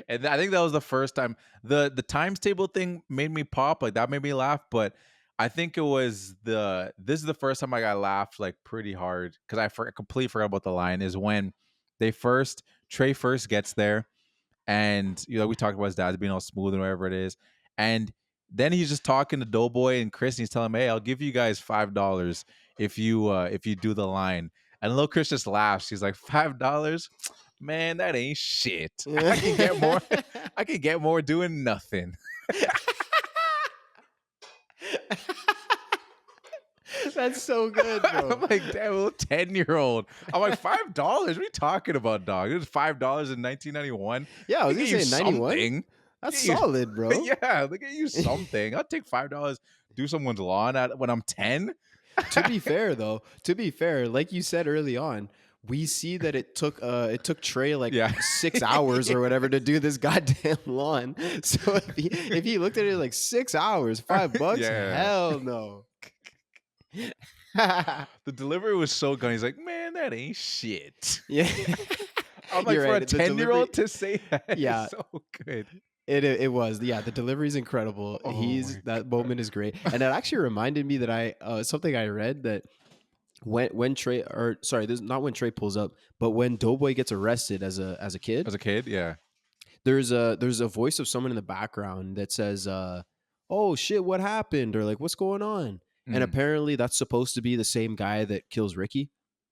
And I think that was the first time the times table thing made me pop. Like that made me laugh. But I think it was this is the first time I got laughed like pretty hard because I completely forgot about the line. Is when Trey first gets there, and you know we talked about his dad's being all smooth and whatever it is, and then he's just talking to Doughboy and Chris, and he's telling him, "Hey, I'll give you guys $5 if you do the line." And Lil Chris just laughs. He's like, $5? Man, that ain't shit. I can get more. I can get more doing nothing. That's so good, bro. I'm like, damn, little 10-year-old. I'm like, $5? What are you talking about, dog? It was $5 in 1991. Yeah, I was Look gonna at say you 91. something. That's Look at you- solid, bro. Yeah, look at you something. I'll take $5, do someone's lawn when I'm 10. To be fair, though, like you said early on, we see that it took Trey like Yeah. 6 hours or whatever to do this goddamn lawn. So if he looked at it like 6 hours, $5, Yeah. hell no. The delivery was so good. He's like, man, that ain't shit. Yeah. I'm like, You're for right, a the 10-year-old delivery- to say that Yeah. is so good. It was. Yeah, the delivery is incredible. Oh That moment is great. And it actually reminded me that something I read that when Trey, or sorry, this is not when Trey pulls up, but when Doughboy gets arrested as a kid, As a kid, yeah. there's a voice of someone in the background that says, "Oh shit, what happened?" or like, "What's going on?" And Mm. apparently that's supposed to be the same guy that kills Ricky.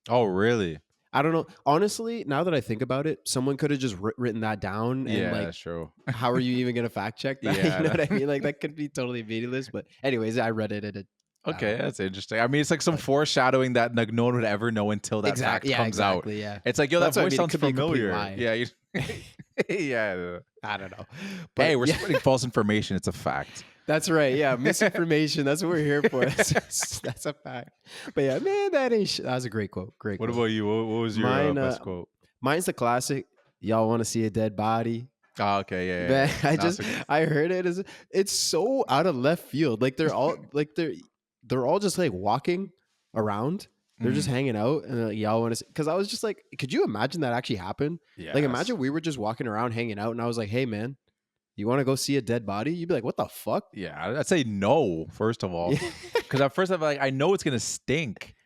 Oh, really? I don't know. Honestly, now that I think about it, someone could have just written that down and Yeah, like, that's true. how are you even gonna fact check that? Yeah, You know what I mean? Like that could be totally meaningless. But anyways, I read it and it. Okay, that's interesting. I mean, it's like some foreshadowing that like no one would ever know until that fact comes out. Yeah. It's like, yo, That's that what I voice mean, it sounds could be a complete familiar. lie. Yeah, yeah. I don't know. Hey, we're yeah, spreading false information. It's a fact. that's right. Yeah, misinformation. That's what we're here for. That's a fact. But yeah, man, that was a great quote. Great. What quote. about you? What was your Mine, best quote? Mine's the classic. Y'all want to see a dead body? Oh, okay, yeah. Man, yeah. I heard it as it's so out of left field. Like they're all like they're all just like walking around. They're just hanging out, and like, y'all want to? Because I was just like, could you imagine that actually happened? Yeah. Like, imagine we were just walking around hanging out, and I was like, hey man, you want to go see a dead body? You'd be like, what the fuck? Yeah, I'd say no, first of all. Because at first I'm like, I know it's gonna stink.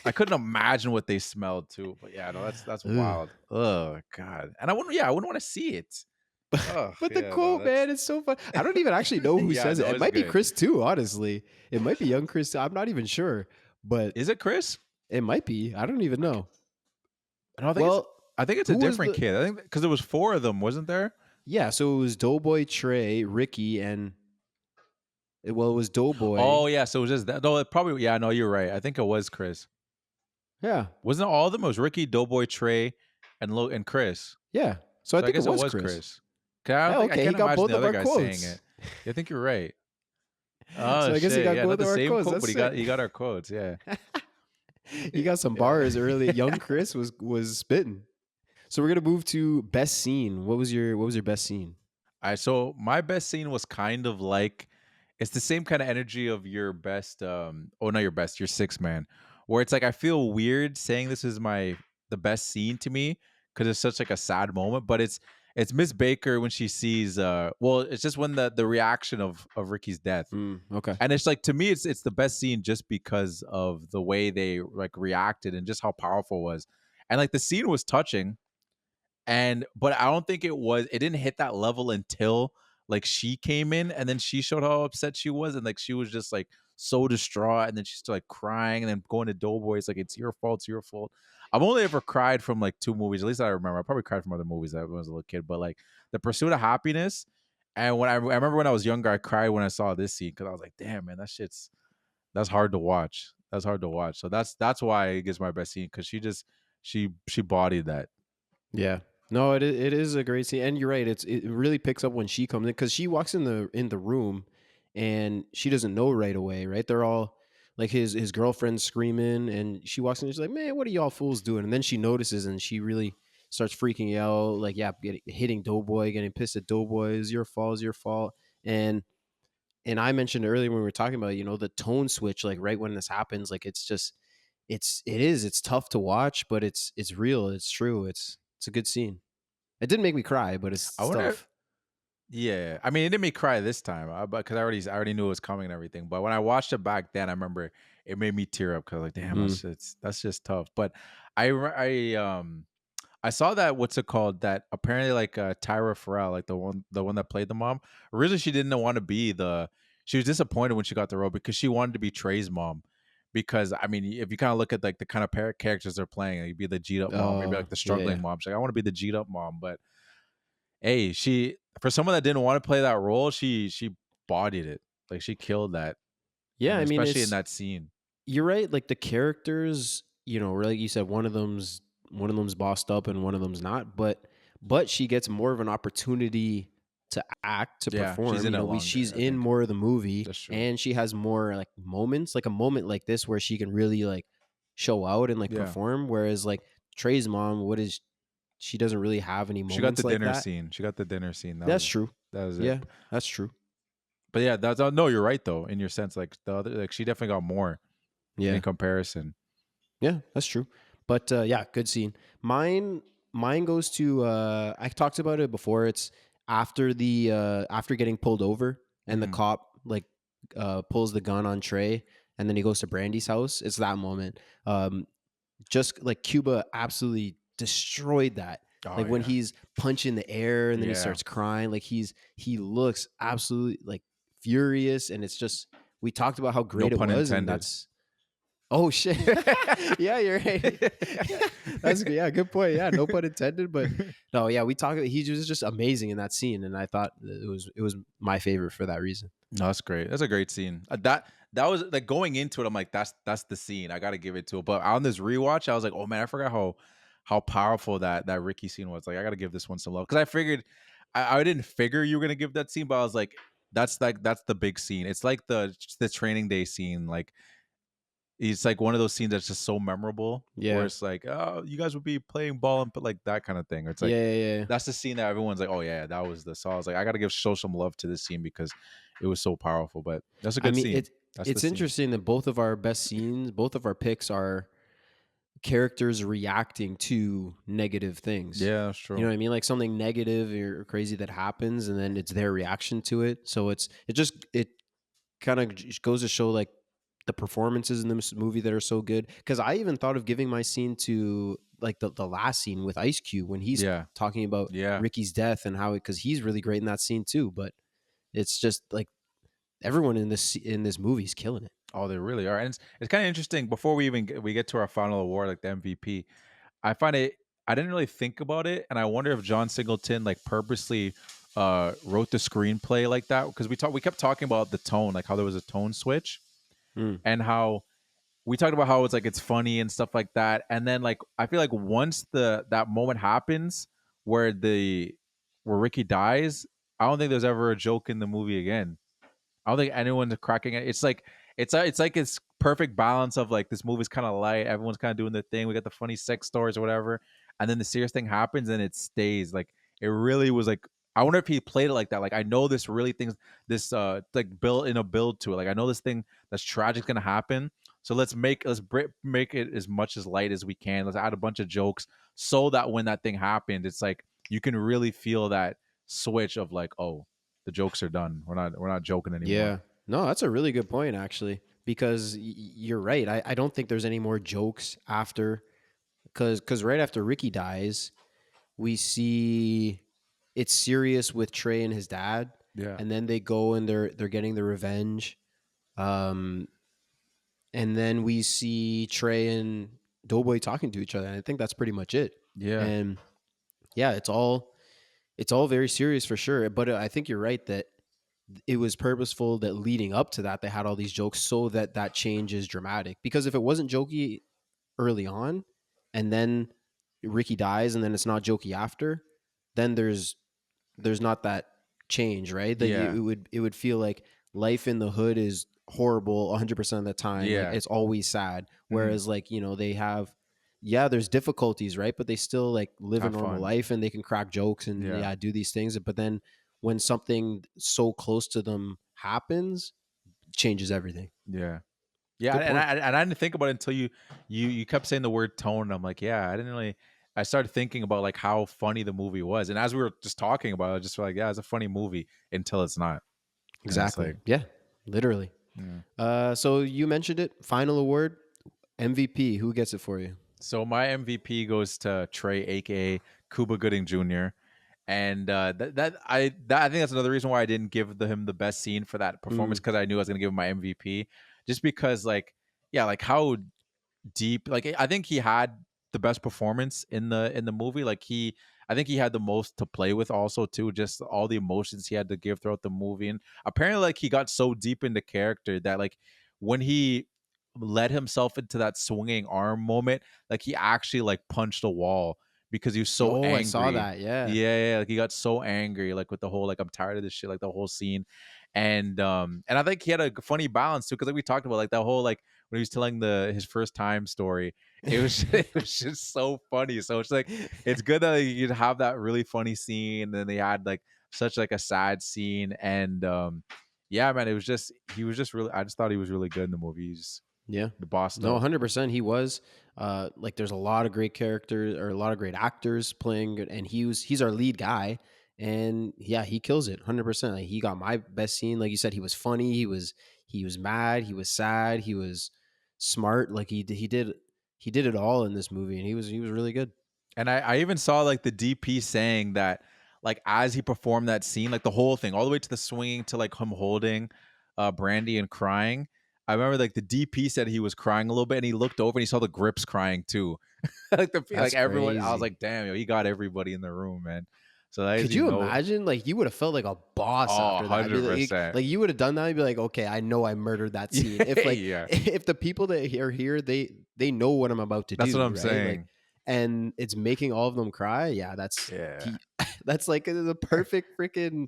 I couldn't imagine what they smelled too. But yeah, no, that's wild. Oh God. And I wouldn't want to see it. Ugh, But the yeah, no, quote, man, it's so fun. I don't even actually know who Yeah, says no, it. It it's might be good. Chris too, honestly. It might be young Chris. I'm not even sure, but Is it Chris? it might be. I don't even know. I don't think Well, I think it's a who was different the- kid. I think because there was 4 of them, wasn't there? Yeah, so it was Doughboy, Trey, Ricky, and it was Doughboy. Oh yeah, so it was just that. No, it probably. Yeah, no, you're right. I think it was Chris. yeah, Wasn't it all of them? It was Ricky, Doughboy, Trey, and Chris. yeah. So I think guess it was Chris. 'Cause I Yeah, don't think, okay, I he can't got imagine both the of other our guy quotes. saying it. Yeah, I think you're right. Oh, So I guess he got yeah, both not the of our same quotes. quote, That's but sick. he got our quotes. Yeah. You got some bars early. Young Chris was spitting. So we're gonna move to best scene. What was your best scene? So my best scene was kind of like it's the same kind of energy of your best not your best, your 6 man, where it's like I feel weird saying this is the best scene to me because it's such like a sad moment, but it's Miss Baker when she sees it's just when the reaction of Ricky's death. Okay. And it's like to me it's the best scene just because of the way they like reacted and just how powerful it was. And like the scene was touching. But I don't think it didn't hit that level until like she came in and then she showed how upset she was and like she was just like so distraught and then she's still like crying and then going to Doughboy. It's like it's your fault. I've only ever cried from like 2 movies, at least I remember. I probably cried from other movies when I was a little kid, but like The Pursuit of Happiness. And when I remember when I was younger, I cried when I saw this scene because I was like, damn man, that's hard to watch. That's hard to watch. So that's why it gets my best scene because she bodied that. Yeah. No, it is a great scene, and you're right. It really picks up when she comes in because she walks in the room, and she doesn't know right away. Right? They're all like his girlfriend's screaming, and she walks in. And she's like, "Man, what are y'all fools doing?" And then she notices, and she really starts freaking out. Like, yeah, hitting Doughboy, getting pissed at Doughboy. It's your fault. And I mentioned earlier when we were talking about the tone switch. Like right when this happens, like it's tough to watch, but it's real. It's true. It's a good scene. It didn't make me cry, but it's tough. Yeah, I mean, it didn't make me cry this time, because I already knew it was coming and everything. But when I watched it back then, I remember it made me tear up because like, damn, that's just tough. But I saw that what's it called that apparently like Tyra Farrell, like the one that played the mom. Originally, she didn't want to be she was disappointed when she got the role because she wanted to be Trey's mom. Because I mean, if you kind of look at like the kind of characters they're playing, like, you'd be the G'd up mom, maybe like the struggling mom. She's like, I want to be the G'd up mom, but hey, for someone that didn't want to play that role, she bodied it. Like she killed that. Yeah, I mean, especially in that scene. You're right. Like the characters, like you said, one of them's bossed up and one of them's not. But she gets more of an opportunity to act, to perform. She's in she's in more of the movie, and she has more like moments, like a moment like this where she can really like show out and like perform. Whereas like Trey's mom, what is she doesn't really have any She got moments the like dinner that. scene. She got the dinner scene. That's true. That was it. Yeah, that's true. But yeah, that's no, you're right though, in your sense. Like the other, like she definitely got more Yeah. in comparison. Yeah, that's true. But yeah, good scene. Mine goes to I talked about it before. It's after the after getting pulled over and the Mhm. cop like pulls the gun on Trey and then he goes to Brandy's house. It's that moment. Just like Cuba absolutely destroyed that. Oh, Like when yeah. he's punching the air and then he Yeah. starts crying, like he looks absolutely like furious, and it's just we talked about how great it pun was, and intended. that's oh shit. Yeah, you're right. That's good. Yeah, good point. Yeah, no pun intended. But no, yeah, we talked. He was just amazing in that scene, and I thought it was my favorite for that reason. No, that's great. That's a great scene. That was like going into it. I'm like, that's the scene. I got to give it to it. But on this rewatch, I was like, oh man, I forgot how powerful that Ricky scene was. Like, I got to give this one some love because I figured I didn't figure you were gonna give that scene, but I was like, that's the big scene. It's like the training day scene. Like, it's like one of those scenes that's just so memorable. Yeah. Where it's like, oh, you guys would be playing ball and but like that kind of thing. It's like, Yeah. that's the scene that everyone's like, oh yeah, that was the. So I was like, I got to show some love to this scene because it was so powerful. But that's a I good mean, scene. That's the it's scene. interesting that both of our best scenes, both of our picks are characters reacting to negative things. Yeah, that's true. You know what I mean? Like something negative or crazy that happens, and then it's their reaction to it. So it kind of goes to show like the performances in this movie that are so good. Because I even thought of giving my scene to like the last scene with Ice Cube when he's talking about Ricky's death and how because he's really great in that scene too. But it's just like everyone in this movie is killing it. Oh, they really are, and it's kind of interesting. Before we even we get to our final award, like the MVP, I find it. I didn't really think about it, and I wonder if John Singleton like purposely wrote the screenplay like that because we kept talking about the tone, like how there was a tone switch, and how we talked about how it's like it's funny and stuff like that, and then like I feel like once that moment happens where Ricky dies, I don't think there's ever a joke in the movie again. I don't think anyone's cracking it. It's like it's perfect balance of like this movie's kind of light, everyone's kind of doing their thing. We got the funny sex stories or whatever, and then the serious thing happens and it stays. Like it really was like I wonder if he played it like that. Like I know this really things this like build to it. Like I know this thing that's tragic gonna happen. So let's make it as much as light as we can. Let's add a bunch of jokes so that when that thing happened, it's like you can really feel that switch of like, oh, the jokes are done. We're not joking anymore. Yeah. No, that's a really good point actually, because you're right. I don't think there's any more jokes after because right after Ricky dies, we see it's serious with Trey and his dad. Yeah. And then they go and they're getting the revenge. And then we see Trey and Doughboy talking to each other. And I think that's pretty much it. Yeah. And yeah, it's all very serious for sure. But I think you're right that it was purposeful that leading up to that, they had all these jokes so that change is dramatic. Because if it wasn't jokey early on and then Ricky dies and then it's not jokey after, then there's not that change, right? That it would feel like life in the hood is horrible 100% of the time. Yeah. Like, it's always sad. Whereas like, you know, they have, there's difficulties, right? But they still like live Have a normal fun. life and they can crack jokes and do these things. But then when something so close to them happens, changes everything. Yeah. Yeah. And I didn't think about it until you kept saying the word tone. And I'm like, yeah, I didn't really. I started thinking about like how funny the movie was. And as we were just talking about it, I just felt like, yeah, it's a funny movie until it's not. Exactly. Like, yeah, literally. Yeah. So you mentioned it. Final award, MVP. Who gets it for you? So my MVP goes to Trey, aka Cuba Gooding Jr. And I think that's another reason why I didn't give him the best scene for that performance, because I knew I was gonna give him my MVP. Just because like how deep, like I think he had the best performance in the movie. Like I think he had the most to play with also too, just all the emotions he had to give throughout the movie. And apparently like he got so deep into character that like when he led himself into that swinging arm moment, like he actually like punched a wall because he was so angry. I saw that. Yeah. Yeah. Like he got so angry, like with the whole, like, I'm tired of this shit, like the whole scene. And I think he had a funny balance too, because like we talked about, like that whole like when he was telling his first time story, it was it was just so funny. So it's like it's good that you'd have that really funny scene, and then they had like such like a sad scene, and yeah, man, he was just really, I just thought he was really good in the movie. He's Yeah. the boss. No, 100%. He was. Like, there's a lot of great characters or a lot of great actors playing good, and he's our lead guy, and yeah, he kills it 100%. Like, he got my best scene. Like you said, he was funny. He was mad. He was sad. He was smart. Like he did it all in this movie, and he was really good. And I even saw like the DP saying that like as he performed that scene, like the whole thing, all the way to the swinging to like him holding Brandy and crying. I remember like the DP said he was crying a little bit, and he looked over and he saw the grips crying too. Like everyone, I was Crazy. like, damn, yo, he got everybody in the room, man. So that Could you imagine? Like, you would have felt like a boss after that. I'd be 100%. Like, you would have done that and be like, okay, I know I murdered that scene. If like Yeah. if the people that are here, they know what I'm about to do. That's what I'm right? saying. Like, and it's making all of them cry. Yeah, that's like the perfect freaking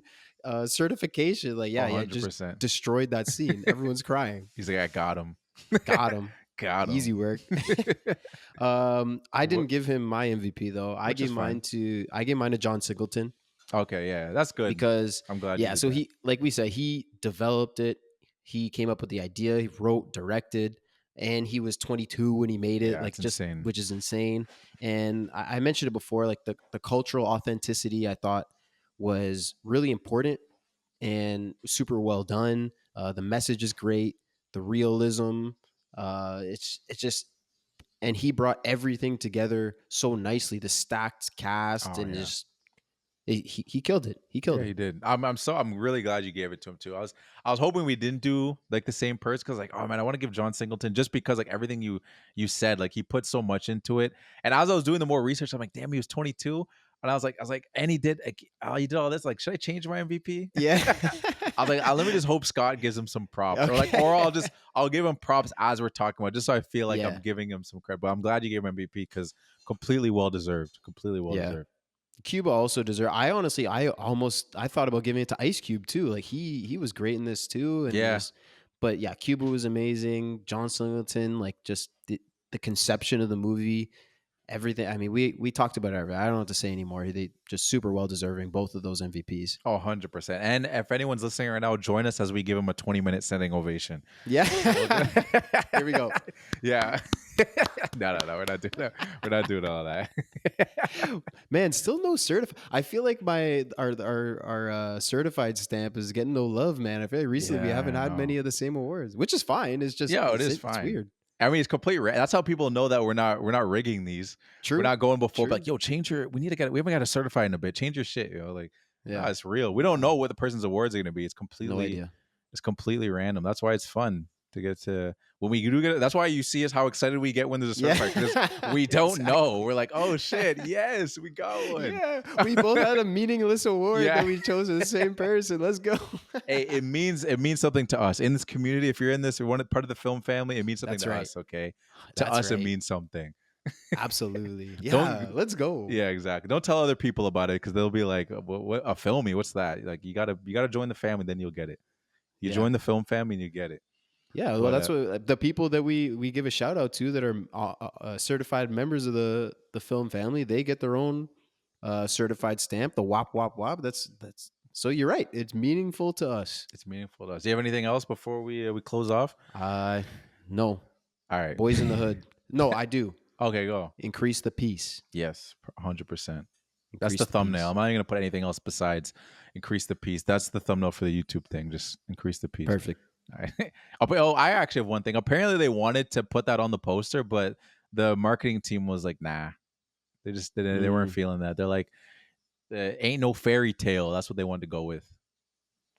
certification. Like, yeah, just 100%. destroyed that scene. Everyone's crying. He's like, I got him. Got him. Got him. Easy work. I didn't give him my MVP though. I Which is gave mine to John Singleton. Okay, yeah, that's good. Because I'm glad. yeah, you did so that. he, like we said, he developed it. He came up with the idea. He wrote, directed, and he was 22 when he made it. Yeah, like, it's just insane. which is insane. And I mentioned it before. Like the cultural authenticity, I thought was really important and super well done. The message is great. The realism. It's just. And he brought everything together so nicely. The stacked cast and yeah. just he killed it. He killed Yeah, it. he did. I'm really glad you gave it to him too. I was hoping we didn't do like the same person, because like, oh man, I want to give John Singleton, just because like everything you said, like he put so much into it. And as I was doing the more research, I'm like, damn, he was 22, and I was like, and he did all this. Like, should I change my MVP? Yeah. I was like, let me just hope Scott gives him some props, Okay. or I'll give him props as we're talking about, just so I feel like Yeah. I'm giving him some credit. But I'm glad you gave him MVP, because completely well deserved. Completely well deserved. Cuba also deserved. I thought about giving it to Ice Cube too. Like he was great in this too. And Yeah. but yeah, Cuba was amazing. John Singleton, like just the conception of the movie, everything. I mean, we talked about it. I don't know what to say anymore. They just super well deserving, both of those MVPs. Oh, 100%. And if anyone's listening right now, join us as we give him a 20-minute standing ovation. Yeah. Here we go. Yeah. No. We're not doing that. We're not doing all that. Man, still no certified. I feel like our certified stamp is getting no love, man. I feel like recently we Yeah, haven't I had know. many of the same awards, which is fine. It's just Yeah, it is it's fine. weird. I mean, it's complete. That's how people know that we're not rigging these. True. We're not going before, True. but like, yo, change your. We haven't got a certified in a bit. Change your shit, yo. Like, Yeah. nah, it's real. We don't know what the person's awards are going to be. It's No completely. idea. It's completely random. That's why it's fun to get to when we do get it. That's why you see us how excited we get when there's a certified, because we don't know. We're like, oh shit, yes, we got one. Yeah, we both had a meaningless award Yeah. that we chose the same person. Let's go. Hey, it means something to us in this community. If you're in this, you're part of the film family, it means something That's to right. us. Okay, to That's us, it right. means something. Absolutely. Don't- Yeah, let's go. Yeah, exactly. Don't tell other people about it, because they'll be like, what a filmy? What's that? Like, you gotta join the family, then you'll get it. You Yeah. join the film family and you get it. Yeah, well, But, that's what the people that we give a shout out to that are certified members of the film family. They get their own certified stamp, the WAP WAP WAP. That's so you're right. It's meaningful to us. It's meaningful to us. Do you have anything else before we close off? No, All right. Boys in the Hood. No, I do. Okay, go. Increase the peace. Yes, 100%. That's Increase the peace. thumbnail. I'm not even gonna put anything else besides increase the peace. That's the thumbnail for the YouTube thing. Just increase the peace. Perfect. All right. I actually have one thing. Apparently, they wanted to put that on the poster, but the marketing team was like, "Nah." They just didn't. They weren't feeling that. They're like, "Ain't no fairy tale." That's what they wanted to go with,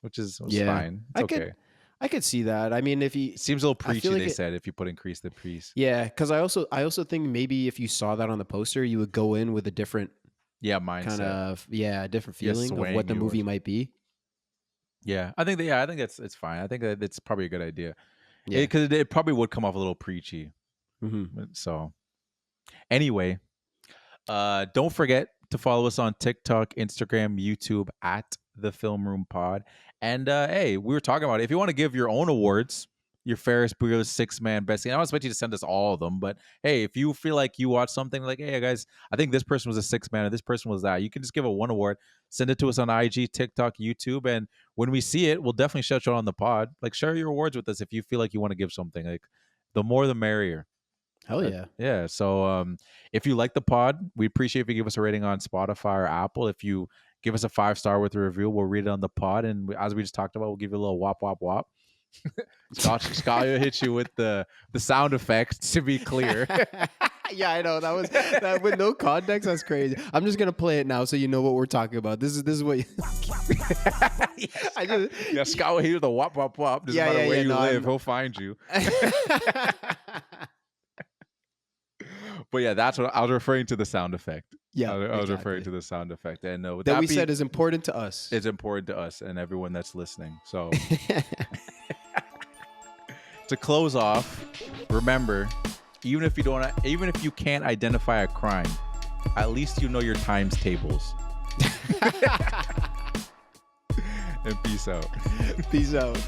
which is fine. It's okay. I could see that. I mean, if he It seems a little preachy. like They it- said if you put increase the peace. yeah, because I also think maybe if you saw that on the poster, you would go in with a different Yeah, mindset. kind of different Yeah, feeling of swaying what the you movie or- might be. Yeah, I think it's fine. I think that it's probably a good idea. Yeah. Because it probably would come off a little preachy. Mm-hmm. So, anyway, don't forget to follow us on TikTok, Instagram, YouTube at the Film Room Pod. And hey, we were talking about it. If you want to give your own awards, your Ferris Bueller's 6-man best scene, I don't expect you to send us all of them, but hey, if you feel like you watch something like, hey guys, I think this person was a 6-man or this person was that, you can just give a one award, send it to us on IG, TikTok, YouTube, and when we see it, we'll definitely shout you out on the pod. Like, share your awards with us if you feel like you want to give something. Like, the more the merrier. Hell yeah. Yeah. So if you like the pod, we appreciate if you give us a rating on Spotify or Apple. If you give us a 5-star with a review, we'll read it on the pod. And as we just talked about, we'll give you a little wop, wop, wop. Scott will hit you with the sound effects to be clear. Yeah, I know. That with no context, that's crazy. I'm just gonna play it now so you know what we're talking about. This is what Scott will hit you with the wop, wop, wop. Doesn't matter where you live, he'll find you. But yeah, that's what I was referring to, the sound effect. Yeah, I was referring to the sound effect. And with that we said is important to us. It's important to us and everyone that's listening. So to close off, remember, even if you can't identify a crime, at least you know your times tables. And peace out. Peace out.